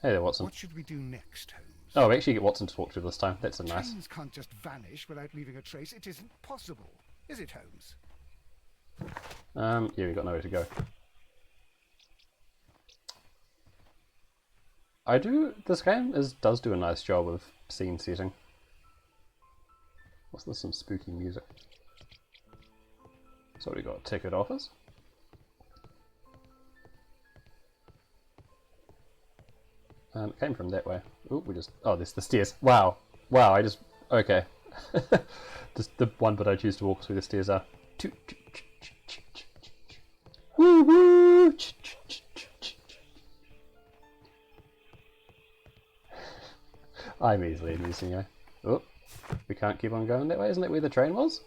Hey there, Watson. What should we do next, Holmes? Oh, we actually get Watson to talk to this time. That's a nice. Trains can't just vanish without leaving a trace. It isn't possible. Is it, Holmes? Yeah, we got nowhere to go. This game does do a nice job of scene setting. What's this? Some spooky music. So we got ticket office. It came from that way. Oh, there's the stairs. Wow, okay. Just the one bit I choose to walk through the stairs are. Woo woo! I'm easily amusing you. Oh, we can't keep on going that way. Isn't that where the train was?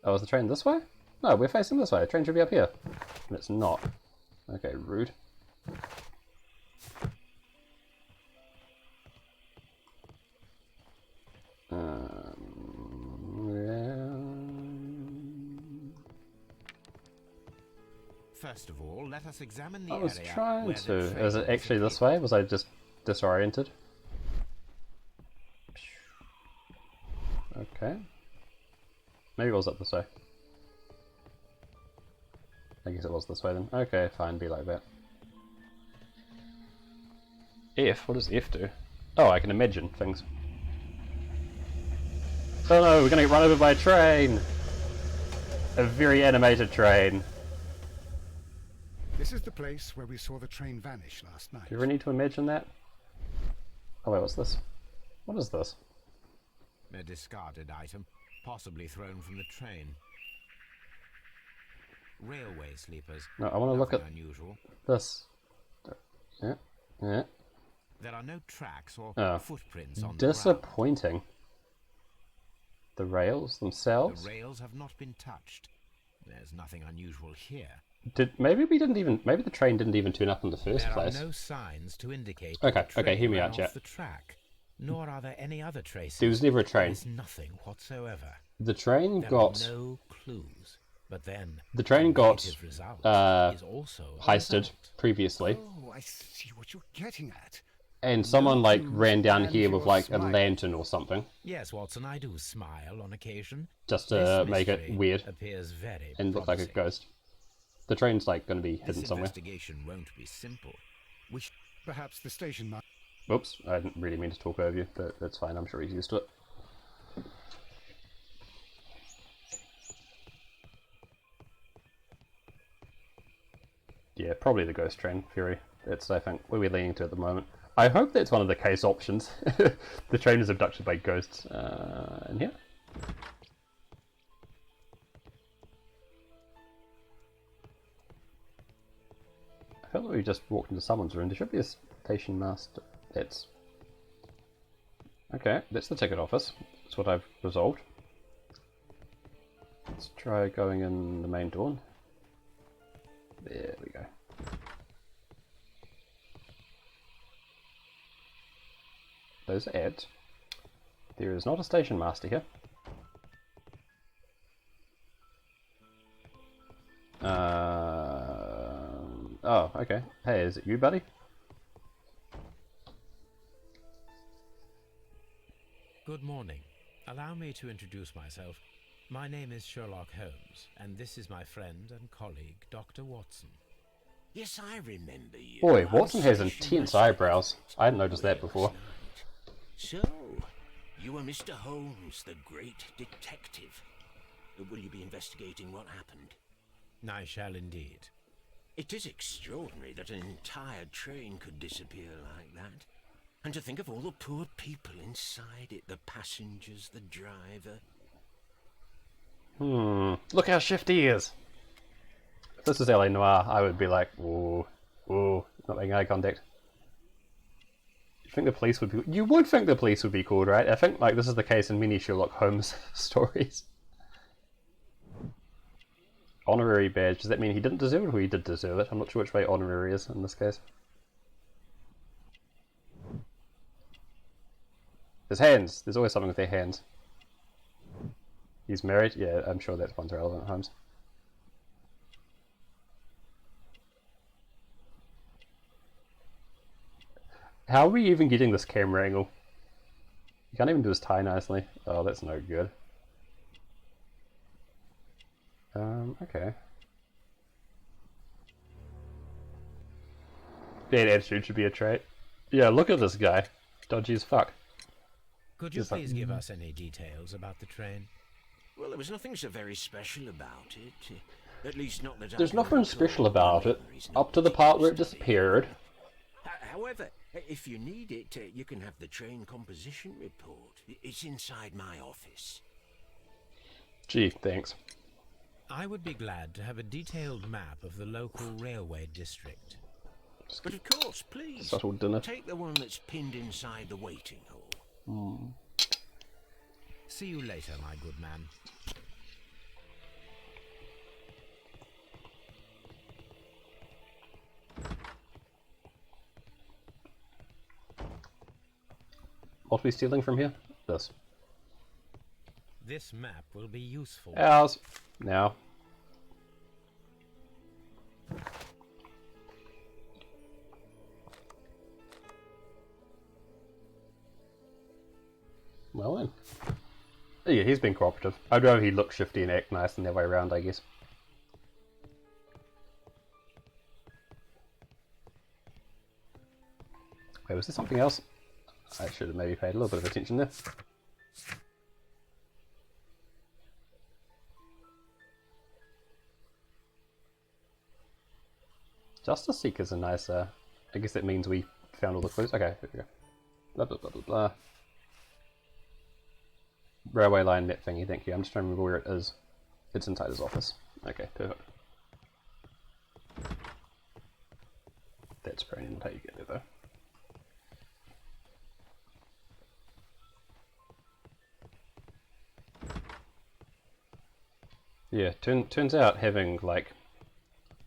Oh, is the train this way? No, we're facing this way. The train should be up here. And it's not. Okay, rude. First of all, let us examine the I was area trying where to. the train Is it actually this disappeared. way? Was I just disoriented? Okay. Maybe it was up this way. I guess it was this way then. Okay, fine, be like that. F? What does F do? Oh, I can imagine things. Oh no, we're gonna get run over by a train! A very animated train. This is the place where we saw the train vanish last night. Do you ever need to imagine that? Oh wait, what's this? What is this? A discarded item, possibly thrown from the train. Railway sleepers. No, I want to look at Nothing unusual. this. Yeah. There are no tracks or Oh. footprints on the ground. Disappointing. The rails themselves? The rails have not been touched. There's nothing unusual here. Maybe the train didn't even turn up in the first There place. are no signs to indicate Okay, that the okay, train hear me ran out, off chat. the track. Nor are there any other traces. There was never a train. There's nothing whatsoever. The train There got are no clues. But then the train a got negative result is also a heisted result. previously, Oh, I see what you're getting at. and someone like clues ran down and here with you're like a smiling. lantern or something, Yes, Watson, I do smile on occasion. just This to make it mystery weird appears very and look like a promising. ghost. The train's like going to be This hidden somewhere. investigation won't be simple. We sh Perhaps the station might. Oops, I didn't really mean to talk over you, but that's fine. I'm sure he's used to it. Yeah, probably the ghost train theory. That's, I think, where we're leaning to at the moment. I hope that's one of the case options. The train is abducted by ghosts. In here? I felt like we just walked into someone's room. There should be a station master. That's... Okay, that's the ticket office. That's what I've resolved. Let's try going in the main door. There we go. Those are ads. There is not a station master here. Oh, okay. Hey, is it you, buddy? Good morning. Allow me to introduce myself. My name is Sherlock Holmes, and this is my friend and colleague, Dr. Watson. Yes, I remember you. Boy, I Watson has suspicion intense myself. eyebrows. I hadn't noticed that before. Last night. So, you are Mr. Holmes, the great detective. Will you be investigating what happened? I shall indeed. It is extraordinary that an entire train could disappear like that. And to think of all the poor people inside it, the passengers, the driver. Look how shifty he is. If this is LA Noire, I would be like, ooh, not making eye contact. You think the police would be... You would think the police would be cool, right? I think like this is the case in many Sherlock Holmes stories. Honorary badge, does that mean he didn't deserve it or he did deserve it? I'm not sure which way honorary is in this case. His hands, there's always something with their hands. He's married? Yeah, I'm sure that one's relevant, Holmes. How are we even getting this camera angle? You can't even do his tie nicely. Oh, that's no good. Okay. Bad attitude should be a trait. Yeah, look at this guy. Dodgy as fuck. Could you please give us any details about the train? Well, there was nothing so very special about it. At least not that I There's can nothing recall. special about it, Memory's up to the not part where it particularly disappeared. However, if you need it, you can have the train composition report. It's inside my office. Gee, thanks. I would be glad to have a detailed map of the local railway district. But of course, please, Subtle dinner. take the one that's pinned inside the waiting hall. See you later, my good man. What are we stealing from here? This. This map will be useful. Ours. Now. Well then. Yeah, he's been cooperative. I'd rather he look shifty and act nice than the other way around, I guess. Wait, was there something else? I should have maybe paid a little bit of attention there. Justice Seeker's a nice, I guess that means we found all the clues. Okay, here we go. Blah blah blah blah blah. Railway line map thingy, thank you. I'm just trying to remember where it is. It's inside his office. Okay, perfect. That's probably not how you get there though. Yeah, turns out having like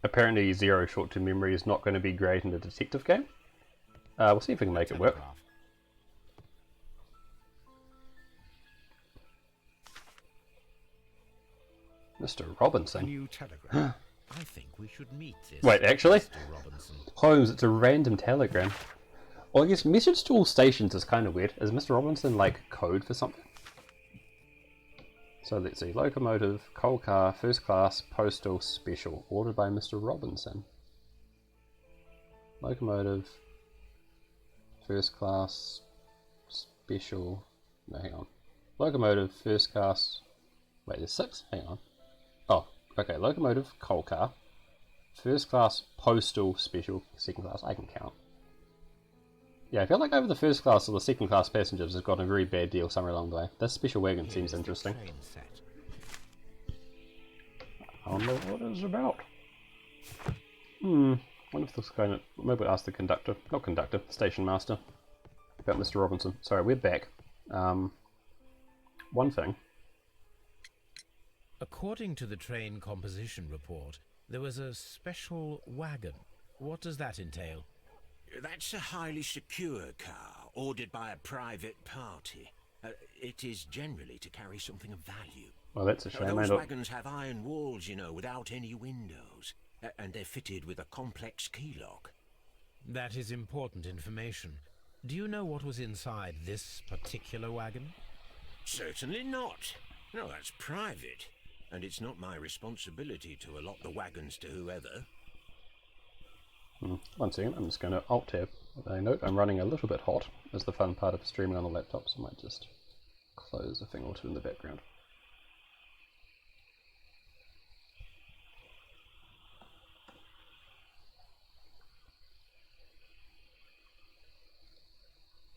apparently 0 short-term memory is not going to be great in a detective game. We'll see if we can make it work. Mr. Robinson. A new telegram. I think we should meet this. Wait, actually? Mr. Robinson. Holmes, it's a random telegram. Well, I guess message to all stations is kind of weird. Is Mr. Robinson like code for something? So let's see. Locomotive, coal car, first class, postal, special. Ordered by Mr. Robinson. Locomotive, first class, special. No, hang on. Locomotive, first class. Wait, there's 6? Hang on. Oh, okay. Locomotive, coal car, first class, postal, special, second class. I can count. Yeah, I feel like over the first class or the second class passengers have got a very bad deal somewhere along the way. This special wagon seems interesting. I don't know what it's about. Wonder if this kind of... Maybe we'll ask the conductor. Not conductor, station master. About Mr. Robinson. Sorry, we're back. One thing. According to the train composition report, there was a special wagon. What does that entail? That's a highly secure car, ordered by a private party. It is generally to carry something of value. Well, that's a shame. Those wagons have iron walls, you know, without any windows. And they're fitted with a complex key lock. That is important information. Do you know what was inside this particular wagon? Certainly not. No, that's private. And it's not my responsibility to allot the wagons to whoever. One second, I'm just going to Alt-Tab. I note I'm running a little bit hot, as the fun part of streaming on the laptop, so I might just close a thing or two in the background.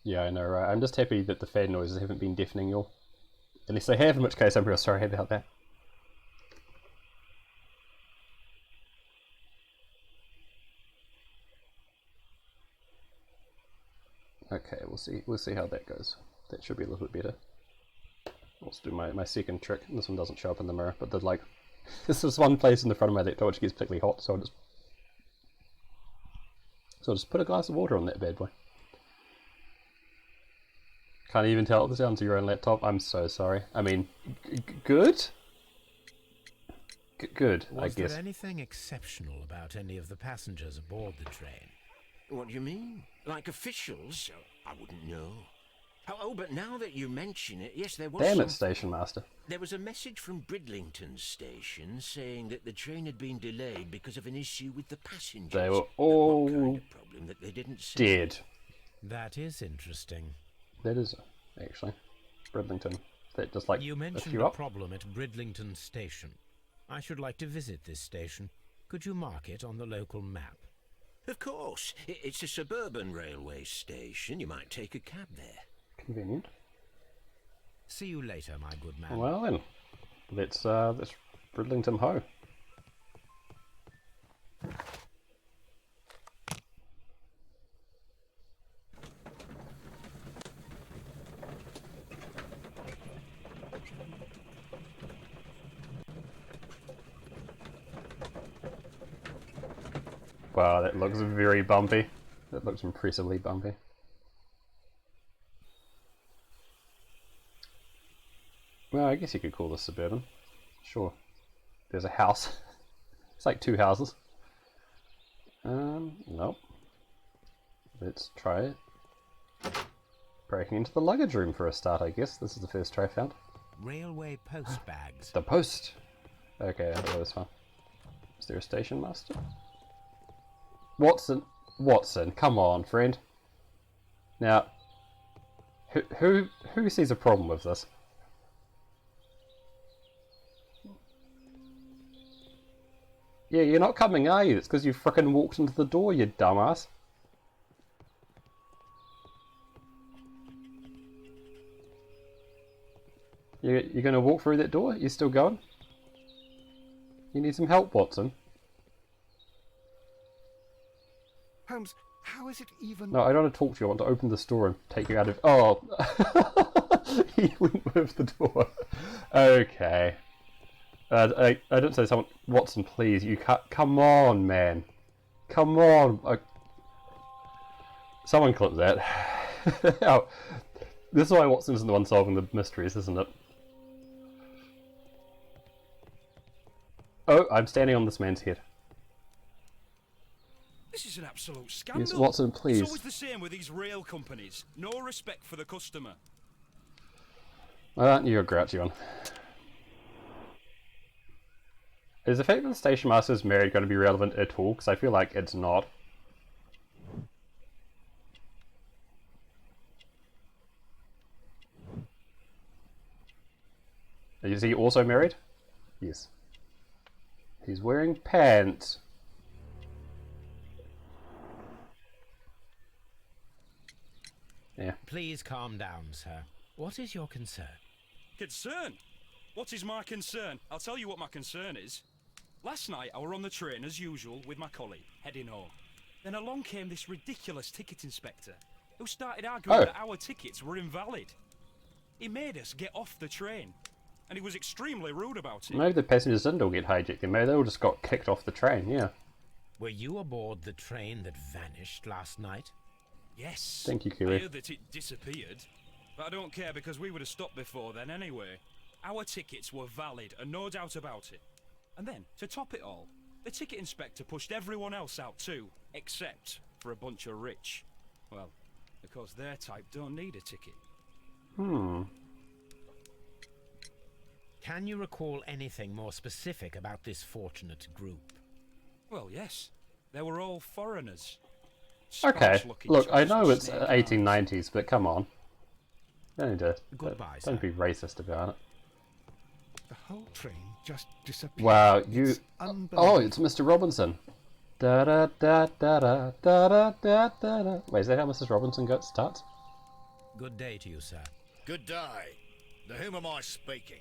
Yeah, I know, right? I'm just happy that the fan noises haven't been deafening you all. At least they have, in which case I'm real sorry about that. Okay, we'll see how that goes. That should be a little bit better. I'll also do my second trick. This one doesn't show up in the mirror, but like this is one place in the front of my laptop which gets particularly hot, so I'll just put a glass of water on that bad boy. Can't even tell the sounds of your own laptop. I'm so sorry. I mean, good? Good, I guess. Was there anything exceptional about any of the passengers aboard the train? What do you mean? Like officials? I wouldn't know. Oh, but now that you mention it, yes, there was Damn it, Station Master. There was a message from Bridlington Station saying that the train had been delayed because of an issue with the passengers. They were all what kind of problem that they didn't say? dead. That is interesting. That is, actually. Bridlington. That just like you mentioned a a problem at Bridlington Station. I should like to visit this station. Could you mark it on the local map? Of course. It's a suburban railway station. You might take a cab there. Convenient. See you later, my good man. Well then, let's Bridlington ho. Wow, that looks very bumpy. That looks impressively bumpy. Well, I guess you could call this suburban. Sure. There's a house. It's like two houses. Nope. Let's try it. Breaking into the luggage room for a start, I guess. This is the first try I found. Railway post bags. The post! Okay, that was fun. Is there a station master? Watson, come on, friend. Now, who sees a problem with this? Yeah, you're not coming, are you? It's because you frickin' walked into the door, you dumbass. You're gonna walk through that door? You still going? You need some help, Watson. Holmes, how is it even... No, I don't want to talk to you. I want to open this door and take you out of... Oh! He went with the door. Okay. I didn't say someone... Watson, please. You can't... Come on, man. Come on. Someone clip that. Oh, this is why Watson isn't the one solving the mysteries, isn't it? Oh, I'm standing on this man's head. This is an absolute scandal. Yes, Watson, please. It's always the same with these rail companies. No respect for the customer. Well, aren't you a grouchy one? Is the fact that the station master is married going to be relevant at all? Because I feel like it's not. Is he also married? Yes. He's wearing pants. Yeah. Please calm down, sir. What is your concern? Concern? What is my concern? I'll tell you what my concern is. Last night I were on the train as usual with my colleague, heading home. Then along came this ridiculous ticket inspector, who started arguing that our tickets were invalid. He made us get off the train, and he was extremely rude about it. Maybe the passengers didn't all get hijacked, maybe they all just got kicked off the train, yeah. Were you aboard the train that vanished last night? Yes. Thank you, Kiwi. I heard that it disappeared, but I don't care because we would have stopped before then anyway. Our tickets were valid, and no doubt about it. And then, to top it all, the ticket inspector pushed everyone else out too, except for a bunch of rich. Well, because their type don't need a ticket. Can you recall anything more specific about this fortunate group? Well, yes. They were all foreigners. Okay, Sparse-looking look, I chaps know with it's snake 1890s, but come on. Don't need to, Goodbye, don't sir. be racist about it. The whole train just disappeared. Wow, you... It's Oh, unbelievable. it's Mr. Robinson. Da da da da da da da da da. Wait, is that how Mrs. Robinson starts? Good day to you, sir. Good day. To whom am I speaking?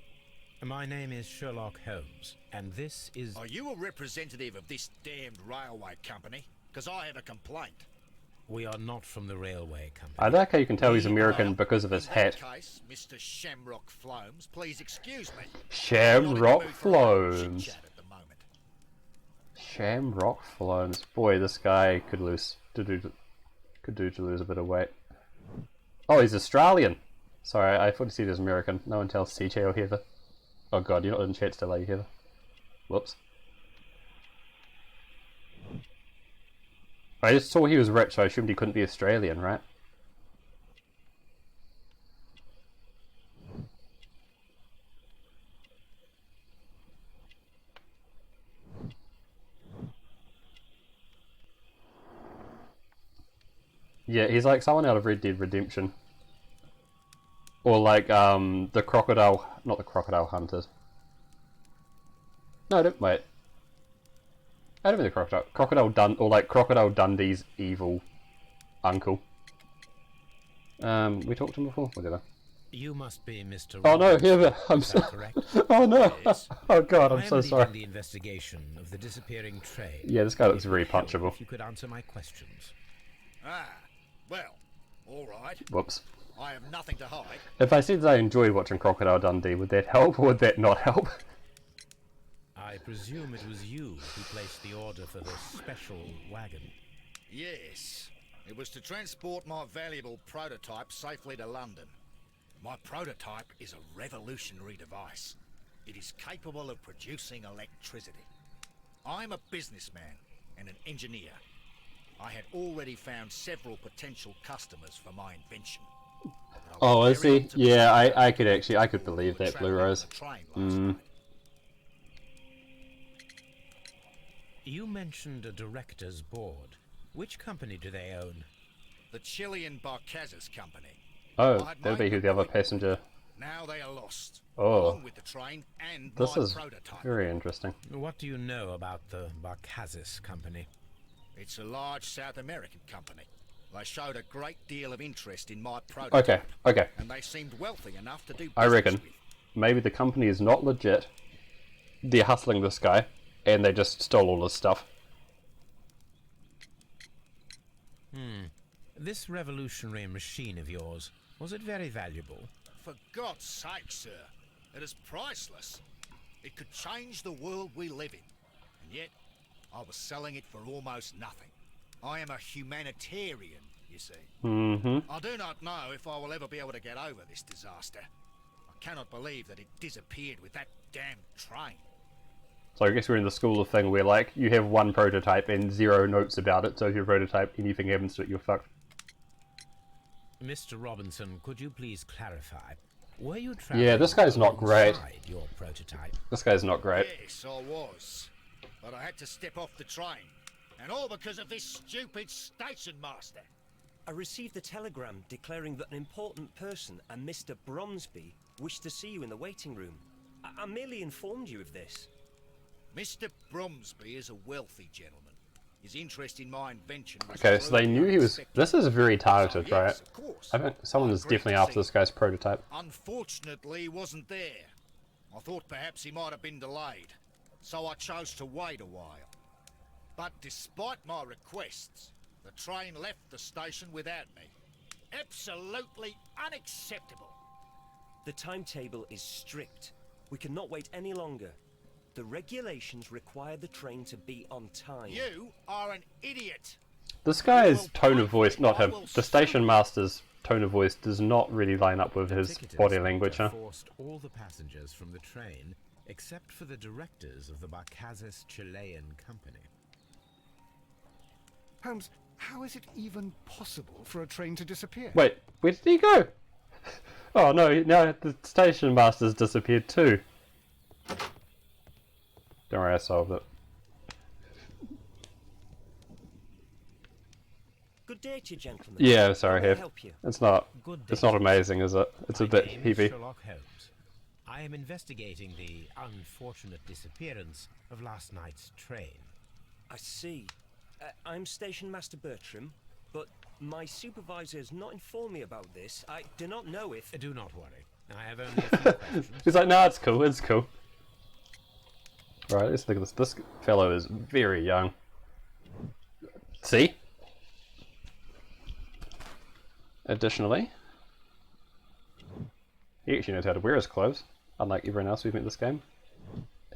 My name is Sherlock Holmes, and this is... Are you a representative of this damned railway company? Because I have a complaint. We are not from the railway company. I like how you can tell he's American Well, because of his in hat. that case, Mr. Shamrock Flomes, please excuse me. Shamrock I'm not in the mood for a Flomes. chit-chat at the moment. Shamrock Flomes. Boy, this guy could do to lose a bit of weight. Oh, he's Australian. Sorry, I thought he said he was American. No one tells CJ or Heather. Oh god, you're not in chat still, are you, Heather? Whoops. I just saw he was rich, so I assumed he couldn't be Australian, right? Yeah, he's like someone out of Red Dead Redemption. Or like, the crocodile... Not the crocodile hunters. No, don't... Wait. I don't mean the crocodile. Or like Crocodile Dundee's evil uncle. We talked to him before? Whatever. You must be Mr. Oh no, Robinson, Heather! I'm is so... that correct? Oh no! Oh god, I'm I am so leading sorry. the investigation of the disappearing train. Yeah, this guy looks It very would help punchable. If you could answer my questions. Ah, well, all right. Whoops. I have nothing to hide. If I said that I enjoyed watching Crocodile Dundee, would that help or would that not help? I presume it was you who placed the order for the special wagon. Yes, it was to transport my valuable prototype safely to London. My prototype is a revolutionary device. It is capable of producing electricity. I'm a businessman and an engineer. I had already found several potential customers for my invention. Oh, I see. Yeah, I could believe that, Blue Rose. You mentioned a director's board. Which company do they own? The Chilean Barcazes Company. Oh, that'll be who the other passenger... Now they are lost. Oh. Along with the train and This my is prototype. very interesting. What do you know about the Barcazes company? It's a large South American company. They showed a great deal of interest in my prototype. Okay. And they seemed wealthy enough to do business I reckon with. maybe the company is not legit. They're hustling this guy, and they just stole all his stuff. This revolutionary machine of yours, was it very valuable? For God's sake, sir, it is priceless. It could change the world we live in. And yet, I was selling it for almost nothing. I am a humanitarian, you see. I do not know if I will ever be able to get over this disaster. I cannot believe that it disappeared with that damn train. So I guess we're in the school of thing where, like, you have one prototype and 0 notes about it, so if your prototype, anything happens to it, you're fucked. Mr. Robinson, could you please clarify? Were you traveling Yeah, this guy's not great. alongside your prototype? This guy's not great. Yes, I was. But I had to step off the train. And all because of this stupid station master. I received a telegram declaring that an important person, a Mr. Bromsby, wished to see you in the waiting room. I merely informed you of this. Mr. Bromsby is a wealthy gentleman. His interest in my invention was Okay, so they truly knew he was... unexpected. This is very targeted, So, yes, right? of course. I think someone I is agreed definitely to after see this guy's prototype. Unfortunately, he wasn't there. I thought perhaps he might have been delayed, so I chose to wait a while. But despite my requests, the train left the station without me. Absolutely unacceptable. The timetable is strict. We cannot wait any longer. The regulations require the train to be on time. You are an idiot. This guy's tone of voice, not him, the station master's tone of voice does not really line up with his Ticket body inspector language, huh? forced all the passengers from the train, except for the directors of the Barcazes Chilean company. Holmes, how is it even possible for a train to disappear? Wait, where did he go? Oh no, now the station master's disappeared too. Don't worry, I solved it. Good day to you, gentlemen. Yeah, sorry, How may I Hev. help you? It's not. Good It's day. not amazing, is it? It's a My bit name is heavy. Sherlock Holmes. I am investigating the unfortunate disappearance of last night's train. I see. I'm Station Master Bertram, but my supervisor has not informed me about this. I do not know if... Do not worry. I have only a few questions. He's like, nah, it's cool. It's cool. Right, let's look at this. This fellow is very young. See? Additionally, he actually knows how to wear his clothes, unlike everyone else we've met in this game.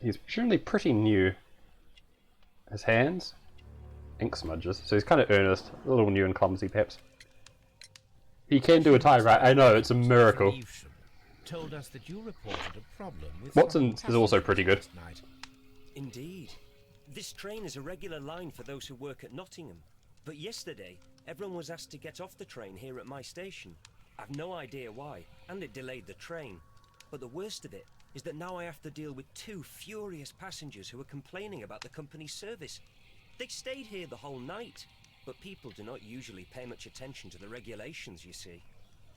He's generally pretty new. His hands, ink smudges, so he's kind of earnest, a little new and clumsy perhaps. He can do a tie, right? I know, it's a miracle. Told us that you reported a problem with Watson is also pretty good. last night. Indeed. This train is a regular line for those who work at Nottingham. But yesterday, everyone was asked to get off the train here at my station. I've no idea why, and it delayed the train. But the worst of it is that now I have to deal with two furious passengers who are complaining about the company's service. They stayed here the whole night, but people do not usually pay much attention to the regulations, you see.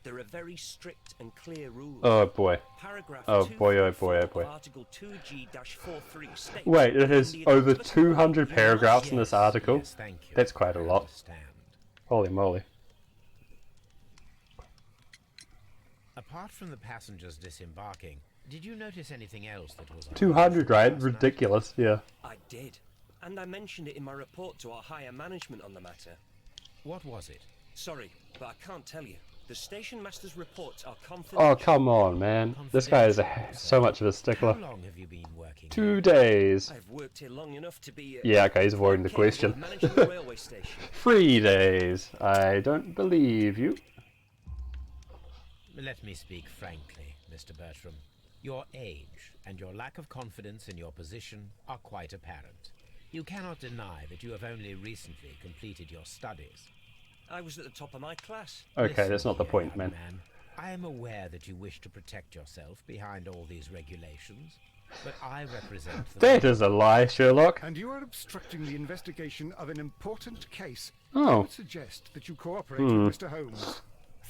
There are very strict and clear rules. Oh boy. Paragraph Oh boy, oh boy, oh boy. Article 2G-43 states... Wait, it has "On the over advance of a 200 company, paragraphs in this article? Yes, thank you. That's quite a I lot. understand. Holy moly. Apart from the passengers disembarking, did you notice anything else that was... 200, right? last night? Ridiculous, yeah. I did. And I mentioned it in my report to our higher management on the matter. What was it? Sorry, but I can't tell you. The station master's reports are confidential. Oh, come on, man. This guy is so much of a stickler. How long have you been working 2 days. I've worked here long enough to be... Yeah, okay, he's avoiding the capable question. of managing the railway station. 3 days. I don't believe you. Let me speak frankly, Mr. Bertram. Your age and your lack of confidence in your position are quite apparent. You cannot deny that you have only recently completed your studies. I was at the top of my class. Okay, Listen that's not the here, point, young man. I am aware that you wish to protect yourself behind all these regulations, but I represent the... That is a lie, Sherlock. And you are obstructing the investigation of an important case. Oh. I would suggest that you cooperate with Mr. Holmes.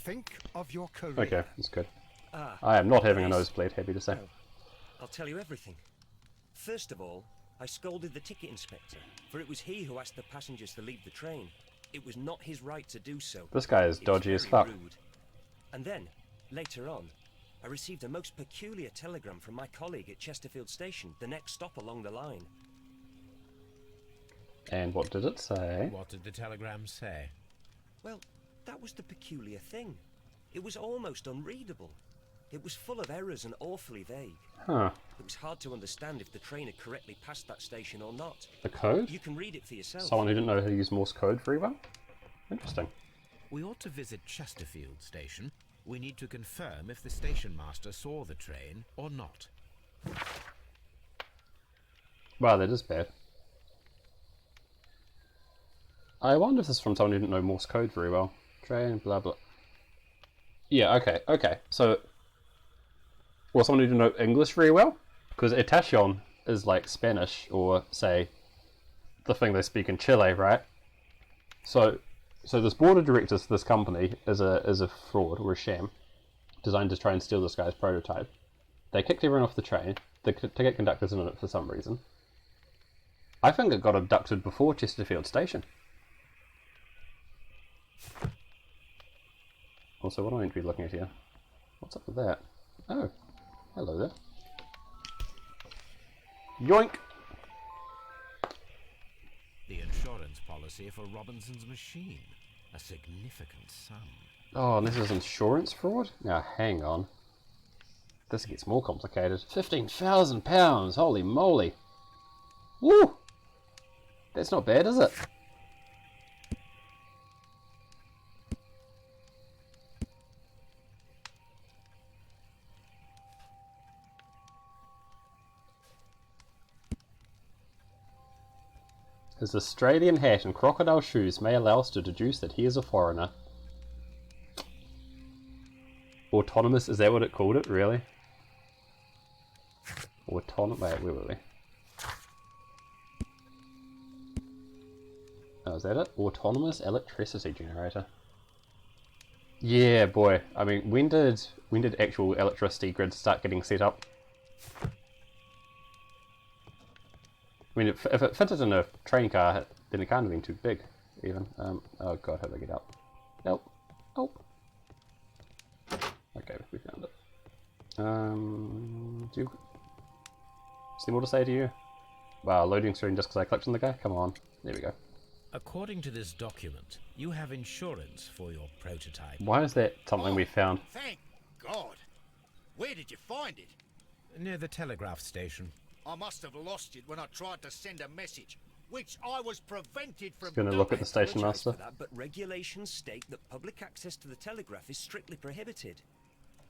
Think of your career. Okay, that's good. Ah, I am not having a yes. nosebleed, happy to say. Well, I'll tell you everything. First of all, I scolded the ticket inspector, for it was he who asked the passengers to leave the train. It was not his right to do so. This guy is It was dodgy as very fuck. rude. And then, later on, I received a most peculiar telegram from my colleague at Chesterfield Station, the next stop along the line. And what did it say? What did the telegram say? Well, that was the peculiar thing. It was almost unreadable. It was full of errors and awfully vague. Huh. It was hard to understand if the train had correctly passed that station or not. The code? You can read it for yourself. Someone who didn't know how to use Morse code very well? Interesting. We ought to visit Chesterfield Station. We need to confirm if the station master saw the train or not. Wow, that is bad. I wonder if this is from someone who didn't know Morse code very well. Train, blah blah. Yeah, okay. So, or someone who didn't know English very well? Because Estación is like Spanish, or say, the thing they speak in Chile, right? So this board of directors for this company is a fraud, or a sham, designed to try and steal this guy's prototype. They kicked everyone off the train. The ticket conductor's in it for some reason. I think it got abducted before Chesterfield Station. Also, what am I meant to be looking at here? What's up with that? Oh, hello there. Yoink! The insurance policy for Robinson's machine. A significant sum. Oh, and this is insurance fraud? Now, hang on. This gets more complicated. £15,000! Holy moly! Woo! That's not bad, is it? His Australian hat and crocodile shoes may allow us to deduce that he is a foreigner. Autonomous, is that what it called it, really? Autonomous, wait, where were we? Is that it? Autonomous electricity generator. Yeah, boy. I mean, when did actual electricity grids start getting set up? I mean, if it fitted in a train car, then it can't have been too big, even. Oh god, how do I get out? Help! Help! Okay, we found it. Do you see more to say to you? Wow, loading screen just because I clicked on the guy? Come on. There we go. According to this document, you have insurance for your prototype. Why is that something we found? Thank God. Where did you find it? Near the telegraph station. I must have lost it when I tried to send a message, which I was prevented from Gonna look at the station Apologise master. for that, but regulations state that public access to the telegraph is strictly prohibited.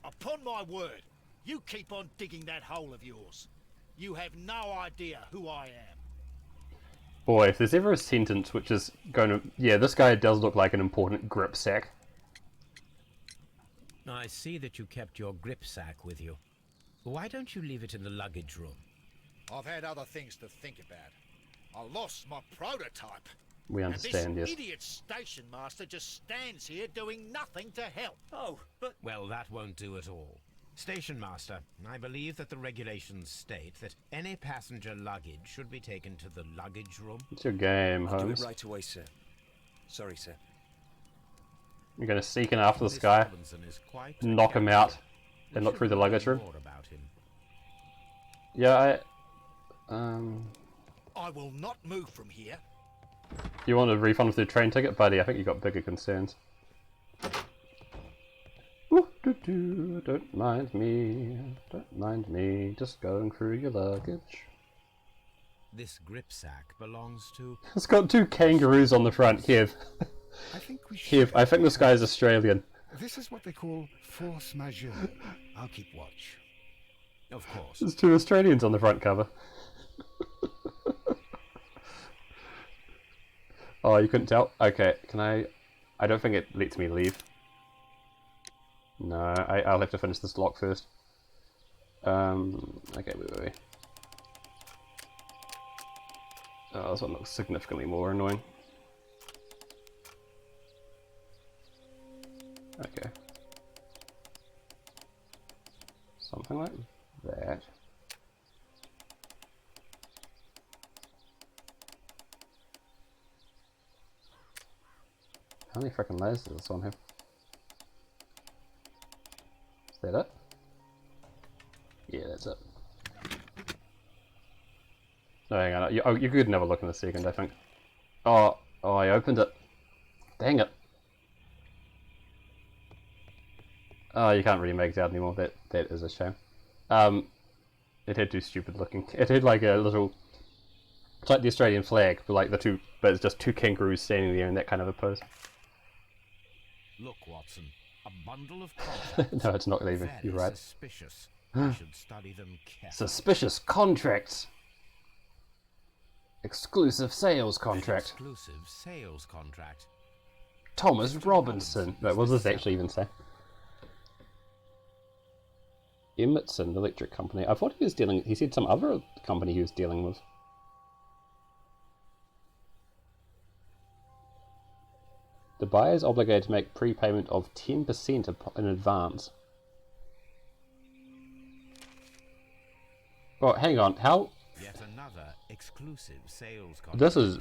Upon my word, you keep on digging that hole of yours. You have no idea who I am. Boy, if there's ever a sentence which is going to... Yeah, this guy does look like an important grip sack. I see that you kept your grip sack with you. Why don't you leave it in the luggage room? I've had other things to think about. I lost my prototype. We understand, and this yes. idiot station master just stands here doing nothing to help. Oh, but... Well, that won't do at all. Station Master, I believe that the regulations state that any passenger luggage should be taken to the luggage room. It's your game, I'll do Holmes. it right away, sir. Sorry, sir. You're going to sneak in after this Miss guy, Robinson is quite knock him out, We and look should through the learn luggage room. more about him. Yeah, I will not move from here. you want a refund of the train ticket, buddy? I think you got bigger concerns. Ooh, don't mind me, just going through your luggage. This grip sack belongs to... It's got two kangaroos on the front, Kev. I think we should. Kev, I think this guy is Australian. This is what they call force majeure. I'll keep watch. Of course. There's two Australians on the front cover. Oh, you couldn't tell? Okay, can I don't think it lets me leave. No, I'll have to finish this lock first. Okay, wait. Oh, this one looks significantly more annoying. Okay. Something like that. How many freaking layers does this one have? Is that it? Yeah, that's it. No, hang on. You could never look in a second, I think. Oh, I opened it. Dang it. Oh, you can't really make it out anymore. That is a shame. It had too stupid looking. It had like a little... It's like the Australian flag, but like but it's just two kangaroos standing there in that kind of a pose. Look, Watson, a bundle of contracts. No, it's not leaving. Very You're right. Suspicious. I should study them carefully. Suspicious contracts. Exclusive sales contract. Exclusive sales contract. Thomas Robinson. No, what does this actually even say? Emerson Electric Company. I thought he was dealing... He said some other company he was dealing with. The buyer is obligated to make prepayment of 10% in advance. Well, hang on. How... Yet another exclusive sales contract. This is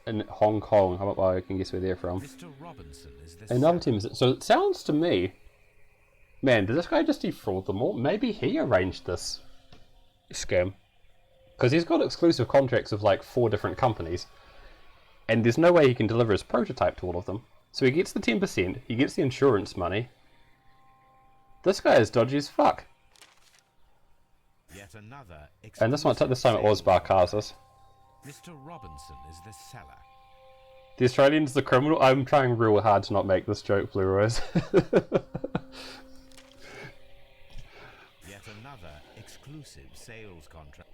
in Hong Kong. How about I can guess where they're from? Mr. Robinson is the Another team. So it sounds to me... Man, did this guy just defraud them all? Maybe he arranged this scam. Because he's got exclusive contracts with like 4 different companies. And there's no way he can deliver his prototype to all of them. So he gets the 10%, he gets the insurance money. This guy is dodgy as fuck. Yet another And this time it was Barkazas. Mr. Robinson is the seller. The Australian's the criminal? I'm trying real hard to not make this joke, Blue Rose. Yet another exclusive sales contract.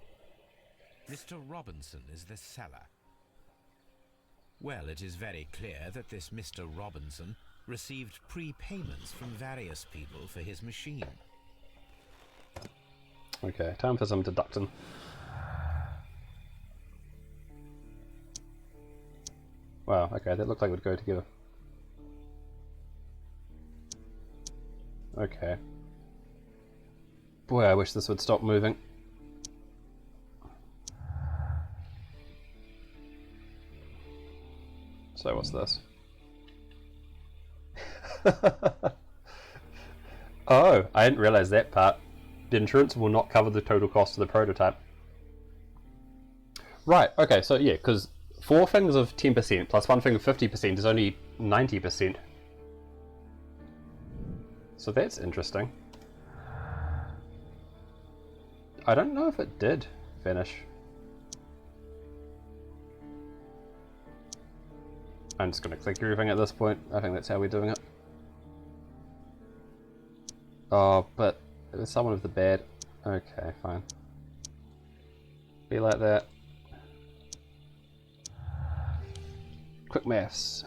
Mr. Robinson is the seller. Well, it is very clear that this Mr. Robinson received prepayments from various people for his machine. Okay, time for some deducting. Wow, okay, that looked like it would go together. Okay. Boy, I wish this would stop moving. So what's this? Oh, I didn't realise that part. The insurance will not cover the total cost of the prototype. Right, okay, so yeah, because 4 things of 10% plus 1 thing of 50% is only 90%. So that's interesting. I don't know if it did finish. I'm just going to click everything at this point. I think that's how we're doing it. Oh, but it was someone of the bad. Okay, fine. Be like that. Quick maths.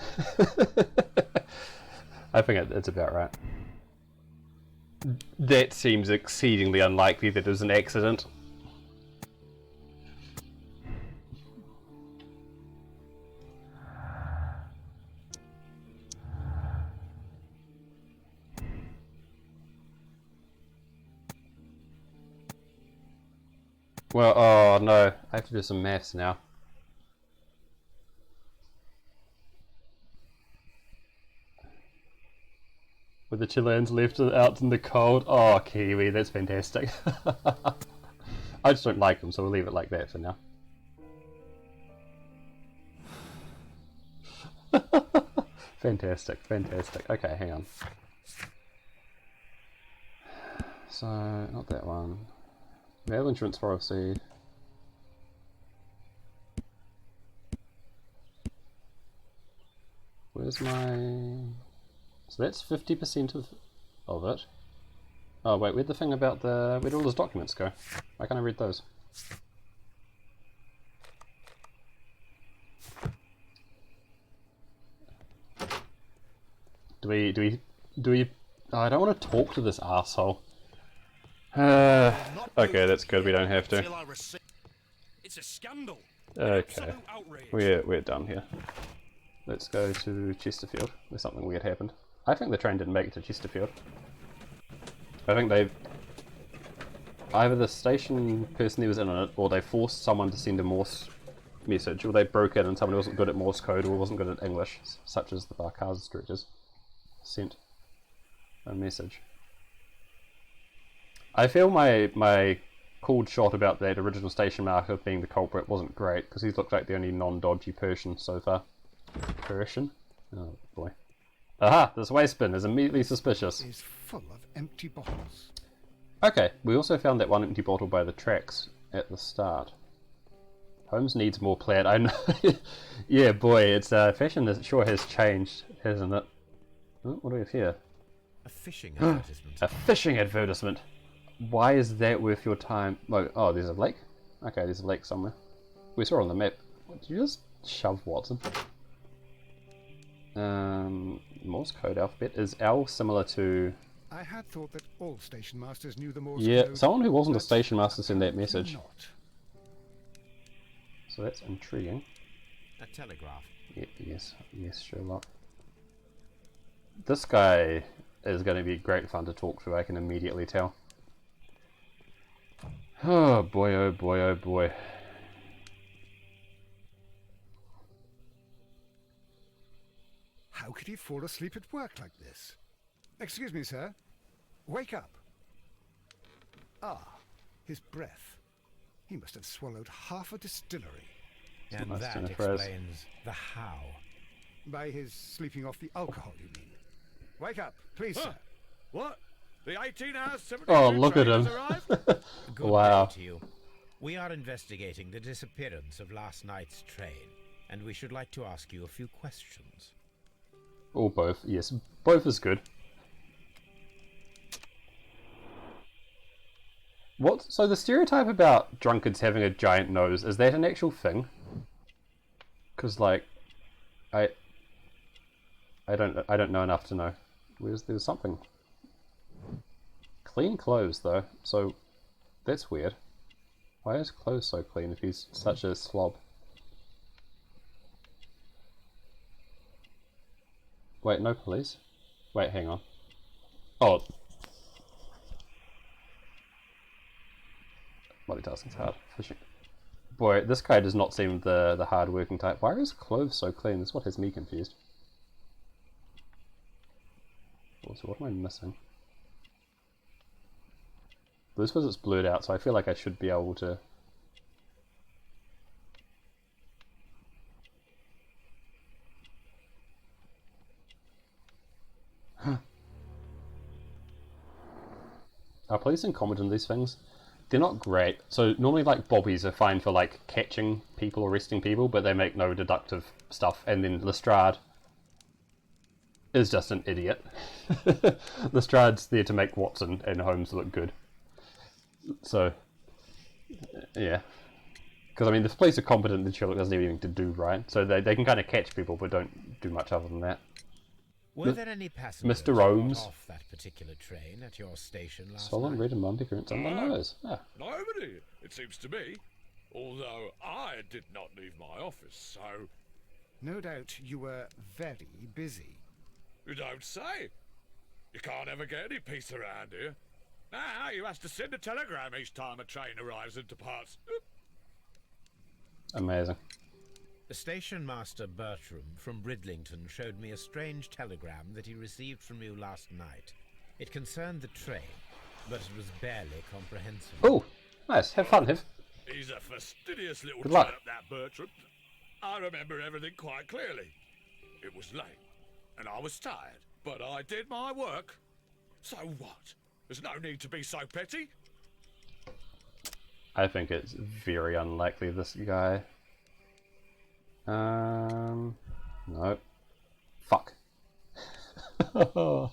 I think it's about right. That seems exceedingly unlikely that it was an accident. Well, oh no, I have to do some maths now. With the Chileans left out in the cold. Oh, Kiwi, that's fantastic. I just don't like them, so we'll leave it like that for now. Fantastic, fantastic. Okay, hang on. So, not that one. Mail insurance policy. Where's my... So that's 50% of it. Oh wait, where'd the thing about the... Where'd all those documents go? Why can't I read those? Do we... Oh, I don't want to talk to this asshole. Okay, that's good, we don't have to. It's a scandal. Okay, we're done here. Let's go to Chesterfield, where something weird happened. I think the train didn't make it to Chesterfield. I think they've... Either the station person who was in on it, or they forced someone to send a Morse message, or they broke in and someone who wasn't good at Morse code or wasn't good at English, such as the Barkaz directors, sent a message. I feel my cold shot about that original station marker being the culprit wasn't great, because he's looked like the only non-dodgy Persian so far. Persian? Oh boy. Aha! This waste bin is immediately suspicious. It's full of empty bottles. Okay, we also found that one empty bottle by the tracks at the start. Holmes needs more plaid. I know. Yeah, boy, it's fashion that sure has changed, hasn't it? Oh, what do we have here? A fishing advertisement. A fishing advertisement. Why is that worth your time? Oh, there's a lake. Okay, there's a lake somewhere. We saw it on the map. Did you just shove Watson? Morse code alphabet. Is L similar to... I had thought that all station masters knew the Morse Yeah, code. someone who wasn't a station master sent that message. Not. So that's intriguing. A telegraph. Yes, Sherlock. This guy is going to be great fun to talk to, I can immediately tell. Oh boy, oh boy, oh boy. How could he fall asleep at work like this? Excuse me, sir. Wake up. Ah, his breath. He must have swallowed half a distillery. And that explains the how. By his sleeping off the alcohol, you mean? Wake up, please, sir. What? The 18 hours 72 Oh, look at train him. has arrived? Good Wow. day to you. We are investigating the disappearance of last night's train, and we should like to ask you a few questions. Or both, yes. Both is good. What? So the stereotype about drunkards having a giant nose, is that an actual thing? Because, like, I don't know enough to know. There's something. Clean clothes, though, so that's weird. Why is clothes so clean if he's such a slob? Wait, no police. Wait, hang on. Oh. Multitasking's hard. Fishing. Boy, this guy does not seem the hard-working type. Why are his clothes so clean? That's what has me confused. Also, what am I missing? This was it's blurred out, so I feel like I should be able to... Are police incompetent in these things? They're not great. So normally like bobbies are fine for like catching people, arresting people, but they make no deductive stuff. And then Lestrade is just an idiot. Lestrade's there to make Watson and Holmes look good. So, yeah. Because I mean, the police are competent and Sherlock doesn't have anything to do, right? So they can kind of catch people, but don't do much other than that. Were there any passengers Mr. Holmes off that particular train at your station last Solon, night? red and Monday currents on the nose. Ah. Nobody, it seems to me. Although I did not leave my office, so... No doubt you were very busy. You don't say. You can't ever get any peace around here. Now you have to send a telegram each time a train arrives and departs. Amazing. The station master Bertram from Bridlington showed me a strange telegram that he received from you last night. It concerned the train, but it was barely comprehensible. Oh, nice. Have fun, Hiv. He's a fastidious little Good luck. chap, that Bertram. I remember everything quite clearly. It was late, and I was tired, but I did my work. So what? There's no need to be so petty. I think it's very unlikely this guy. No. Fuck. The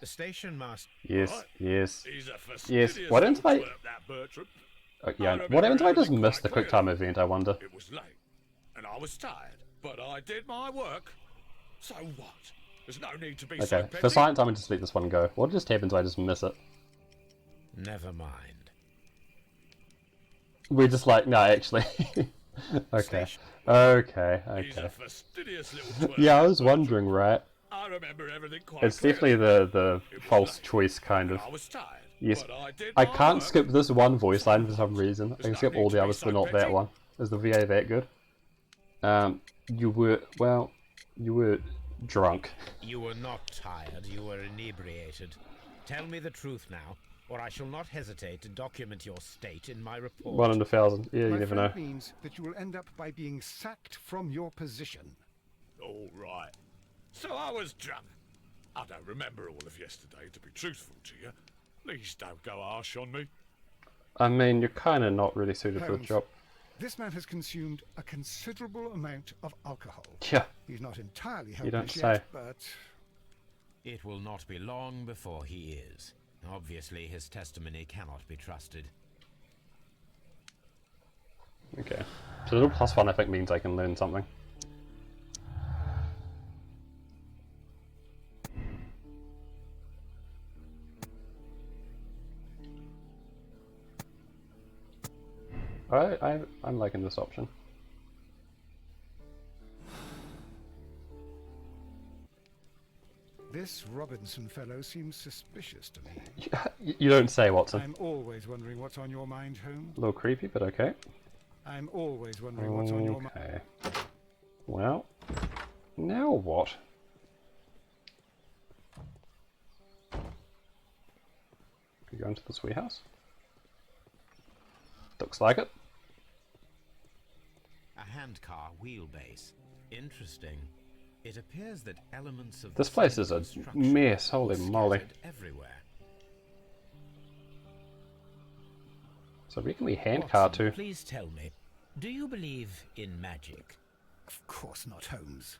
station master... Yes, Right. yes. He's a Yes. fastidious Why didn't little I... twerp, that Bertram. Yeah, I what happens if I remember just miss everything the quite quick time event, I wonder? It was late, and I was tired, but I did my work. So what? There's no need to be so Okay, petty. for science I'm going to just let this one go. What just happens if I just miss it? Never mind. We're just like, no, actually. Okay. He's Okay. a fastidious little twerp. Yeah, I was wondering, right? I remember everything quite It's clearly. definitely the false choice kind of. I was tired, Yes. but I did I my can't work. skip this one voice line for some reason. I can skip all the others, but not that petty. one. Is the VA that good? You were drunk. You were not tired, you were inebriated. Tell me the truth now, or I shall not hesitate to document your state in my report. 1 in 1,000. Yeah, you My never friend know. means that you will end up by being sacked from your position. All right. So I was drunk. I don't remember all of yesterday, to be truthful to you. Please don't go harsh on me. I mean, you're kind of not really suited for the Holmes, job. This man has consumed a considerable amount of alcohol. Yeah. He's not entirely You don't helpless yet, say. but It will not be long before he is. Obviously, his testimony cannot be trusted. Okay. So a little +1 I think means I can learn something. I'm liking this option. this Robinson fellow seems suspicious to me. You don't say, Watson. I'm always wondering what's on your mind, Holmes. A little creepy, but okay. I'm always wondering what's on your mind. Okay. Well, now what? Could we go into the sweet house? Looks like it. A handcar wheelbase. Interesting. It appears that elements of This the place same is a construction mess, holy were moly. scattered everywhere. So we can be handcar Watson, too. please tell me, do you believe in magic? Of course not, Holmes.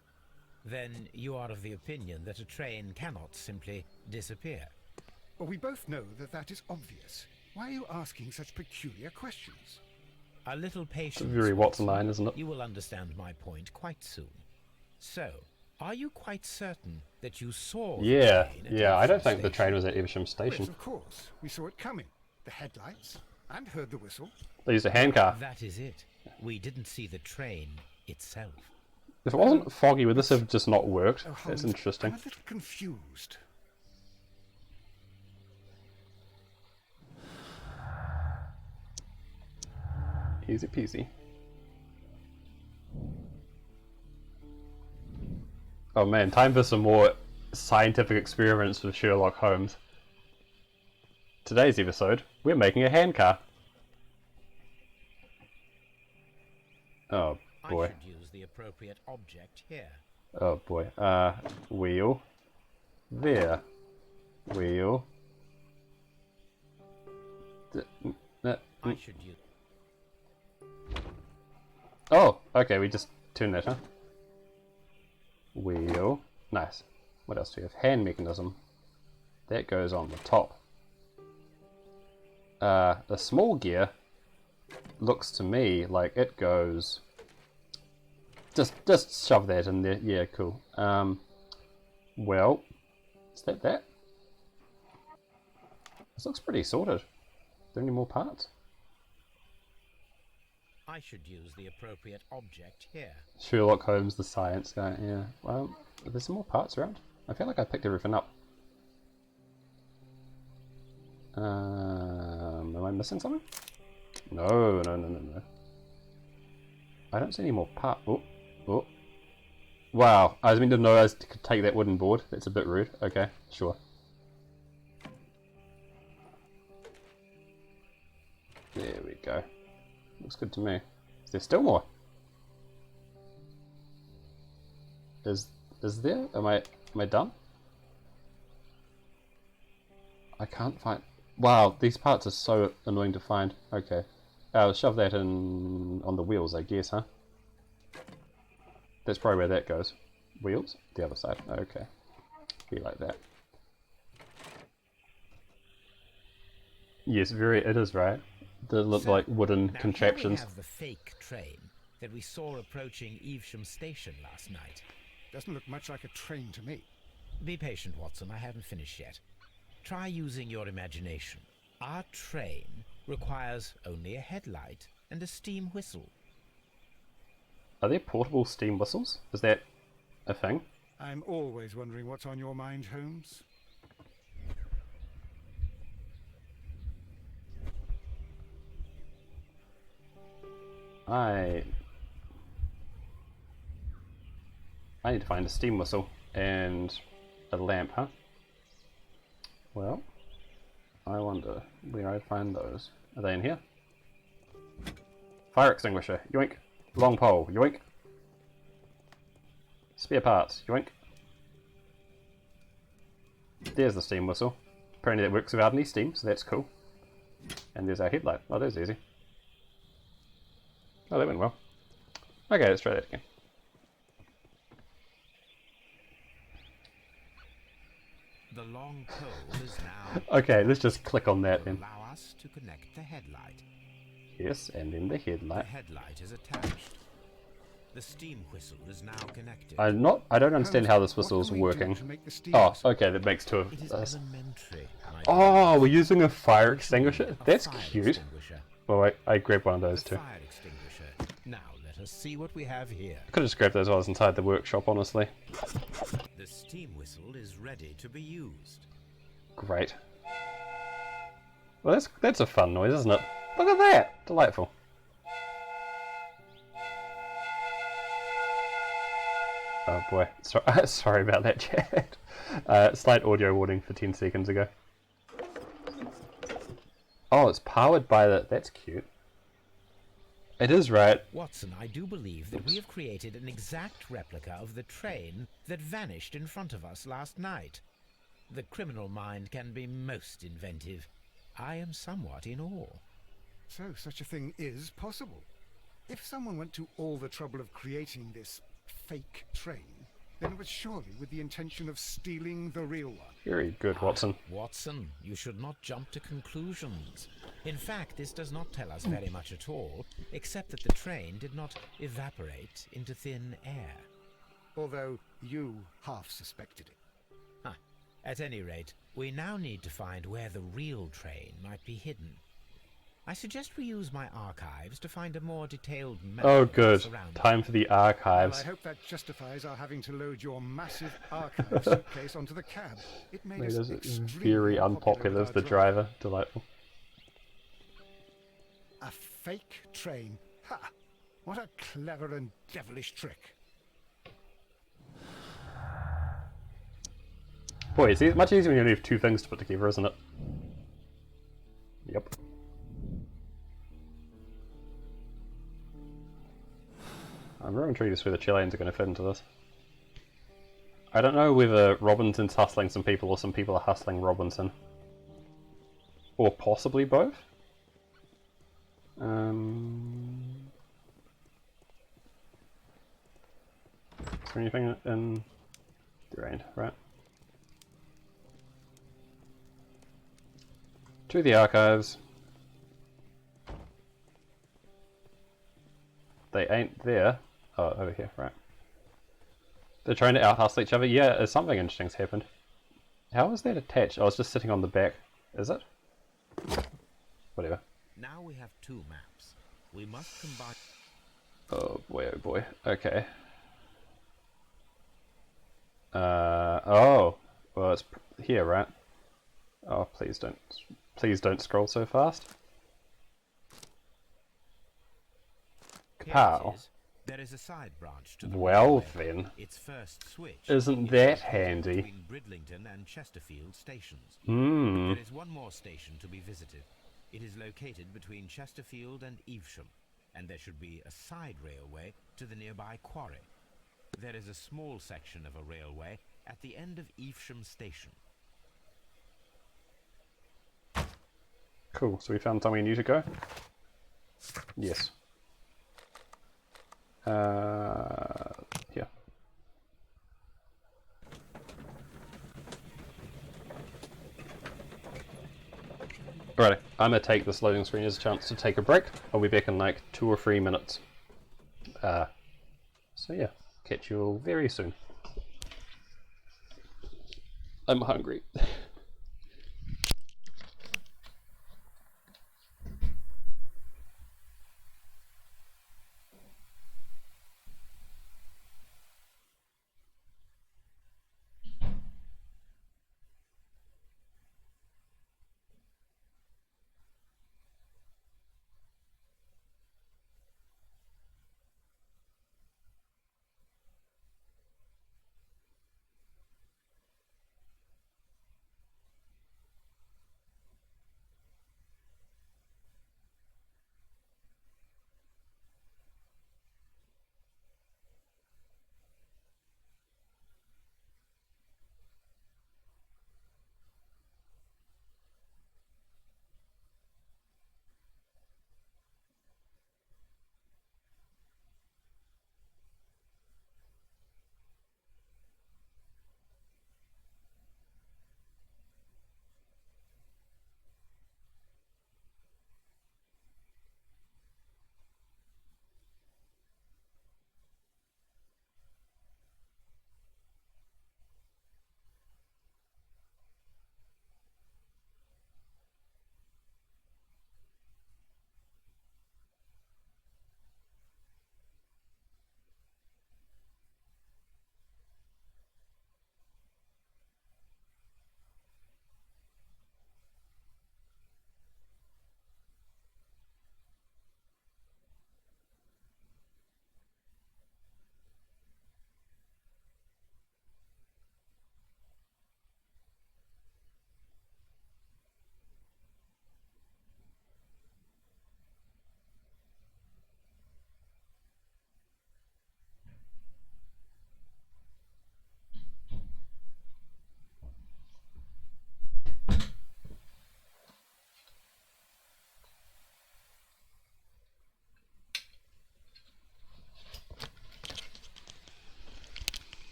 Then you are of the opinion that a train cannot simply disappear. Well, we both know that that is obvious. Why are you asking such peculiar questions? A little patience. It's a very Watson line, isn't it? You will understand my point quite soon. So, are you quite certain that you saw the Yeah, train at yeah. I don't think Evesham the Station? train was at Evesham Yes, Station. of course. We saw it coming. The headlights. And heard the whistle. They used a handcar. That is it. We didn't see the train itself. If it wasn't foggy, would this have just not worked? Oh, That's Holmes, interesting. I'm a little confused. Easy peasy. Oh man, time for some more scientific experiments with Sherlock Holmes. Today's episode, we're making a handcar. Oh boy. I should use the appropriate object here. Oh boy. Wheel. There. Wheel. I should use... Oh, okay, we just tune that, huh? Wheel. Nice. What else do we have? Hand mechanism. That goes on the top. The small gear looks to me like it goes... Just shove that in there. Yeah, cool. Well, is that? This looks pretty sorted. Are there any more parts? I should use the appropriate object here. Sherlock Holmes, the science guy, yeah. Well, there's some more parts around. I feel like I picked everything up. Am I missing something? No. I don't see any more parts. Oh. Wow, I didn't know I could take that wooden board. That's a bit rude. Okay, sure. There we go. Looks good to me. Is there still more? Is there? Am I done? I can't find... Wow, these parts are so annoying to find. Okay. I'll shove that in on the wheels, I guess, huh? That's probably where that goes. Wheels? The other side. Okay. Be like that. Yes, it is, right? They look like wooden contraptions. Here we have the fake train that we saw approaching Evesham Station last night. Doesn't look much like a train to me. Be patient, Watson. I haven't finished yet. Try using your imagination. Our train requires only a headlight and a steam whistle. Are there portable steam whistles? Is that a thing? I'm always wondering what's on your mind, Holmes. I need to find a steam whistle and a lamp, huh? Well, I wonder where I'd find those. Are they in here? Fire extinguisher, yoink. Long pole, yoink. Spare parts, yoink. There's the steam whistle. Apparently that works without any steam, so that's cool. And there's our headlight. Oh, that's easy. Oh, that went well. Okay, let's try that again. The long pole is now... Okay, let's just click on that then. Allow us to connect the headlight. Yes, and then the headlight. The headlight is attached. The steam whistle is now connected. I don't understand how this whistle is working. Oh, okay, that makes two of us. Oh, we're using a fire extinguisher? That's cute. Well, I grabbed one of those too. Fire extinguisher. Now let us see what we have here. I could have just grabbed those while I was inside the workshop, honestly. The steam whistle is ready to be used. Great. Well, that's a fun noise, isn't it? Look at that! Delightful. Oh boy, sorry about that, chat. Slight audio warning for 10 seconds ago. Oh, it's powered by the... That's cute. It is, right? Watson, I do believe that we have created an exact replica of the train that vanished in front of us last night. The criminal mind can be most inventive. I am somewhat in awe. So, such a thing is possible. If someone went to all the trouble of creating this fake train, then it was surely with the intention of stealing the real one. Very good, Watson. Watson, you should not jump to conclusions. In fact, this does not tell us very much at all, except that the train did not evaporate into thin air. Although you half suspected it. At any rate, we now need to find where the real train might be hidden. I suggest we use my archives to find a more detailed map Oh, of the good. surroundings. Time for the Well, archives. I hope that justifies our having to load your massive archive suitcase onto the cab. It made Made us us extremely very unpopular unpopular with as our the driver. Delightful. A fake train. Ha! What a clever and devilish trick. Boy, it's much easier when you only have two things to put together, isn't it? Yep. I'm very intrigued as to where the Chileans are going to fit into this. I don't know whether Robinson's hustling some people or some people are hustling Robinson. Or possibly both? Is there anything in the rain? Right. To the archives. They ain't there. Oh, over here, right. They're trying to out-hustle each other. Yeah, something interesting's happened. How is that attached? Oh, it's just sitting on the back. Is it? Whatever. Now we have two maps. We must combine... Oh boy. Okay. Oh. Well, it's here, right? Oh, please don't scroll so fast. Kapow. There is a side branch to the Well railway. then. Its first switch Isn't is that located handy? between Bridlington and Chesterfield stations. Hmm. There is one more station to be visited. It is located between Chesterfield and Evesham, and there should be a side railway to the nearby quarry. There is a small section of a railway at the end of Evesham station. Cool, so we found somewhere new to go? Yes. Here. Alrighty, I'm gonna take this loading screen as a chance to take a break. I'll be back in like 2 or 3 minutes. So yeah, catch you all very soon. I'm hungry.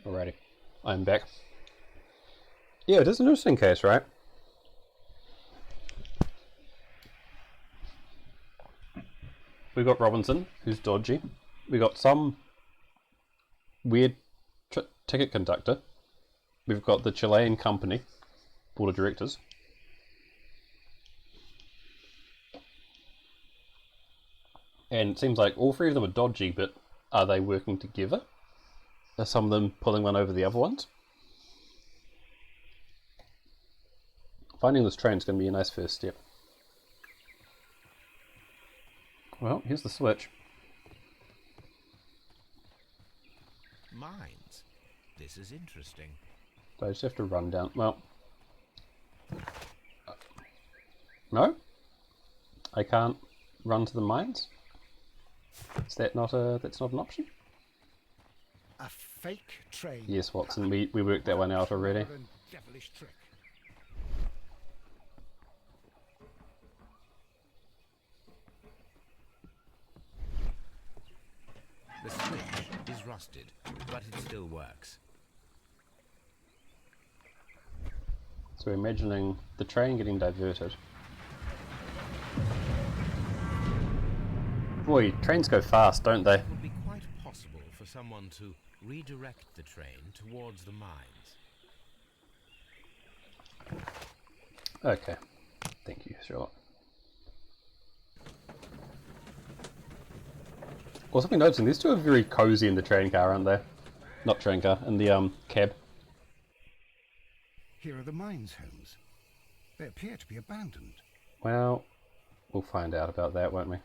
Alrighty. I'm back. Yeah, it is an interesting case, right? We've got Robinson, who's dodgy. We got some weird ticket conductor. We've got the Chilean company, board of directors. And it seems like all three of them are dodgy, but are they working together? Are some of them pulling one over the other ones? Finding this train is going to be a nice first step. Well, here's the switch. Mines. This is interesting. So I just have to run down. Well, no, I can't run to the mines. Is that not a? That's not an option. A fake train. Yes, Watson. We worked that one out already. Devilish trick. The switch is rusted, but it still works. So we're imagining the train getting diverted. Boy, trains go fast, don't they? It would be quite possible for someone to redirect the train towards the mines. Okay. Thank you, Sherlock. Also, be noticing these two are very cozy in the train car, aren't they? Not train car, in the cab. Here are the mines, Holmes. They appear to be abandoned. Well, we'll find out about that, won't we?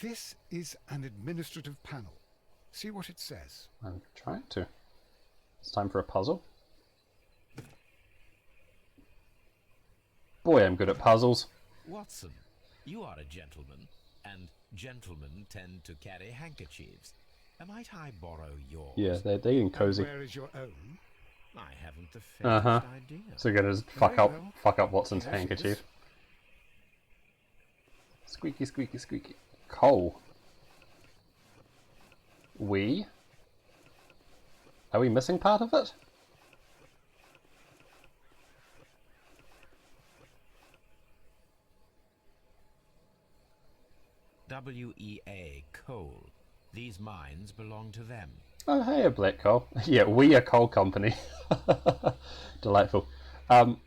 This is an administrative panel. See what it says. I'm trying to. It's time for a puzzle. Boy, I'm good at puzzles. Watson, you are a gentleman, and gentlemen tend to carry handkerchiefs. Might I borrow yours? Yeah, they're getting cozy. Where is your own? I haven't the faintest idea. So you're gonna just fuck up Watson's handkerchief. Squeaky, squeaky, squeaky. Coal. Are we missing part of it? WEA coal. These mines belong to them. Oh, hey, a black coal. Yeah, we are coal company. Delightful. I'm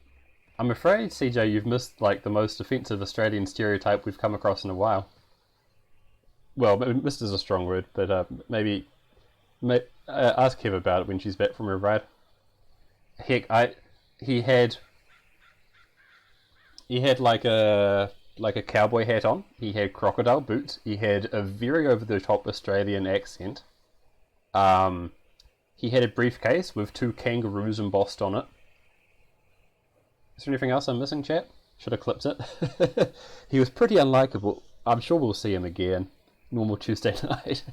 afraid, CJ, you've missed like the most offensive Australian stereotype we've come across in a while. Well, missed is a strong word, but maybe ask Kev about it when she's back from her ride. Heck, he had like a cowboy hat on. He had crocodile boots. He had a very over-the-top Australian accent. He had a briefcase with 2 kangaroos embossed on it. Is there anything else I'm missing, chat? Should have clipped it. He was pretty unlikable. I'm sure we'll see him again. Normal Tuesday night.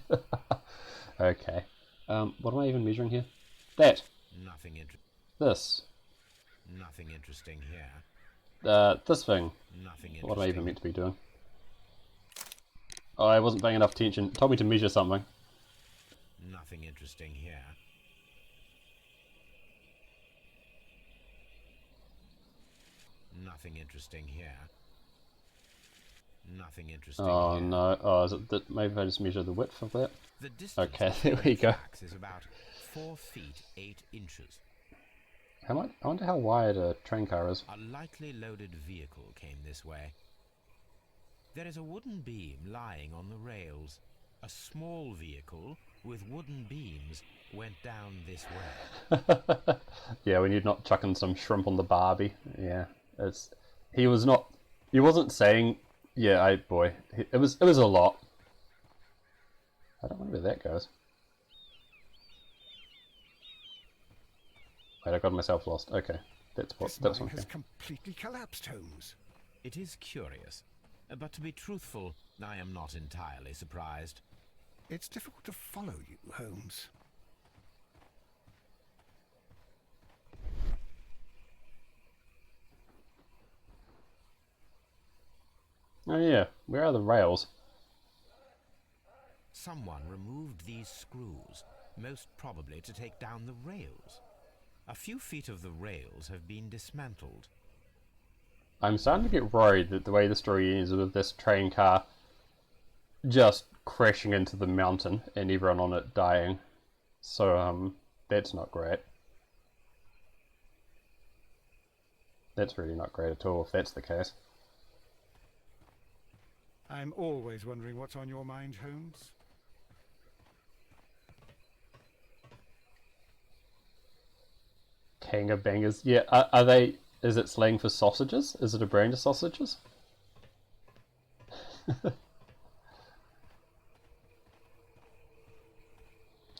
Okay. What am I even measuring here? That. Nothing interesting. This. Nothing interesting here. This thing. Nothing interesting. What am I even meant to be doing? Oh, I wasn't paying enough attention. It told me to measure something. Nothing interesting here. Nothing interesting here. Nothing interesting Oh here. no. Oh, is it that maybe I just measure the width of that? The distance Okay, there we go. is about 4 feet 8 inches. I wonder how wide a train car is. A lightly loaded vehicle came this way. There is a wooden beam lying on the rails. A small vehicle with wooden beams went down this way. Yeah, when you're not chucking some shrimp on the barbie. Yeah, he wasn't saying. Yeah, it was a lot. I don't know where that goes. Wait, I got myself lost. Okay, that's This one. mine has completely collapsed, Holmes. It is curious, but to be truthful, I am not entirely surprised. It's difficult to follow you, Holmes. Oh yeah, where are the rails? Someone removed these screws, most probably to take down the rails. A few feet of the rails have been dismantled. I'm starting to get worried that the way the story ends with this train car just crashing into the mountain and everyone on it dying. So, that's not great. That's really not great at all if that's the case. I'm always wondering what's on your mind, Holmes. Kanga bangers. Yeah, are they... Is it slang for sausages? Is it a brand of sausages?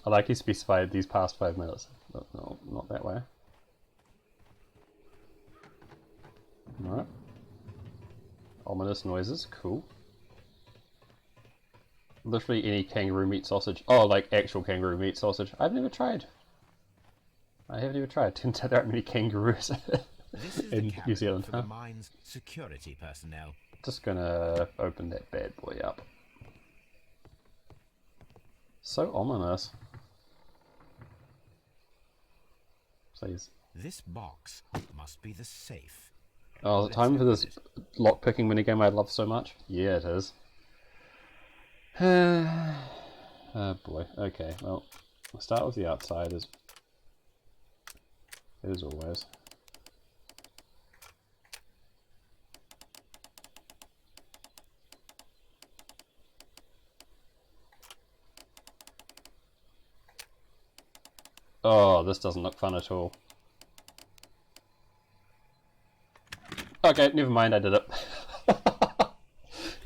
I like you specified these past 5 minutes. No, not that way. Alright. Ominous noises, cool. Literally any kangaroo meat sausage. Oh, like actual kangaroo meat sausage. I've never tried. I haven't even tried. Turns out there aren't many kangaroos This is in the New cabin Zealand. for Huh? the mine's security personnel. Just gonna open that bad boy up. So ominous. Please. This box must be the safe. Oh, the time for this lockpicking minigame I love so much? Yeah, it is. Oh boy. Okay, well, we'll start with the outside as always. Oh, this doesn't look fun at all. Okay, never mind, I did it.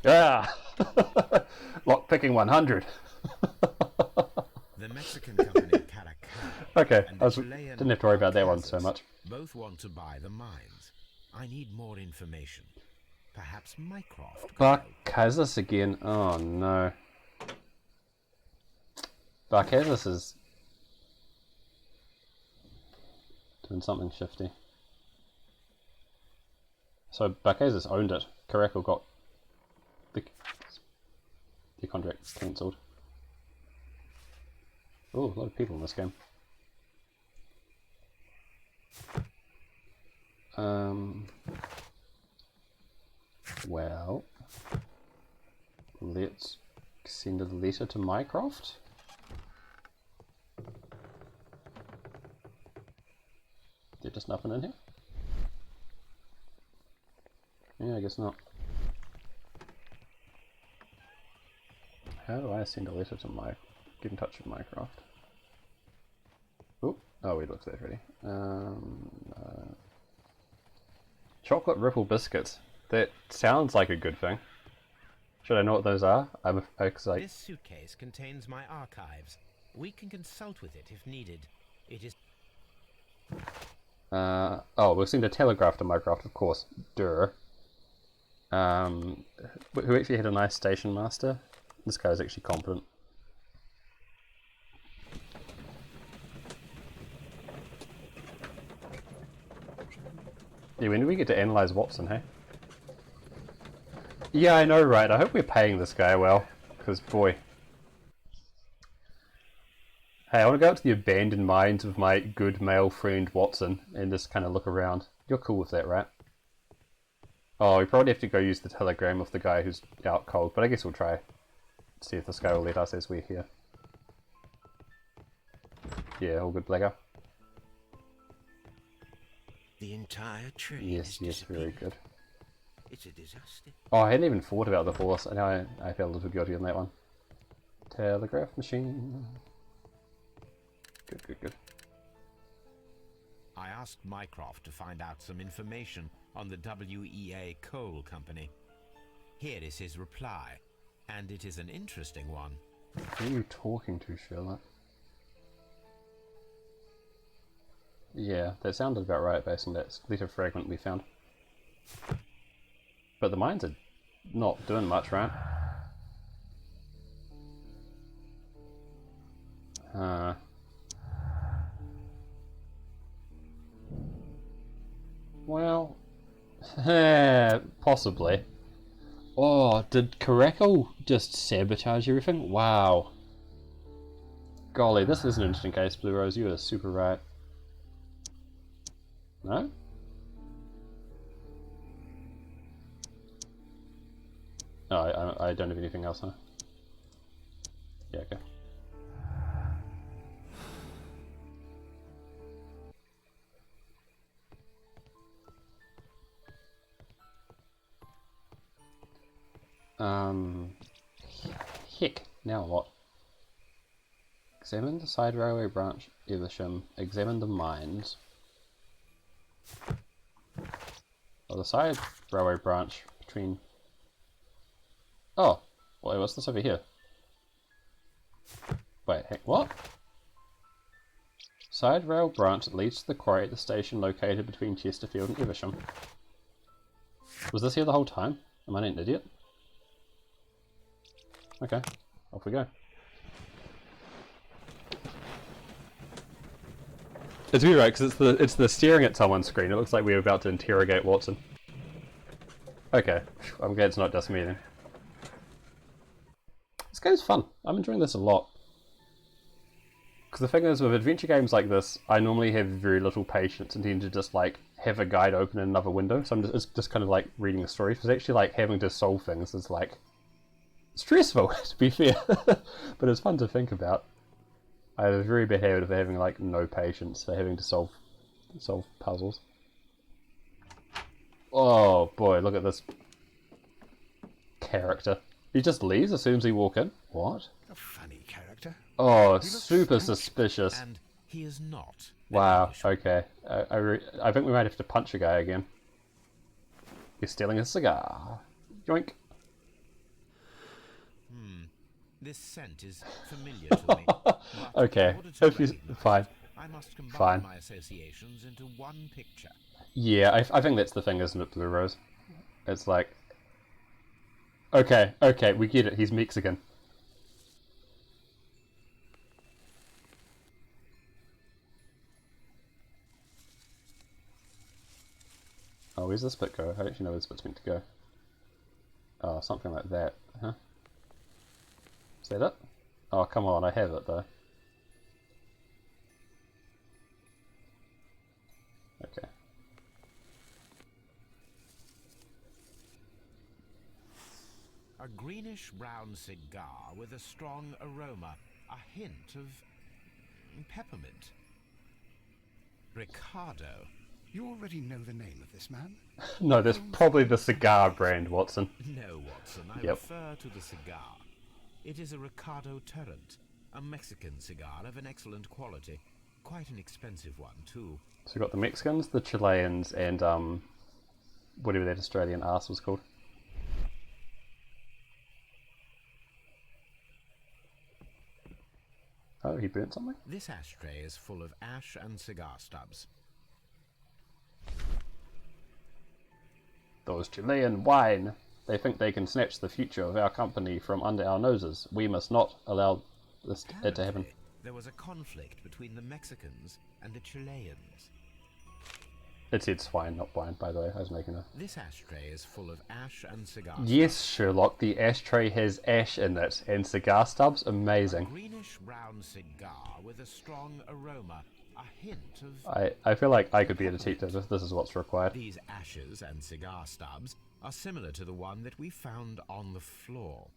Yeah! Lockpicking 100! The Mexican company Caracal Okay, and I the Chilean didn't have to worry about that one so Arcazas much. both want to buy the mines. I need more information. Perhaps Mycroft could help. Barkazas again. Oh no. Barkazas is doing something shifty. So Barkazas owned it. Caracal got the contract cancelled. Oh, a lot of people in this game. Well, let's send a letter to Mycroft. There just nothing in here? Yeah, I guess not. How do I send a letter to get in touch with Mycroft? Oh, we looked at that already. Chocolate ripple biscuits. That sounds like a good thing. Should I know what those are? This suitcase contains my archives. We can consult with it if needed. It is... we'll send a telegraph to Mycroft, of course. Duh. Who actually had a nice station master? This guy's actually competent. Yeah, when do we get to analyze Watson, hey? Yeah, I know, right? I hope we're paying this guy well, because boy. Hey, I want to go out to the abandoned mines with my good male friend Watson and just kind of look around. You're cool with that, right? Oh, we probably have to go use the telegram with the guy who's out cold, but I guess we'll try. See if this guy will let us as we're here. Yeah, all good, Blagger. The entire train Yes, very good. It's a disaster. Oh, I hadn't even thought about the horse. I know I felt a little guilty on that one. Telegraph machine. Good. I asked Mycroft to find out some information on the WEA Coal Company. Here is his reply, and it is an interesting one. Who are you talking to, Sherlock? Yeah, that sounded about right based on that letter fragment we found. But the mines are not doing much, right? Well, possibly. Oh, did Caracal just sabotage everything? Wow. Golly, this is an interesting case, Blue Rose. You are super right. No? Oh, I don't have anything else, huh? Yeah, okay. Heck, now what? Examine the side railway branch, Evesham. Examine the mines. Oh, the side railway branch between... Oh! Wait, what's this over here? Wait, heck, what? Side rail branch that leads to the quarry at the station located between Chesterfield and Evesham. Was this here the whole time? Am I an idiot? Okay, off we go. It's weird, right? Because it's the staring at someone screen. It looks like we're about to interrogate Watson. Okay, I'm glad it's not just me then. This game's fun. I'm enjoying this a lot. Because the thing is, with adventure games like this, I normally have very little patience and tend to just like have a guide open in another window. So it's just kind of like reading the story. Because actually, like having to solve things is like stressful, to be fair, but it's fun to think about. I have a very bad habit of having like no patience for having to solve puzzles. Oh boy, look at this character. He just leaves as soon as we walk in. What? A funny character. Oh, super suspicious. And he is not. Wow, okay. I think we might have to punch a guy again. He's stealing a cigar. Yoink. This scent is familiar to me. Okay, fine. I must combine Fine. my associations into one picture. Yeah, I think that's the thing, isn't it, Blue Rose? It's like... Okay, we get it. He's Mexican. Oh, where's this bit go? I don't actually know where this bit's meant to go. Oh, something like that, huh? Is that it? Oh, come on, I have it though. Okay. A greenish-brown cigar with a strong aroma, a hint of peppermint. Ricardo. You already know the name of this man? No, that's probably the cigar brand, Watson. No, Watson, I Yep. refer to the cigar. It is a Ricardo Turrent, a Mexican cigar of an excellent quality. Quite an expensive one, too. So we've got the Mexicans, the Chileans, and whatever that Australian arse was called. Oh, he burnt something? This ashtray is full of ash and cigar stubs. Those Chilean wine. They think they can snatch the future of our company from under our noses. We must not allow it to happen. There was a conflict between the Mexicans and the Chileans. It said swine, not wine, by the way. I was making a... This ashtray is full of ash and cigar Yes, stubs. Sherlock, the ashtray has ash in it, and cigar stubs, amazing. A greenish-brown cigar with a strong aroma, a hint of... I feel like I could be a detective if this is what's required. These ashes and cigar stubs are similar to the one that we found on the floor.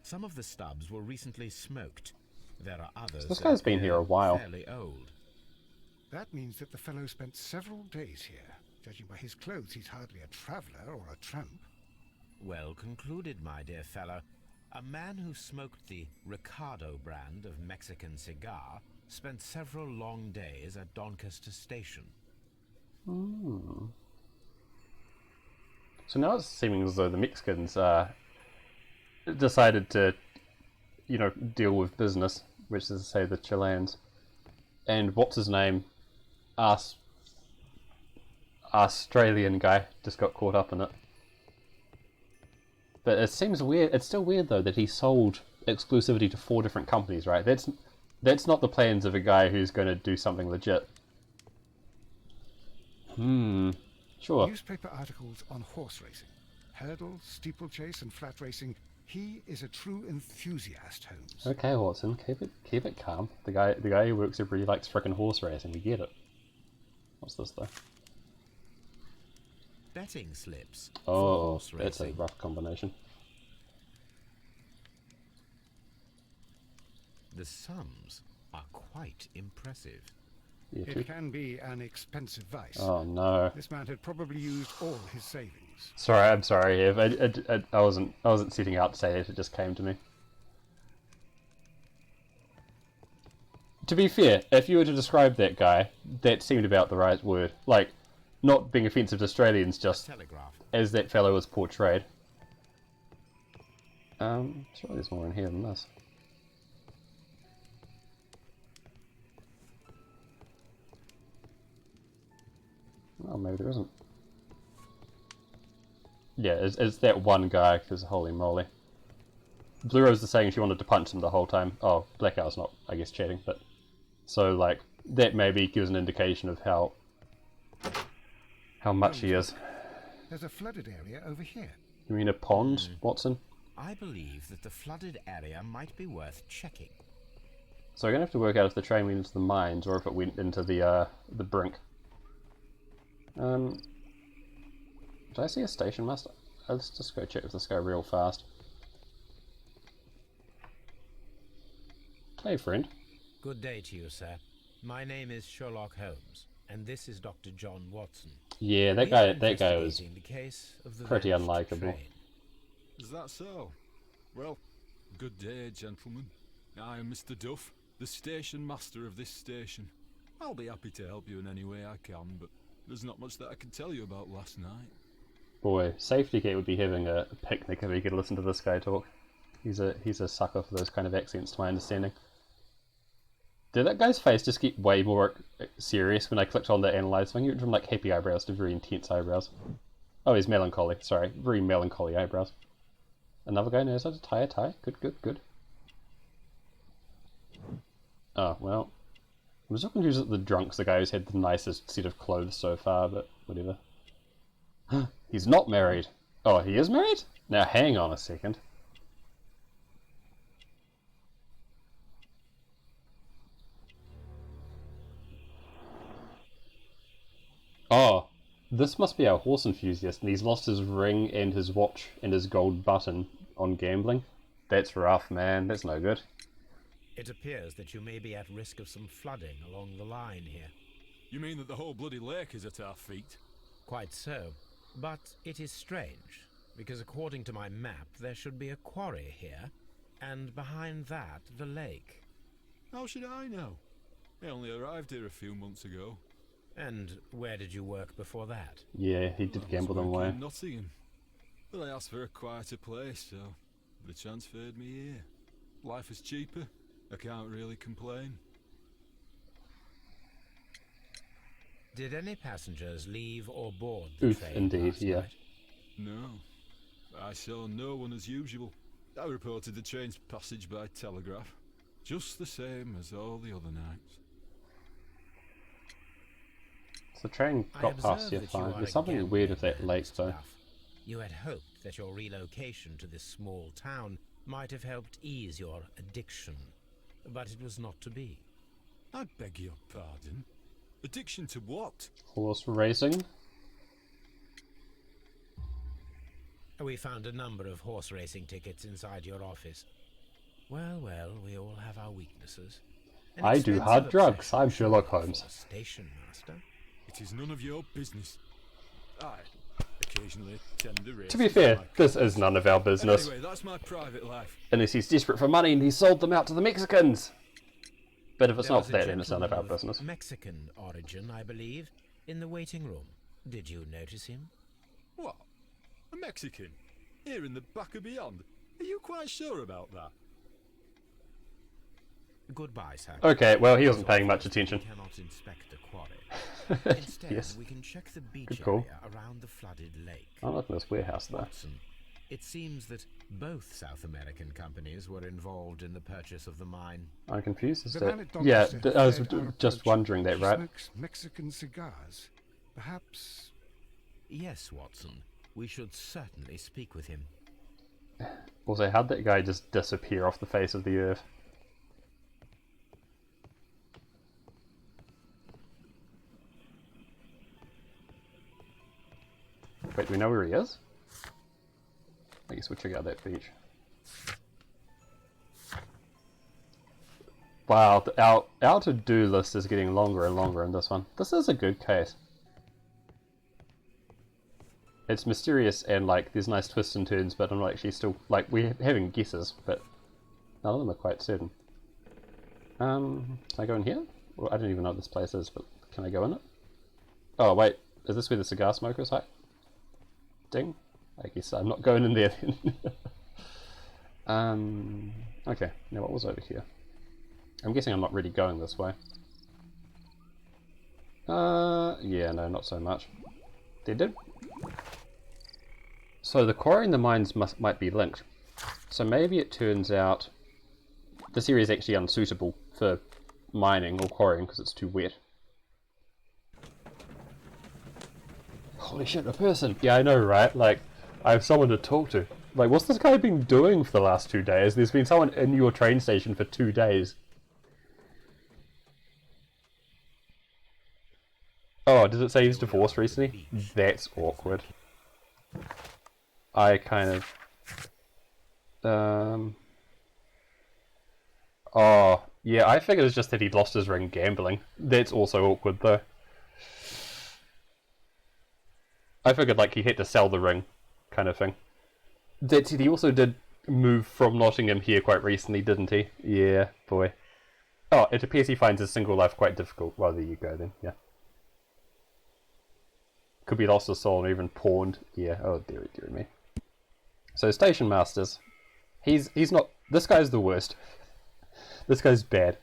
Some of the stubs were recently smoked. There are others This guy's been here a while. fairly old. That means that the fellow spent several days here. Judging by his clothes, he's hardly a traveller or a tramp. Well concluded, my dear fellow. A man who smoked the Ricardo brand of Mexican cigar spent several long days at Doncaster Station. So now it's seeming as though the Mexicans decided to, you know, deal with business, which is to say the Chileans. And what's his name? Australian guy just got caught up in it. But it seems weird. It's still weird though that he sold exclusivity to 4 different companies, right? That's not the plans of a guy who's going to do something legit. Sure. Newspaper articles on horse racing, hurdle, steeplechase, and flat racing. He is a true enthusiast, Holmes. Okay, Watson, keep it calm. The guy who works here really likes frickin' horse racing. We get it. What's this though? Betting slips. Oh, horse that's a racing. rough combination. The sums are quite impressive. Yeah, It can be an expensive vice. Oh no. This man had probably used all his savings. years. Sorry, I'm sorry, Ev. I wasn't setting out to say it. It just came to me. To be fair, if you were to describe that guy, that seemed about the right word. Like, not being offensive to Australians, just as that fellow was portrayed. Surely there's more in here than this. Oh, maybe there isn't. Yeah, it's that one guy, because holy moly. Blue Rose is saying she wanted to punch him the whole time. Oh, Blackout's not, I guess, chatting, but... So, like, that maybe gives an indication of how much he is. There's a flooded area over here. You mean a pond, Watson? I believe that the flooded area might be worth checking. So we're going to have to work out if the train went into the mines or if it went into the brink. Did I see a station master? Let's just go check with this guy real fast. Hey, friend. Good day to you, sir. My name is Sherlock Holmes, and this is Dr. John Watson. Yeah, that guy was pretty unlikable. Is that so? Well, good day, gentlemen. I am Mr. Duff, the station master of this station. I'll be happy to help you in any way I can, but there's not much that I can tell you about last night. Boy, Safety Gate would be having a picnic if he could listen to this guy talk. He's a sucker for those kind of accents, to my understanding. Did that guy's face just get way more serious when I clicked on the analyze thing? It went from like happy eyebrows to very intense eyebrows. Oh, he's melancholy. Sorry, very melancholy eyebrows. Another guy knows how to tie a tie. Good, good, good. Oh, well. I'm so confused that the drunk's the guy who's had the nicest set of clothes so far, but whatever. He's not married. Oh, he is married? Now hang on a second. Oh, this must be our horse enthusiast, and he's lost his ring and his watch and his gold button on gambling. That's rough, man. That's no good. It appears that you may be at risk of some flooding along the line here. You mean that the whole bloody lake is at our feet? Quite so. But it is strange, because according to my map, there should be a quarry here, and behind that, the lake. How should I know? I only arrived here a few months ago. And where did you work before that? Yeah, he did gamble them away. In Nottingham. But I asked for a quieter place, so they transferred me here. Life is cheaper. I can't really complain. Did any passengers leave or board the Oof, train indeed, last yeah. night? No. I saw no one as usual. I reported the train's passage by telegraph. Just the same as all the other nights. So the train got past here fine. There's something weird with that lake though. You had hoped that your relocation to this small town might have helped ease your addiction, but it was not to be. I beg your pardon? Addiction to what? Horse racing? We found a number of horse racing tickets inside your office. Well, well, we all have our weaknesses. I do hard drugs. I'm Sherlock Holmes. Station master. It is none of your business. I occasionally attend a race. To be fair, this is none of our business. Anyway, that's my private life. Unless he's desperate for money and he sold them out to the Mexicans. But if it's not that, then it's none of our business. Mexican origin, I believe, in the waiting room. Did you notice him? What? A Mexican? Here in the back of beyond? Are you quite sure about that? Goodbye, sir. Okay, well, he wasn't paying much attention. We cannot inspect the quarry. Instead, yes. we can check the beach Good call. area around the flooded lake. I like this warehouse there. Watson, it seems that both South American companies were involved in the purchase of the mine. I'm confused as The to... man at Doctor Yeah, said I was said our just approach wondering that, right? smokes Mexican cigars. Perhaps... Yes, Watson. We should certainly speak with him. Also, how'd that guy just disappear off the face of the earth? Wait, do we know where he is? I guess we'll check out that beach. Wow, our to-do list is getting longer and longer in this one. This is a good case. it's mysterious and like there's nice twists and turns, but I'm not actually still like we're having guesses, but none of them are quite certain. Can I go in here? Well, I don't even know what this place is, but can I go in it? Oh wait, is this where the cigar smokers hide? Ding. I guess I'm not going in there then. Okay, now what was over here? I'm guessing I'm not really going this way. Yeah, no, not so much. They did. So the quarry and the mines might be linked. So maybe it turns out this area is actually unsuitable for mining or quarrying because it's too wet. Holy shit, a person! Yeah, I know, right? Like, I have someone to talk to. Like, what's this guy been doing for the last 2 days? There's been someone in your train station for 2 days. Oh, does it say he's divorced recently? That's awkward. I kind of... Oh, yeah, I figured it's just that he'd lost his ring gambling. That's also awkward, though. I figured, like, he had to sell the ring, kind of thing. That's it, he also did move from Nottingham here quite recently, didn't he? Yeah, boy. Oh, it appears he finds his single life quite difficult. Well, there you go, then, yeah. Could be lost his soul and even pawned. Yeah, oh, dearie, dearie me. So, Station Masters. He's not... This guy's the worst. This guy's bad.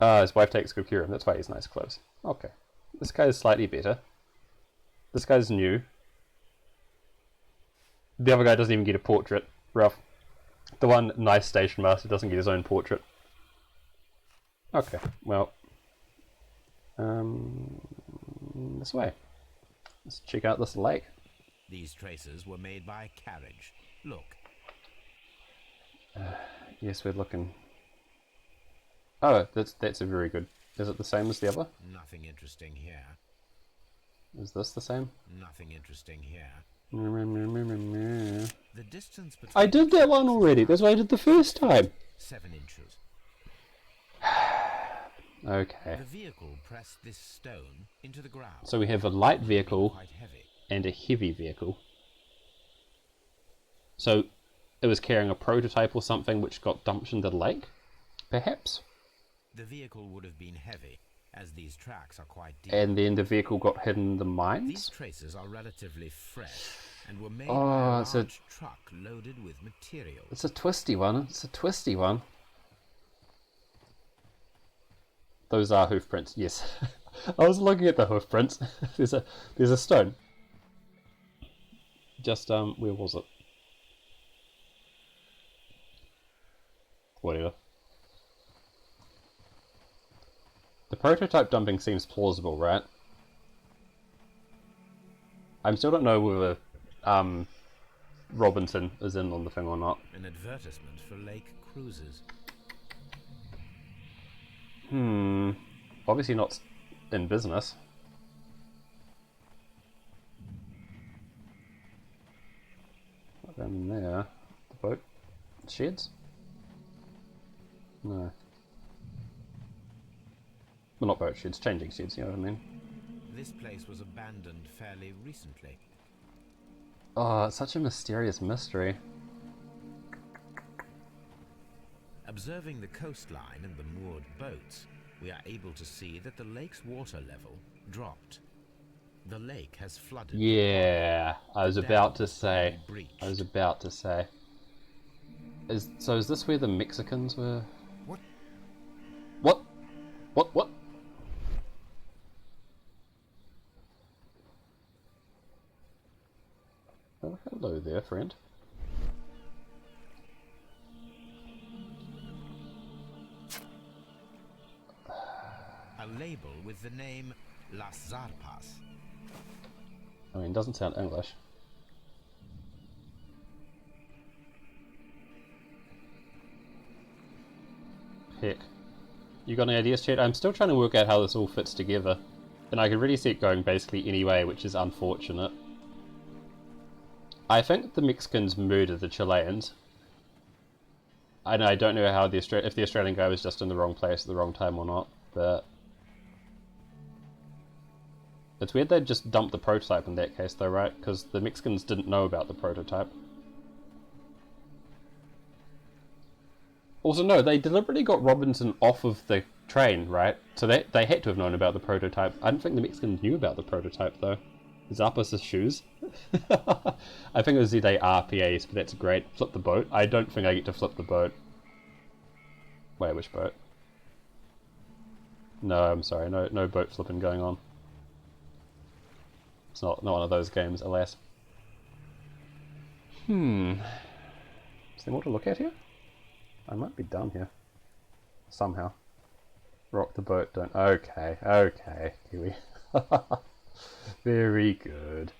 His wife takes good care of him. That's why he's nice clothes. Okay. This guy's slightly better. This guy's new. The other guy doesn't even get a portrait. Rough. The one nice station master doesn't get his own portrait. Okay, well. This way. Let's check out this lake. These traces were made by carriage. Look. Yes, we're looking. Oh, that's a very good. Is it the same as the other? Nothing interesting here. Is this the same? Nothing interesting here. The distance between I did that one already. That's what I did the first time. 7 inches. Okay. The vehicle pressed this stone into the ground. So we have a light vehicle Quite heavy. and a heavy vehicle. So it was carrying a prototype or something which got dumped into the lake? Perhaps. The vehicle would have been heavy, as these tracks are quite deep. And then the vehicle got hidden in the mines? These traces are relatively fresh and were made Oh, by a it's a- large truck loaded with material. It's a twisty one. It's a twisty one. Those are hoof prints, yes. I was looking at the hoof prints. there's a stone. Just where was it? Whatever. The prototype dumping seems plausible, right? I still don't know whether Robinson is in on the thing or not. An advertisement for lake cruises. Obviously not in business. Not down in there. The boat sheds? No. Well, not boat sheds, changing sheds, you know what I mean? This place was abandoned fairly recently. Oh, it's such a mysterious mystery. Observing the coastline and the moored boats, we are able to see that the lake's water level dropped. The lake has flooded. Yeah, I was The about dam to say. has been breached. I was about to say. So is this where the Mexicans were? What? What? What? Oh, hello there, friend. A label with the name Las Zarpas. I mean, it doesn't sound English. Heck. You got any ideas, chat? I'm still trying to work out how this all fits together. And I can really see it going basically any way, which is unfortunate. I think the Mexicans murdered the Chileans. And I don't know how if the Australian guy was just in the wrong place at the wrong time or not, but... It's weird they just dumped the prototype in that case though, right? Because the Mexicans didn't know about the prototype. Also, no, they deliberately got Robinson off of the train, right? So they had to have known about the prototype. I don't think the Mexicans knew about the prototype, though. Zappos' shoes. I think it was ZARPAs, but that's great. Flip the boat. I don't think I get to flip the boat. Wait, which boat? No, I'm sorry. No boat flipping going on. It's not one of those games, alas. Is there more to look at here? I might be done here. Somehow. Rock the boat, don't... Okay, Kiwi. Very good.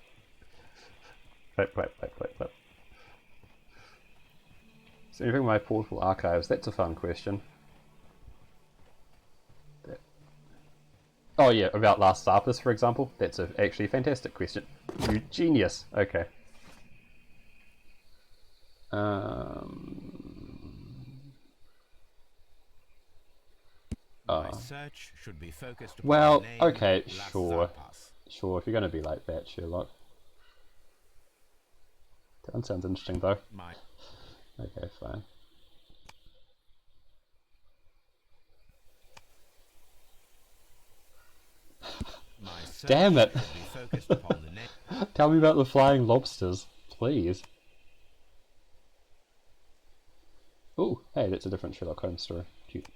Clap, clap, clap, clap, clap. Is there anything in my portable archives? That's a fun question. Oh yeah, about Last Starpers, for example. That's actually a fantastic question. You genius. Okay. My search should be focused upon Well, the name okay, Las sure. Zarpas. Sure, if you're going to be like that, Sherlock. That one sounds interesting, though. Okay, fine. Damn it! Tell me about the flying lobsters, please. Oh, hey, that's a different Sherlock Holmes story. Cute.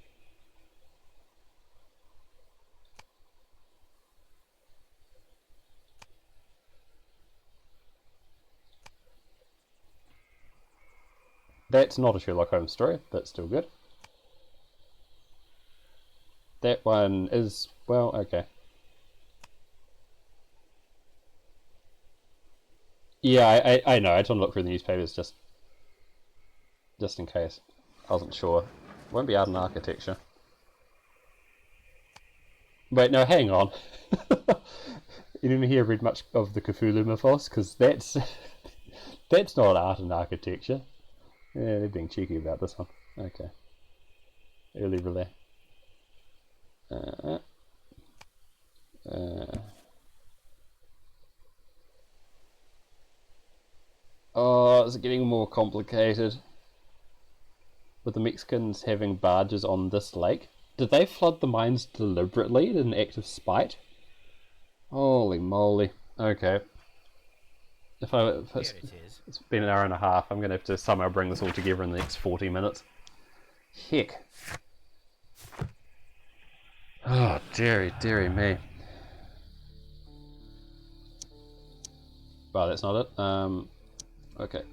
That's not a Sherlock Holmes story, but still good. That one is, well, okay. Yeah, I know. I just want to look through the newspapers just in case. I wasn't sure. Won't be out in architecture. Wait, no, hang on. You didn't hear read much of the Cthulhu mythos, because that's not art and architecture. Yeah, they're being cheeky about this one. Okay. Early relay. Oh, it's getting more complicated. With the Mexicans having barges on this lake. Did they flood the mines deliberately in an act of spite? Holy moly. Okay. It's been an hour and a half. I'm going to have to somehow bring this all together in the next 40 minutes. Heck. Oh, dearie me. Well, that's not it. Okay.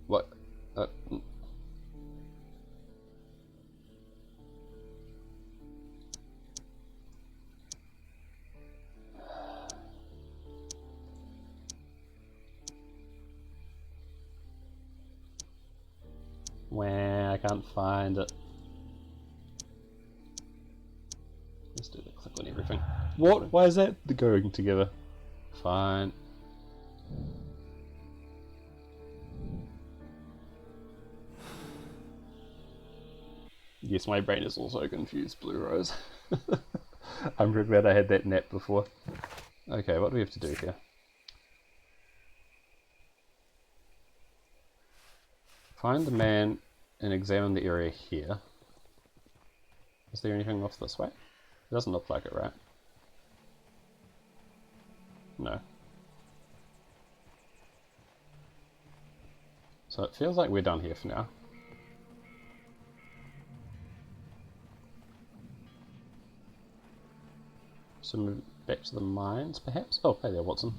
What? Wah, I can't find it. Let's do the click on everything. What? Why is that going together? Fine. Yes, my brain is also confused, Blue Rose. I'm really glad I had that nap before. Okay, what do we have to do here? Find the man and examine the area here. Is there anything off this way? It doesn't look like it, right? No. So it feels like we're done here for now. So move back to the mines, perhaps? Oh, hey there, Watson.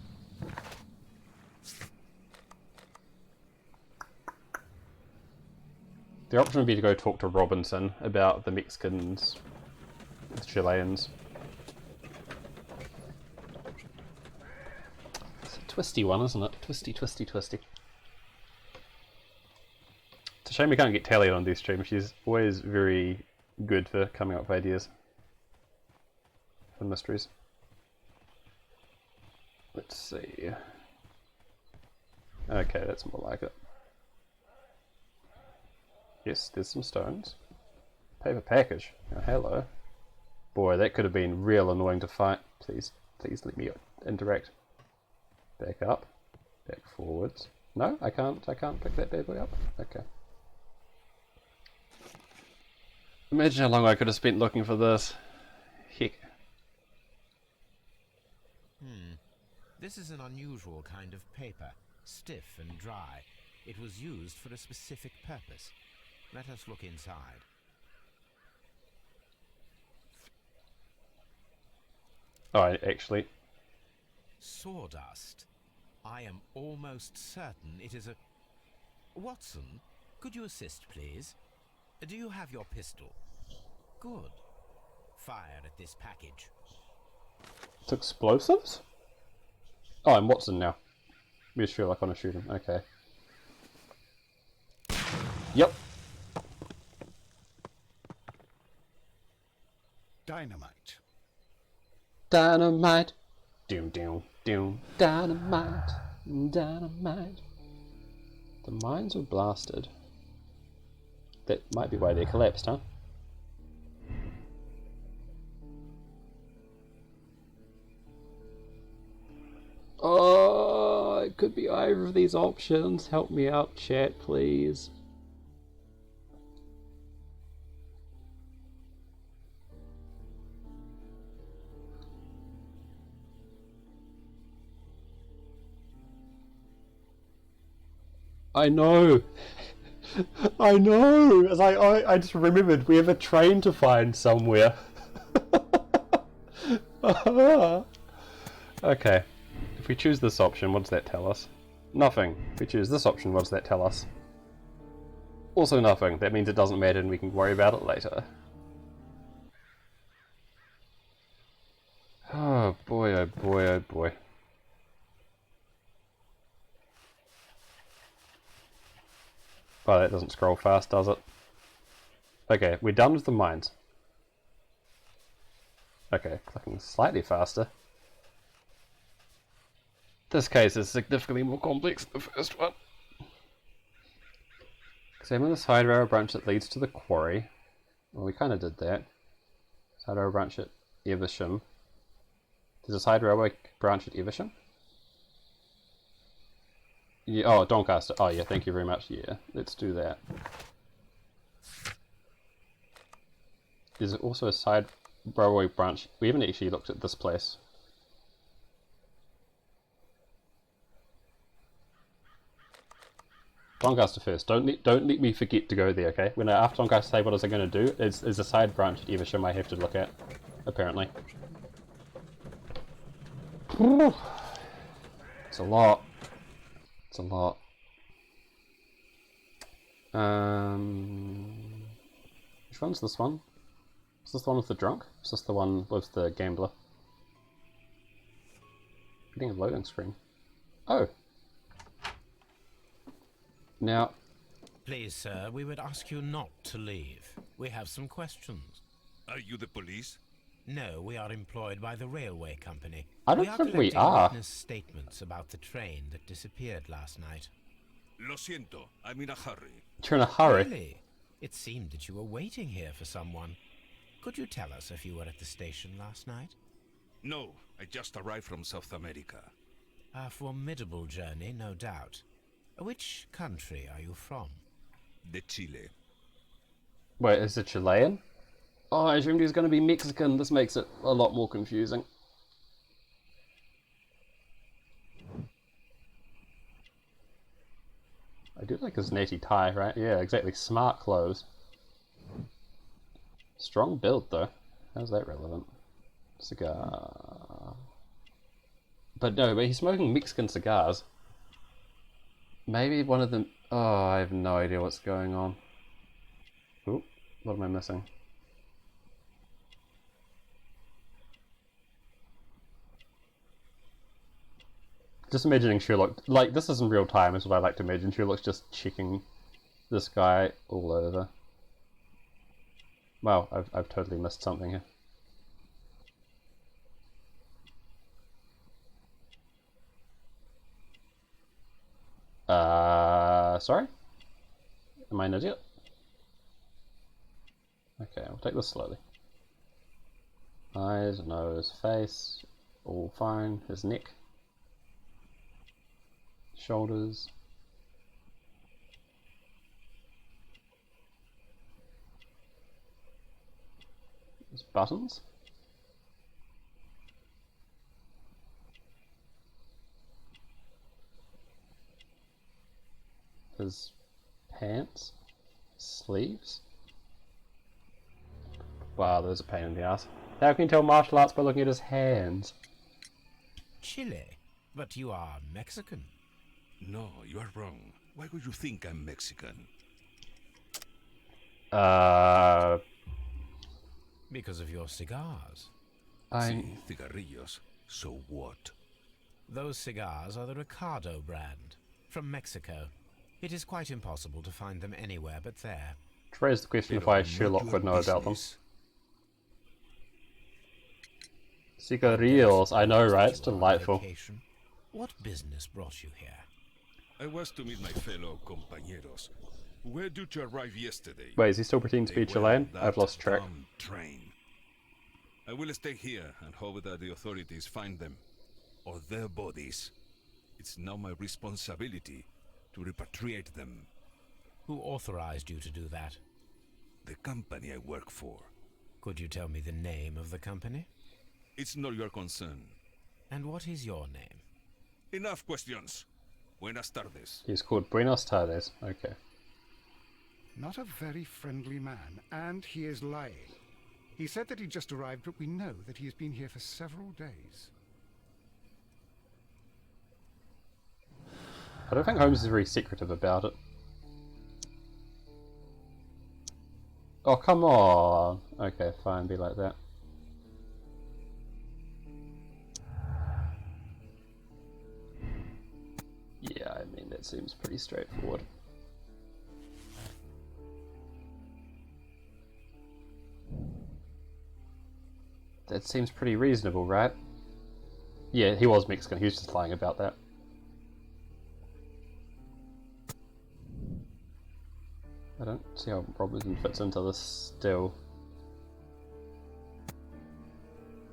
The option would be to go talk to Robinson about the Mexicans, the Chileans. It's a twisty one, isn't it? Twisty, twisty, twisty. It's a shame we can't get Talia on this stream. She's always very good for coming up with ideas for mysteries. Let's see. Okay, that's more like it. Yes, there's some stones. Paper package. Oh, hello. Boy, that could have been real annoying to fight. Please Please let me interact. Back up. Back forwards. No, I can't pick that bad boy up. Okay. Imagine how long I could have spent looking for this. Heck. This is an unusual kind of paper, stiff and dry. It was used for a specific purpose. Let us look inside. Oh, actually. Sawdust. I am almost certain it is a... Watson, could you assist, please? Do you have your pistol? Good. Fire at this package. It's explosives? Oh, I'm Watson now. Be Sherlock, I want to shoot him. Okay. Yep. Dynamite. Dynamite. Doom, doom, doom. Dynamite. Dynamite. The mines were blasted. That might be why they collapsed, huh? Oh, it could be either of these options. Help me out, chat, please. I know. I know. It's like I just remembered we have a train to find somewhere. Okay. If we choose this option, what does that tell us? Nothing. If we choose this option, what does that tell us? Also nothing. That means it doesn't matter and we can worry about it later. Oh boy, oh boy, oh boy. Oh, that doesn't scroll fast, does it? Okay, we're done with the mines. Okay, clicking slightly faster. This case is significantly more complex than the first one. Examine the side railroad branch that leads to the quarry. Well, we kind of did that. Side railroad branch at Evesham. There's a side railway branch at Evesham? Yeah, oh, Doncaster. Oh yeah, thank you very much. Yeah, let's do that. There's also a side railway branch. We haven't actually looked at this place. Doncaster first. Don't let me forget to go there, okay? When after Doncaster say what was I going to do, is a side branch at Evesham I have to look at, apparently. It's a lot. It's a lot. Which one's this one? Is this the one with the drunk? Is this the one with the gambler? Getting a loading screen. Oh. Now... Please, sir, we would ask you not to leave. We have some questions. Are you the police? No, we are employed by the railway company. I don't think we are. Witness statements about the train that disappeared last night. Lo siento, I'm in a hurry. You're in a hurry? Really? It seemed that you were waiting here for someone. Could you tell us if you were at the station last night? No, I just arrived from South America. A formidable journey, no doubt. Which country are you from? De Chile. Wait, is it Chilean? Oh, I assumed he was going to be Mexican. This makes it a lot more confusing. I do like his natty tie, right? Yeah, exactly. Smart clothes. Strong build, though. How's that relevant? Cigar. But no, but he's smoking Mexican cigars. Maybe one of them... Oh, I have no idea what's going on. Ooh, what am I missing? Just imagining Sherlock... Like, this isn't real time, is what I like to imagine. Sherlock's just checking this guy all over. Wow, I've totally missed something here. Sorry? Am I an idiot? Okay, I'll take this slowly. Eyes, nose, face. All fine. His neck. Shoulders. His buttons. His pants. Sleeves. Wow, there's a pain in the ass. How can you tell martial arts by looking at his hands? Chile? But you are Mexican. No, you are wrong. Why would you think I'm Mexican? Because of your cigars. Sí, cigarrillos. So what? Those cigars are the Ricardo brand, from Mexico. It is quite impossible to find them anywhere but there. Raise the question of why Sherlock would know about them. Cigarillos, I know, right? It's delightful. What business brought you here? I was to meet my fellow compañeros. Where did you arrive yesterday? Wait, is he still pretending to be Chilean? I've lost track. Train. I will stay here and hope that the authorities find them, or their bodies. It's now my responsibility to repatriate them. Who authorized you to do that? The company I work for. Could you tell me the name of the company? It's not your concern. And what is your name? Enough questions. Buenas tardes. He's called Buenos Tardes. Okay. Not a very friendly man, and he is lying. He said that he just arrived, but we know that he has been here for several days. I don't think Holmes is very secretive about it. Oh, come on! Okay, fine, be like that. Yeah, I mean, that seems pretty straightforward. That seems pretty reasonable, right? Yeah, he was Mexican, he was just lying about that. I don't see how Robinson fits into this still.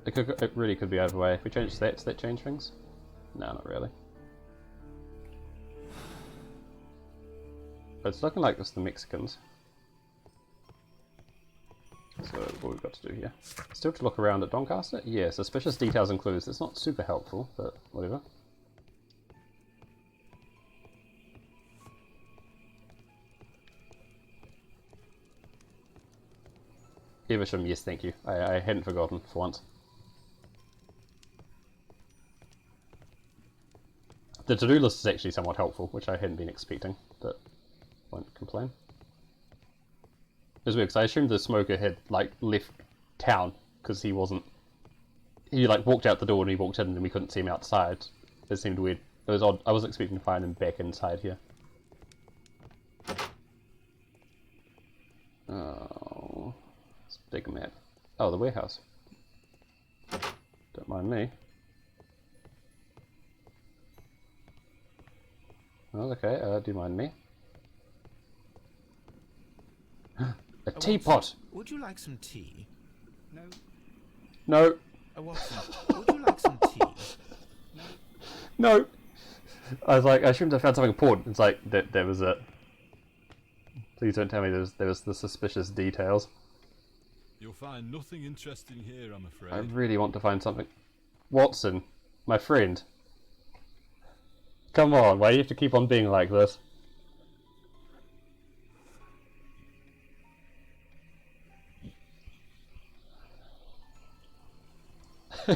It really could be overway. If we change that, does that change things? No, not really. But it's looking like it's the Mexicans. So what we've got to do here. Still to look around at Doncaster? Yeah, suspicious details and clues. It's not super helpful, but whatever. Evesham, yes, thank you. I hadn't forgotten for once. The to-do list is actually somewhat helpful, which I hadn't been expecting, but won't complain. It was weird, because I assumed the smoker had, like, left town, because he wasn't... He, like, walked out the door and he walked in and we couldn't see him outside. It seemed weird. It was odd. I wasn't expecting to find him back inside here. Oh... Big map. Oh, the warehouse. Don't mind me. Oh, okay, do mind me. A teapot! Would you like some tea? No. No. Watson, would you like some tea? No! I was like, I assumed I found something important. It's like, that was it. Please don't tell me there was the suspicious details. You'll find nothing interesting here, I'm afraid. I really want to find something. Watson, my friend. Come on, why do you have to keep on being like this?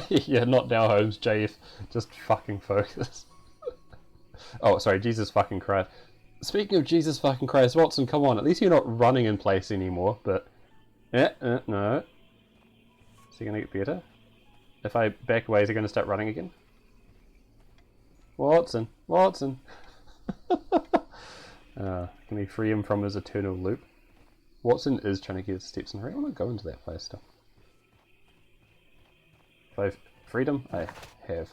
Yeah, not now, Holmes, Jave. Just fucking focus. Oh, sorry, Jesus fucking Christ. Speaking of Jesus fucking Christ, Watson, come on, at least you're not running in place anymore, but... no. Is he gonna get better? If I back away, is he gonna start running again? Watson! Watson! Can we free him from his eternal loop? Watson is trying to get his steps in a hurry. I want to go into that place still. If I've freedom, I have.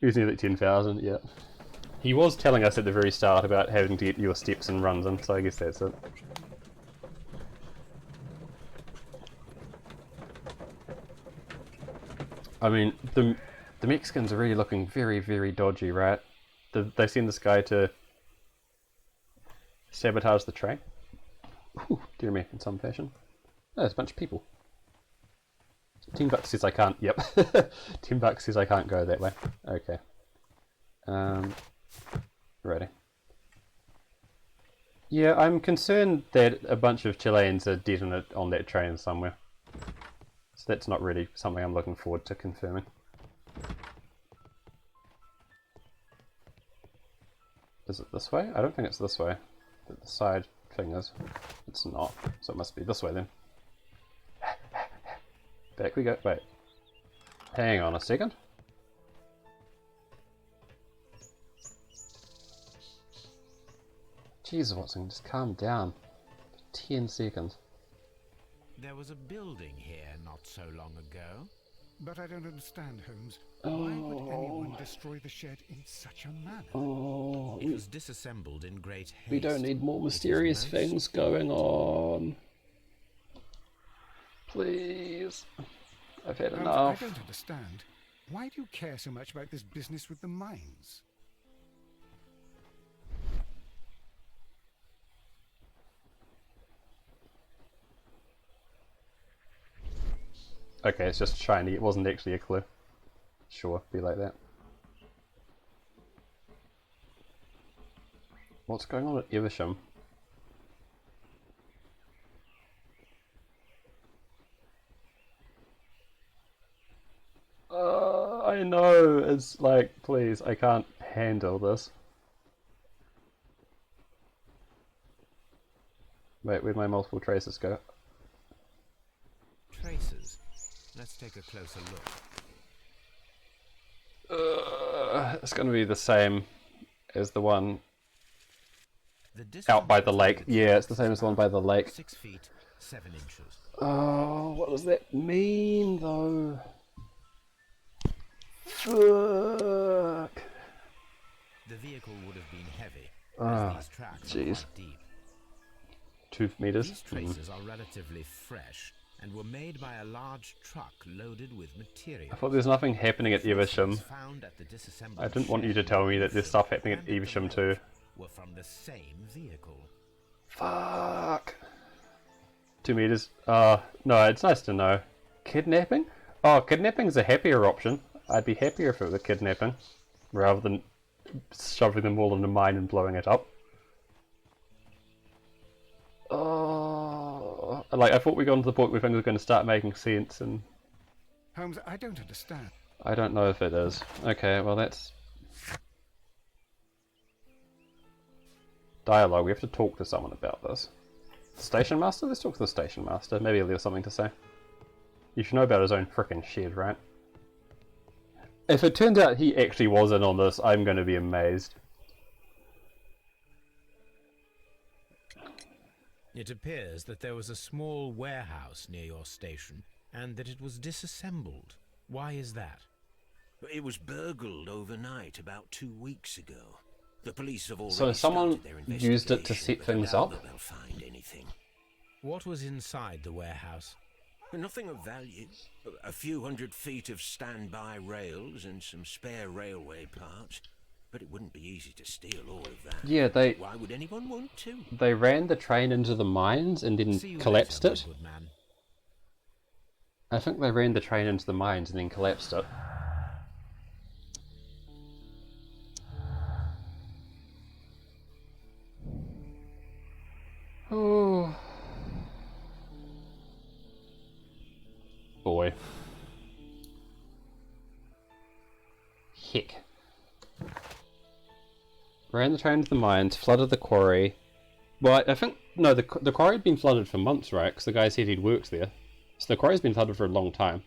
He's nearly 10,000, yeah. He was telling us at the very start about having to get your steps and runs in, so I guess that's it. I mean, the Mexicans are really looking very, very dodgy, right? They send this guy to sabotage the train. Whew, dear me, in some fashion. Oh, there's a bunch of people. $10 says I can't. Yep. $10 says I can't go that way. Okay. Ready. Yeah, I'm concerned that a bunch of Chileans are dead on that train somewhere. So that's not really something I'm looking forward to confirming. Is it this way? I don't think it's this way. But the side thing is. It's not. So it must be this way then. Back we go. Wait. Hang on a second. Jesus, Watson, just calm down. 10 seconds. There was a building here not so long ago. But I don't understand, Holmes. Why would anyone destroy the shed in such a manner? Oh, it was disassembled in great haste. We don't need more mysterious things going on. Please. I've had Holmes, enough. I don't understand. Why do you care so much about this business with the mines? Okay, it's just shiny. It wasn't actually a clue. Sure, be like that. What's going on at Evesham? I know. It's like, please, I can't handle this. Wait, where'd my multiple traces go? Traces. Let's take a closer look. It's going to be the same as the one out by the lake. Yeah, it's the same as the one by the lake. 6 feet, 7 inches. Oh, what does that mean, though? Fuck. The vehicle would have been heavy, Ah, as these tracks jeez. are quite deep. 2 meters. These traces are relatively fresh and were made by a large truck loaded with material. I thought there's nothing happening at Evesham. I didn't want you to tell me that there's stuff happening at Evesham too. Were from the same vehicle. Fuck. 2 meters. No, it's nice to know. Kidnapping? Oh, kidnapping's a happier option. I'd be happier if it were kidnapping, rather than shoving them all in a mine and blowing it up. Oh, like I thought we got to the point where things were going to start making sense, and Holmes, I don't understand. I don't know if it is. Okay, well that's dialogue. We have to talk to someone about this. Station master? Let's talk to the station master. Maybe he'll have something to say. You should know about his own frickin' shed, right? If it turns out he actually was in on this, I'm going to be amazed. It appears that there was a small warehouse near your station, and that it was disassembled. Why is that? It was burgled overnight about 2 weeks ago. The police have already So someone started their used it to investigation, set but I things doubt up? that they'll find anything. What was inside the warehouse? Nothing of value. A few 100 feet of standby rails and some spare railway parts. But it wouldn't be easy to steal all of that. Yeah, Why would anyone want to? They ran the train into the mines and then collapsed it. I think they ran the train into the mines and then collapsed it. Oh. Boy. Heck. Ran the train into the mines, flooded the quarry. Well, I think... No, the quarry had been flooded for months, right? Because the guy said he'd worked there. So the quarry's been flooded for a long time.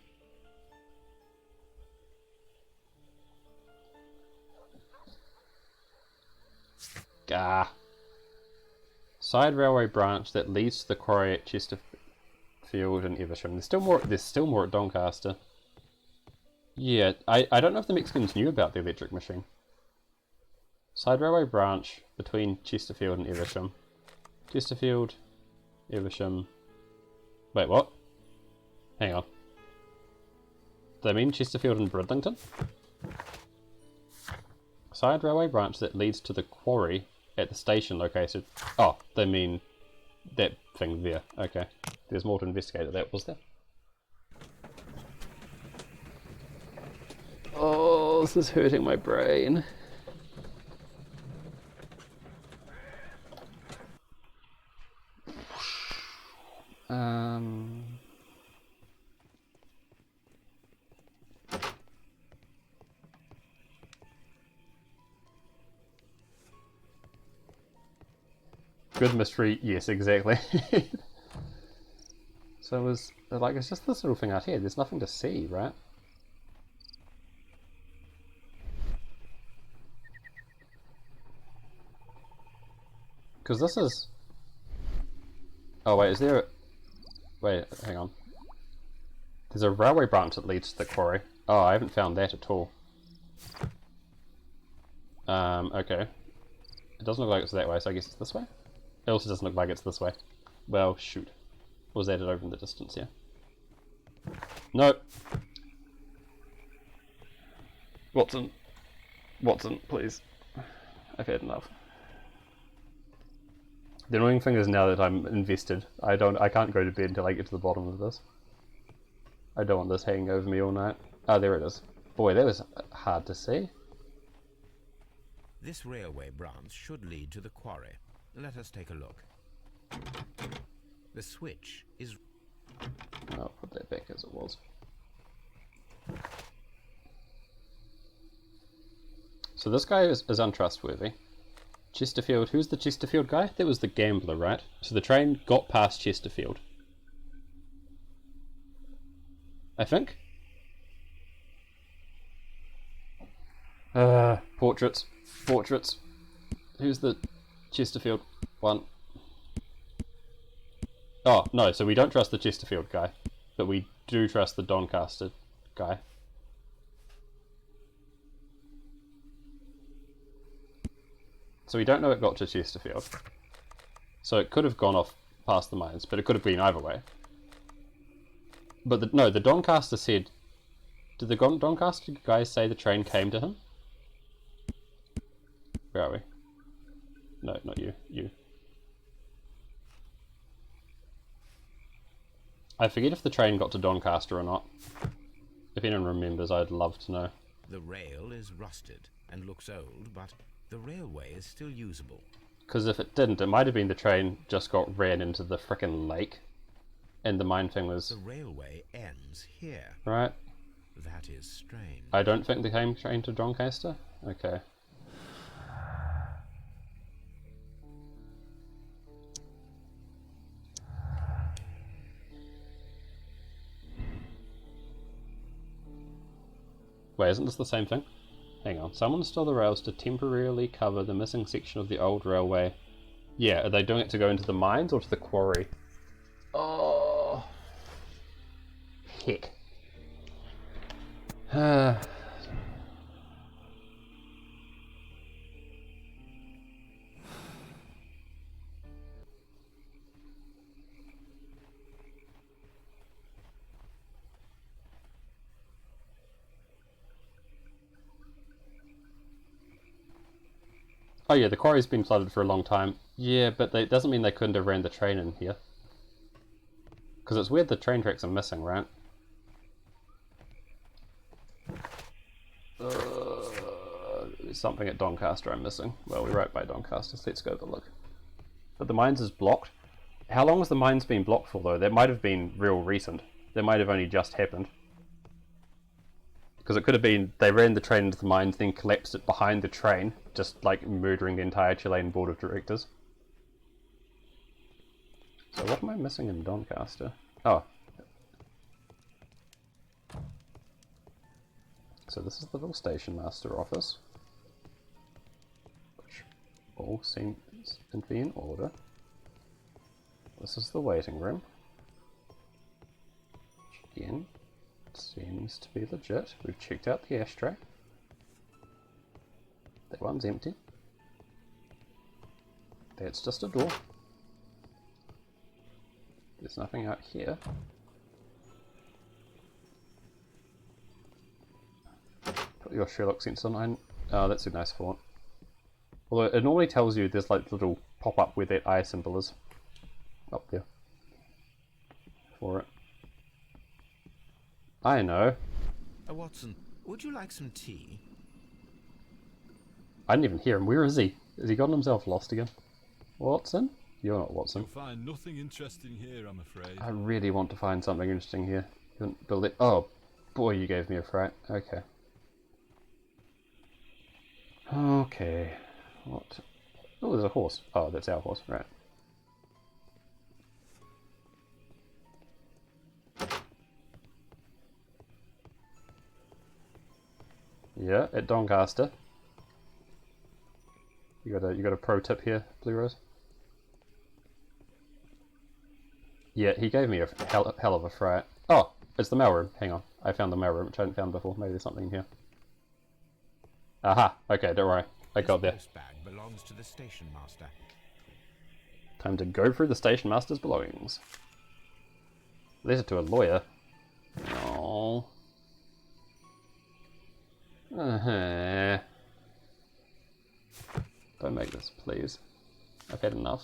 Gah. Side railway branch that leads to the quarry at Chesterfield and Evesham. There's still more at Doncaster. Yeah, I don't know if the Mexicans knew about the electric machine. Side railway branch between Chesterfield and Evesham. Chesterfield, Evesham. Wait, what? Hang on. They mean Chesterfield and Bridlington? Side railway branch that leads to the quarry at the station located. Oh, they mean that thing there. Okay. There's more to investigate at that, was there? Oh, this is hurting my brain. Good mystery, yes, exactly. So it was like, it's just this little thing out here. There's nothing to see, right? Because this is... Oh wait, is there a... Wait, hang on. There's a railway branch that leads to the quarry. Oh, I haven't found that at all. Okay. It doesn't look like it's that way, so I guess it's this way? It also doesn't look like it's this way. Well, shoot. Or was that it over in the distance, yeah? Nope. Watson. Watson, please. I've had enough. The annoying thing is now that I'm invested, I can't go to bed until I get to the bottom of this. I don't want this hanging over me all night. Ah, there it is. Boy, that was hard to see. This railway branch should lead to the quarry. Let us take a look. The switch is... I'll put that back as it was. So this guy is untrustworthy. Chesterfield, who's the Chesterfield guy? That was the gambler, right? So the train got past Chesterfield. I think? Portraits. Portraits. Who's the Chesterfield one? Oh, no, so we don't trust the Chesterfield guy, but we do trust the Doncaster guy. So we don't know it got to Chesterfield. So it could have gone off past the mines, but it could have been either way. But the Doncaster said... Did the Doncaster guys say the train came to him? Where are we? No, not you. You. I forget if the train got to Doncaster or not. If anyone remembers, I'd love to know. The rail is rusted and looks old, but the railway is still usable. Because if it didn't, it might have been the train just got ran into the frickin' lake. And the mine thing was... The railway ends here. Right. That is strange. I don't think they came train to Doncaster? Okay. Wait, isn't this the same thing? Hang on. Someone stole the rails to temporarily cover the missing section of the old railway. Yeah, are they doing it to go into the mines or to the quarry? Oh. Heck. Oh yeah, the quarry's been flooded for a long time. Yeah, but it doesn't mean they couldn't have ran the train in here. Because it's weird the train tracks are missing, right? There's something at Doncaster I'm missing. Well, we're right by Doncaster, so let's go have a look. But the mines is blocked. How long has the mines been blocked for, though? That might have been real recent. That might have only just happened. Because it could have been they ran the train into the mines, then collapsed it behind the train, just like murdering the entire Chilean board of directors. So what am I missing in Doncaster? Oh. So this is the little station master office, which all seems to be in order. This is the waiting room, which again seems to be legit. We've checked out the ashtray. That one's empty. That's just a door. There's nothing out here. your Sherlock sense on. Oh, that's a nice font. Although it normally tells you there's like little pop-up where that eye symbol is. Up there. For it. I know. Watson, would you like some tea? I didn't even hear him. Where is he? Has he gotten himself lost again? Watson? You're not Watson. You'll find nothing interesting here, I'm afraid. I really want to find something interesting here. You didn't build it. Oh, boy, you gave me a fright. Okay. Okay. What? Oh, there's a horse. Oh, that's our horse. Right. Yeah, at Doncaster. You got a pro tip here, Blue Rose? Yeah, he gave me a hell of a fright. Oh, it's the mail room. Hang on. I found the mail room, which I hadn't found before. Maybe there's something in here. Aha! Okay, don't worry. I got there. This bag belongs to the station master. Time to go through the station master's belongings. Letter to a lawyer. Oh. Don't make this, please. I've had enough.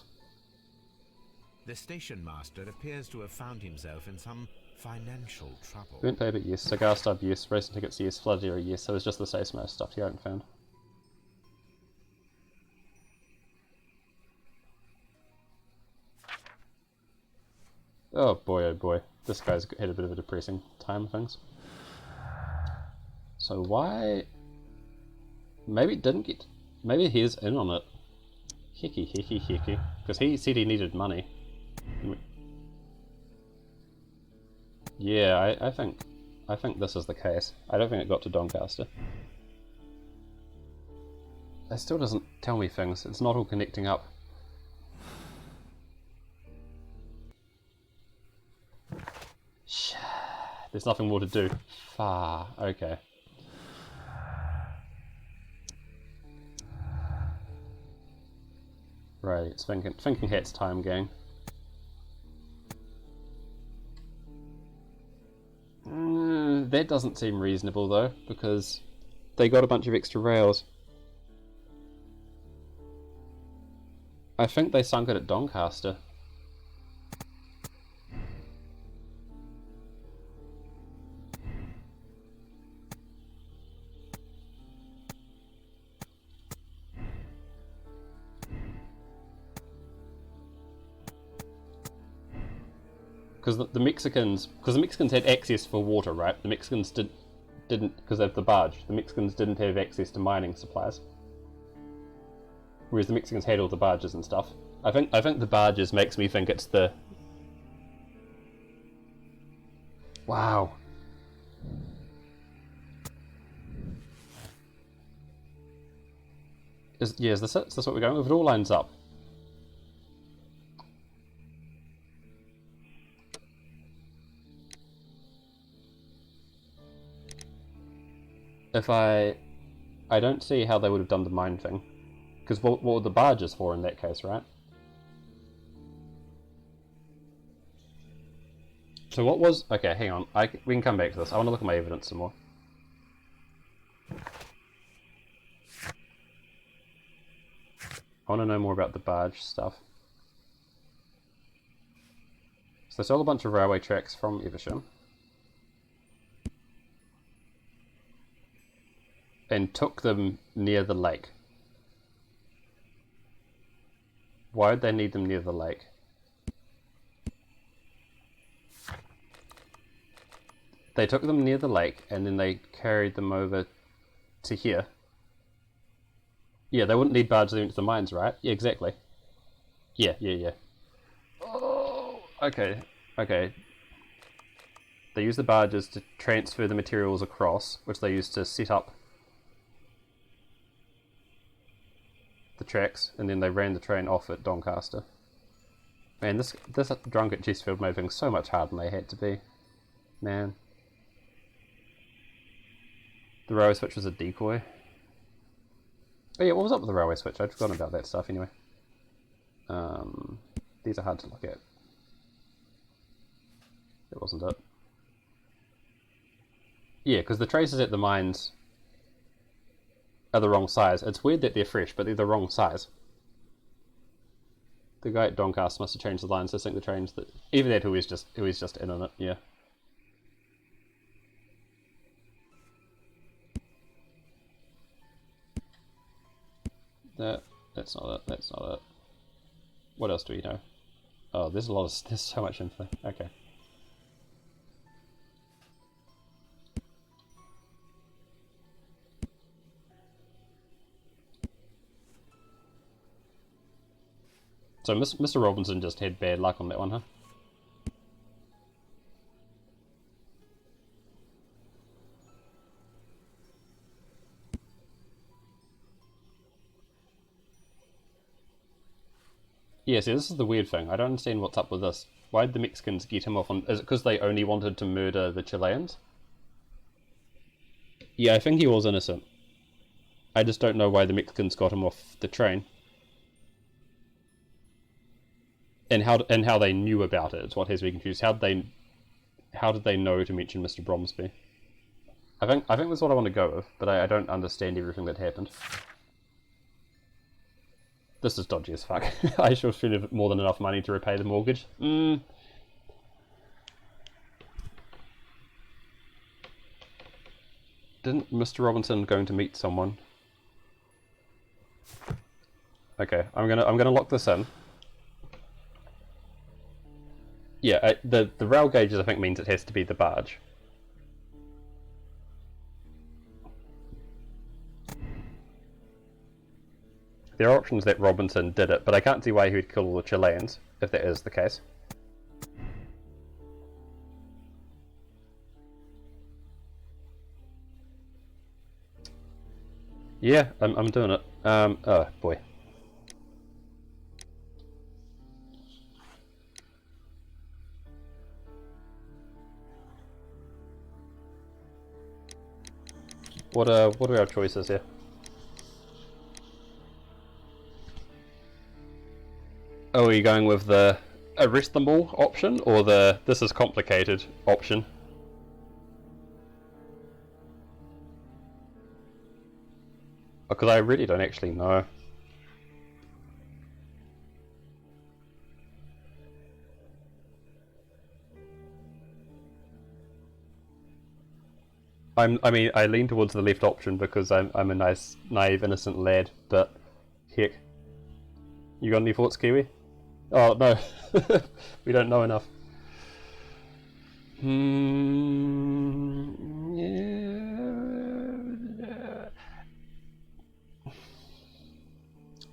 The station master appears to have found himself in some financial trouble. Burnt paper, yes. Cigar stub, yes. Racing tickets, yes. Flood area, yes. So it's just the station master stuff you haven't found. Oh boy, this guy's had a bit of a depressing time of things. So why... Maybe it didn't get... Maybe he's in on it. Hickey. Because he said he needed money. Yeah, I think this is the case. I don't think it got to Doncaster. It still doesn't tell me things. It's not all connecting up. There's nothing more to do. Far. Okay. Right, it's thinking hat's time, gang. That doesn't seem reasonable though, because they got a bunch of extra rails. I think they sunk it at Doncaster. Because the Mexicans had access for water, right? The Mexicans didn't, because of the barge. The Mexicans didn't have access to mining supplies, whereas the Mexicans had all the barges and stuff. I think the barges makes me think it's the... Wow. Is this it? Is this what we're going with? It all lines up. If I don't see how they would have done the mine thing. Because what were the barges for in that case, right? So what was... Okay, hang on. We can come back to this. I want to look at my evidence some more. I want to know more about the barge stuff. So they stole a bunch of railway tracks from Evesham. And took them near the lake. Why would they need them near the lake? They took them near the lake and then they carried them over to here. Yeah, they wouldn't need barges into the mines, right? Yeah, exactly. Yeah. Oh, okay. They use the barges to transfer the materials across, which they use to set up the tracks, and then they ran the train off at Doncaster. Man, this drunk at Chesterfield made things so much harder than they had to be. Man. The railway switch was a decoy. Oh yeah, what was up with the railway switch? I'd forgotten about that stuff anyway. These are hard to look at. That wasn't it. Yeah, because the traces at the mines are the wrong size. It's weird that they're fresh, but they're the wrong size. The guy at Doncaster must have changed the lines. I think the trains that either that, who was just in on it. Yeah. That's not it. That's not it. What else do we know? Oh, there's so much info. Okay. So Mr. Robinson just had bad luck on that one, huh? Yeah, see, this is the weird thing. I don't understand what's up with this. Why did the Mexicans get him off on... Is it because they only wanted to murder the Chileans? Yeah, I think he was innocent. I just don't know why the Mexicans got him off the train. And how they knew about it is what has me confused. How did they know to mention Mr. Bromsby? I think that's what I want to go with, but I don't understand everything that happened. This is dodgy as fuck. I should have more than enough money to repay the mortgage. Didn't Mr. Robinson going to meet someone? Okay, I'm gonna lock this in. Yeah, the rail gauges I think means it has to be the barge. There are options that Robinson did it, but I can't see why he would kill all the Chileans, if that is the case. Yeah, I'm doing it. Oh boy. What are our choices here? Oh, are you going with the arrest them all option, or the this is complicated option? Because I really don't actually know. I mean, I lean towards the left option because I'm a nice, naive, innocent lad, but heck. You got any thoughts, Kiwi? Oh, no. We don't know enough. Yeah.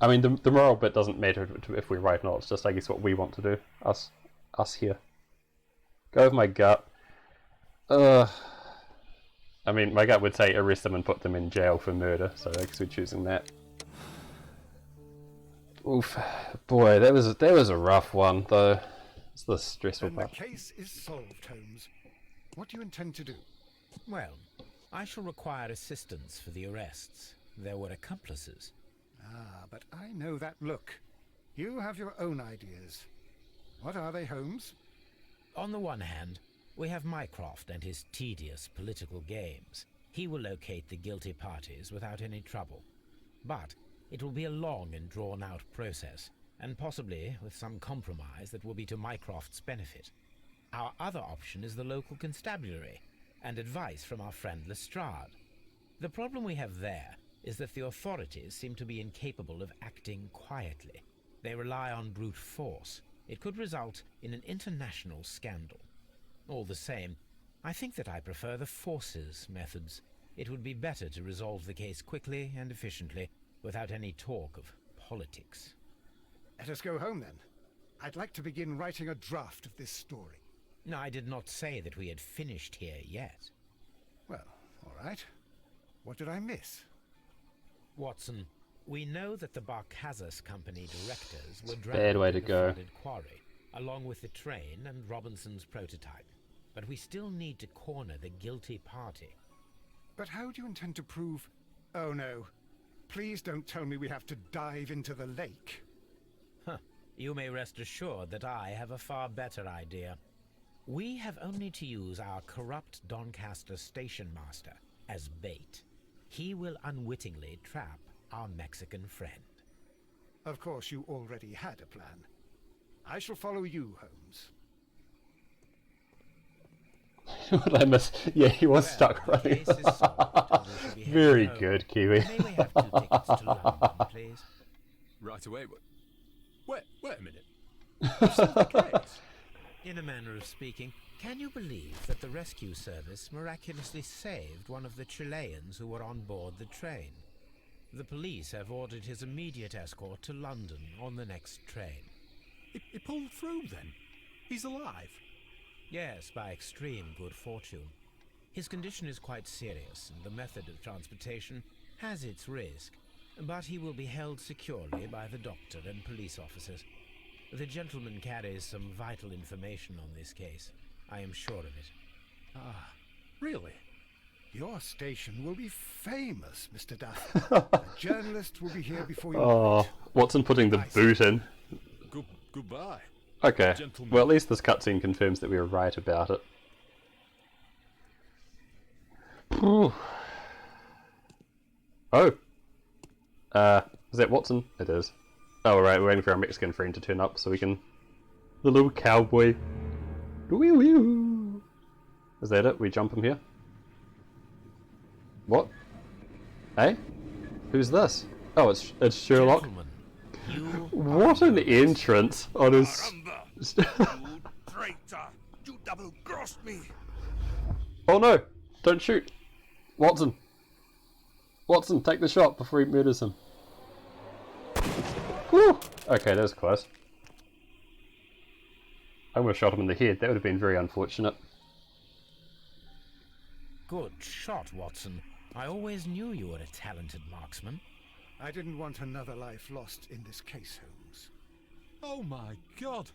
I mean, the moral bit doesn't matter if we're right or not. It's just, I guess, what we want to do. Us here. Go with my gut. I mean, my gut would say arrest them and put them in jail for murder, so I guess we're choosing that. Oof, boy, that was a rough one, though. It's the stressful part. The case is solved, Holmes. What do you intend to do? Well, I shall require assistance for the arrests. There were accomplices. Ah, but I know that look. You have your own ideas. What are they, Holmes? On the one hand, we have Mycroft and his tedious political games. He will locate the guilty parties without any trouble. But it will be a long and drawn-out process, and possibly with some compromise that will be to Mycroft's benefit. Our other option is the local constabulary, and advice from our friend Lestrade. The problem we have there is that the authorities seem to be incapable of acting quietly. They rely on brute force. It could result in an international scandal. All the same, I think that I prefer the forces methods. It would be better to resolve the case quickly and efficiently, without any talk of politics. Let us go home, then. I'd like to begin writing a draft of this story. No, I did not say that we had finished here yet. Well, all right. What did I miss? Watson, we know that the Barkazas Company directors were Bad way to in the go. flooded quarry, along with the train and Robinson's prototype. But we still need to corner the guilty party. But how do you intend to prove... Oh, no. Please don't tell me we have to dive into the lake. Huh. You may rest assured that I have a far better idea. We have only to use our corrupt Doncaster station master as bait. he will unwittingly trap our Mexican friend. Of course, you already had a plan. I shall follow you, Holmes. What did I miss? Yeah, he was stuck running. Very good, Kiwi. May we have 2 tickets to London, please? Right away, but... Wait a minute. You've solved the case? In a manner of speaking, can you believe that the rescue service miraculously saved one of the Chileans who were on board the train? The police have ordered his immediate escort to London on the next train. He pulled through, then? He's alive? Yes, by extreme good fortune. His condition is quite serious, and the method of transportation has its risk, but he will be held securely by the doctor and police officers. The gentleman carries some vital information on this case. I am sure of it. Ah, really? Your station will be famous, Mr. Duff. A journalist will be here before you. Oh, Watson putting the boot in. Goodbye. Okay, Gentlemen. well at least this cutscene confirms that we were right about it. Oh. Is that Watson? It is. Oh right, we're waiting for our Mexican friend to turn up so we can... The little cowboy. Wee wee. Is that it? We jump him here? What? Hey? Who's this? Oh, it's Sherlock. What an entrance on his... You traitor! You double-crossed me! Oh no! Don't shoot! Watson! Watson, take the shot before he murders him. Woo! Okay, that was close. I almost shot him in the head. That would have been very unfortunate. Good shot, Watson. I always knew you were a talented marksman. I didn't want another life lost in this case, Holmes. Oh my god!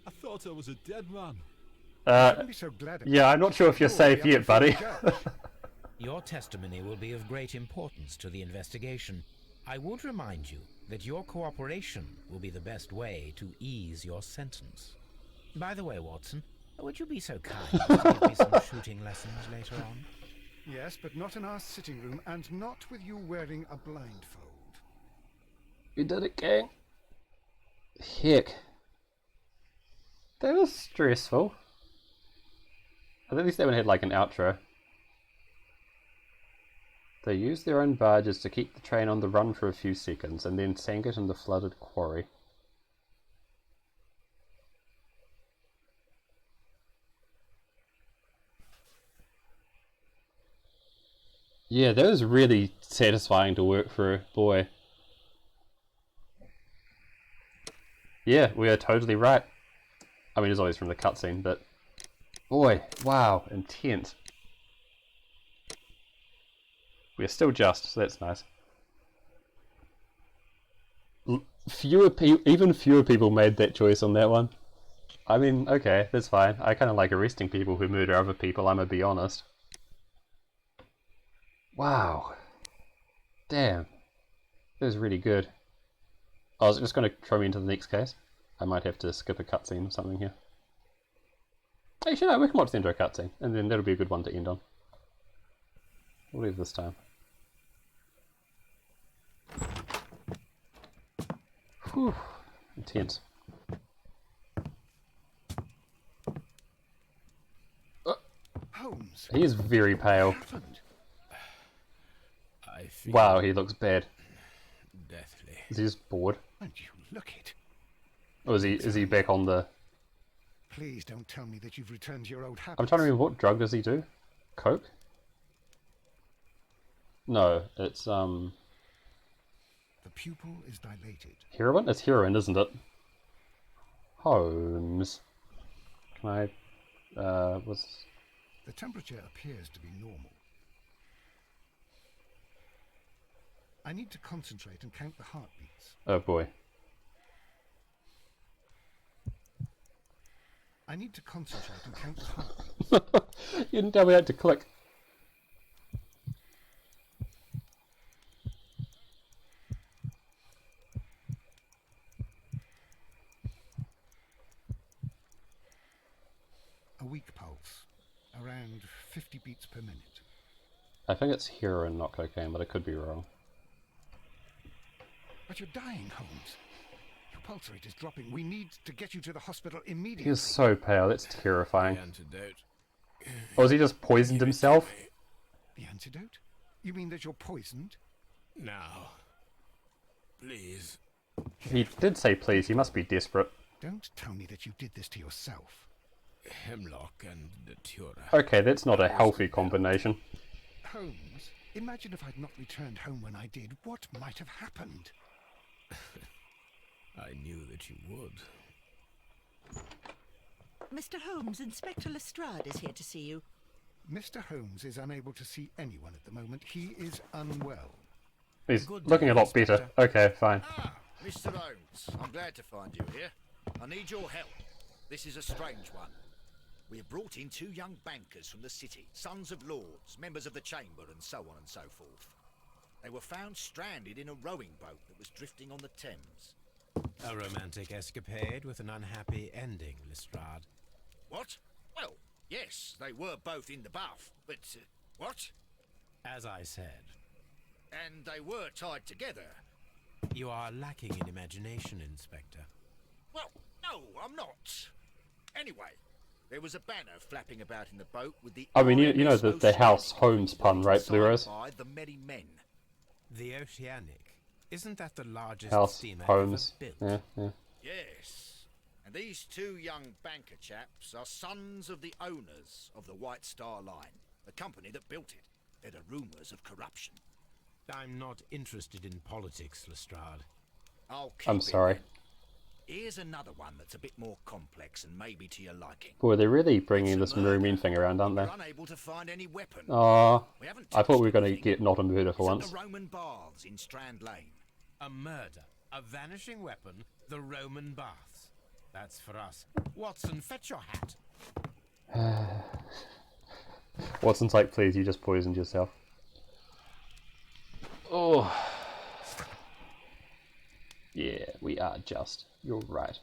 I thought I was a dead man. Be so glad Yeah, I'm not sure if you're safe yet, buddy. Your testimony will be of great importance to the investigation. I would remind you that your cooperation will be the best way to ease your sentence. By the way, Watson, would you be so kind as to give me some shooting lessons later on? Yes, but not in our sitting room, and not with you wearing a blindfold. We did it, gang. Heck. That was stressful. At least they haven't had like an outro. They used their own barges to keep the train on the run for a few seconds, and then sank it in the flooded quarry. Yeah, that was really satisfying to work through, boy. Yeah, we are totally right. I mean, it's always from the cutscene, but... Boy, wow, intense. We are still just, so that's nice. Even fewer people made that choice on that one. I mean, okay, that's fine. I kind of like arresting people who murder other people, I'm gonna be honest. Wow. Damn. That was really good. I was just going to throw me into the next case. I might have to skip a cutscene or something here. Actually, no, we can watch the intro cutscene, and then that'll be a good one to end on. We'll leave this time. Whew. Intense. Holmes. He is very pale. I feel Wow, he looks bad. deathly. Is he just bored? And you look it. Or is he back on the... Please don't tell me that you've returned to your old habits. I'm trying to remember, what drug does he do? Coke? No, it's The pupil is dilated. heroin? It's heroin, isn't it? Holmes. Can I... what's... The temperature appears to be normal. I need to concentrate and count the heartbeats. Oh boy. I need to concentrate and count the heartbeats. You didn't tell me how to click. A weak pulse, around 50 beats per minute. I think it's heroin, not cocaine, but I could be wrong. But you're dying, Holmes. Your pulse rate is dropping. We need to get you to the hospital immediately. He is so pale, it's terrifying. Antidote. Or has he just poisoned himself? The antidote? You mean that you're poisoned? Now. Please. He did say please, he must be desperate. Don't tell me that you did this to yourself. Hemlock and datura. Okay, that's not a healthy combination. Holmes, imagine if I'd not returned home when I did. What might have happened? I knew that you would. Mr. Holmes, Inspector Lestrade is here to see you. Mr. Holmes is unable to see anyone at the moment. He is unwell. He's looking a lot better. Okay, fine. Ah, Mr. Holmes, I'm glad to find you here. I need your help. This is a strange one. We have brought in 2 young bankers from the city, sons of lords, members of the chamber, and so on and so forth. They were found stranded in a rowing boat that was drifting on the Thames. A romantic escapade with an unhappy ending, Lestrade. What? Well, yes, they were both in the bath, but... what? As I said. And they were tied together. You are lacking in imagination, Inspector. Well, no, I'm not. Anyway, there was a banner flapping about in the boat with the... I mean, you know the House Holmes pun, right, Blue Rose? ...by the Merry Men. The Oceanic. Isn't that the largest House steamer Holmes. ever built? Yeah. Yes. And these 2 young banker chaps are sons of the owners of the White Star Line, the company that built it. There are rumours of corruption. I'm not interested in politics, Lestrade. I'm sorry. Here's another one that's a bit more complex and maybe to your liking. Boy, they're really bringing this Marine thing around, aren't they? We're unable to find any weapon. Aw, We haven't I thought we were touched going to get not a murder for It's once. at the Roman Baths in Strand Lane. A murder. A vanishing weapon. The Roman baths. That's for us. Watson, fetch your hat. Watson's like, please, you just poisoned yourself. Oh. Yeah, we are just. You're right.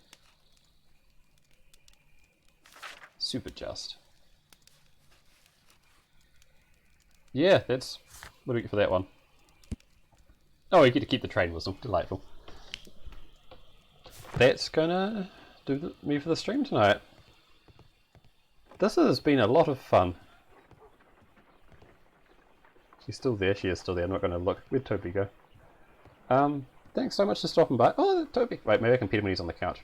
Super just. Yeah, that's... what do we get for that one? Oh, we get to keep the train whistle. Delightful. That's gonna do me for the stream tonight. This has been a lot of fun. She's still there. She is still there. I'm not going to look. Where'd Toby go? Thanks so much for stopping by. Oh, Toby. Wait, maybe I can pet him when he's on the couch.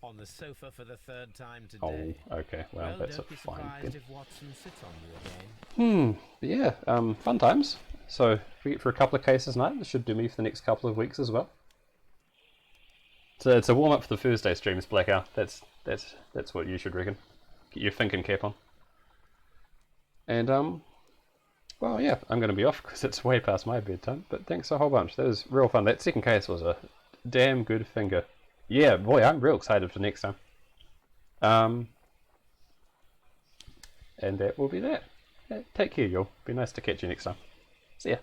On the sofa for the 3rd time today. Oh, okay. Well, that's don't be fine. surprised if Watson sits on you again. Yeah, fun times. So, if we get for a couple of cases tonight, this should do me for the next couple of weeks as well. So it's a warm-up for the Thursday streams, Blackout. That's what you should reckon. Get your thinking cap on. And, well, yeah, I'm going to be off because it's way past my bedtime, but thanks a whole bunch. That was real fun. That second case was a damn good finger. Yeah, boy, I'm real excited for next time. And that will be that. Yeah, take care, y'all. Be nice to catch you next time. See ya.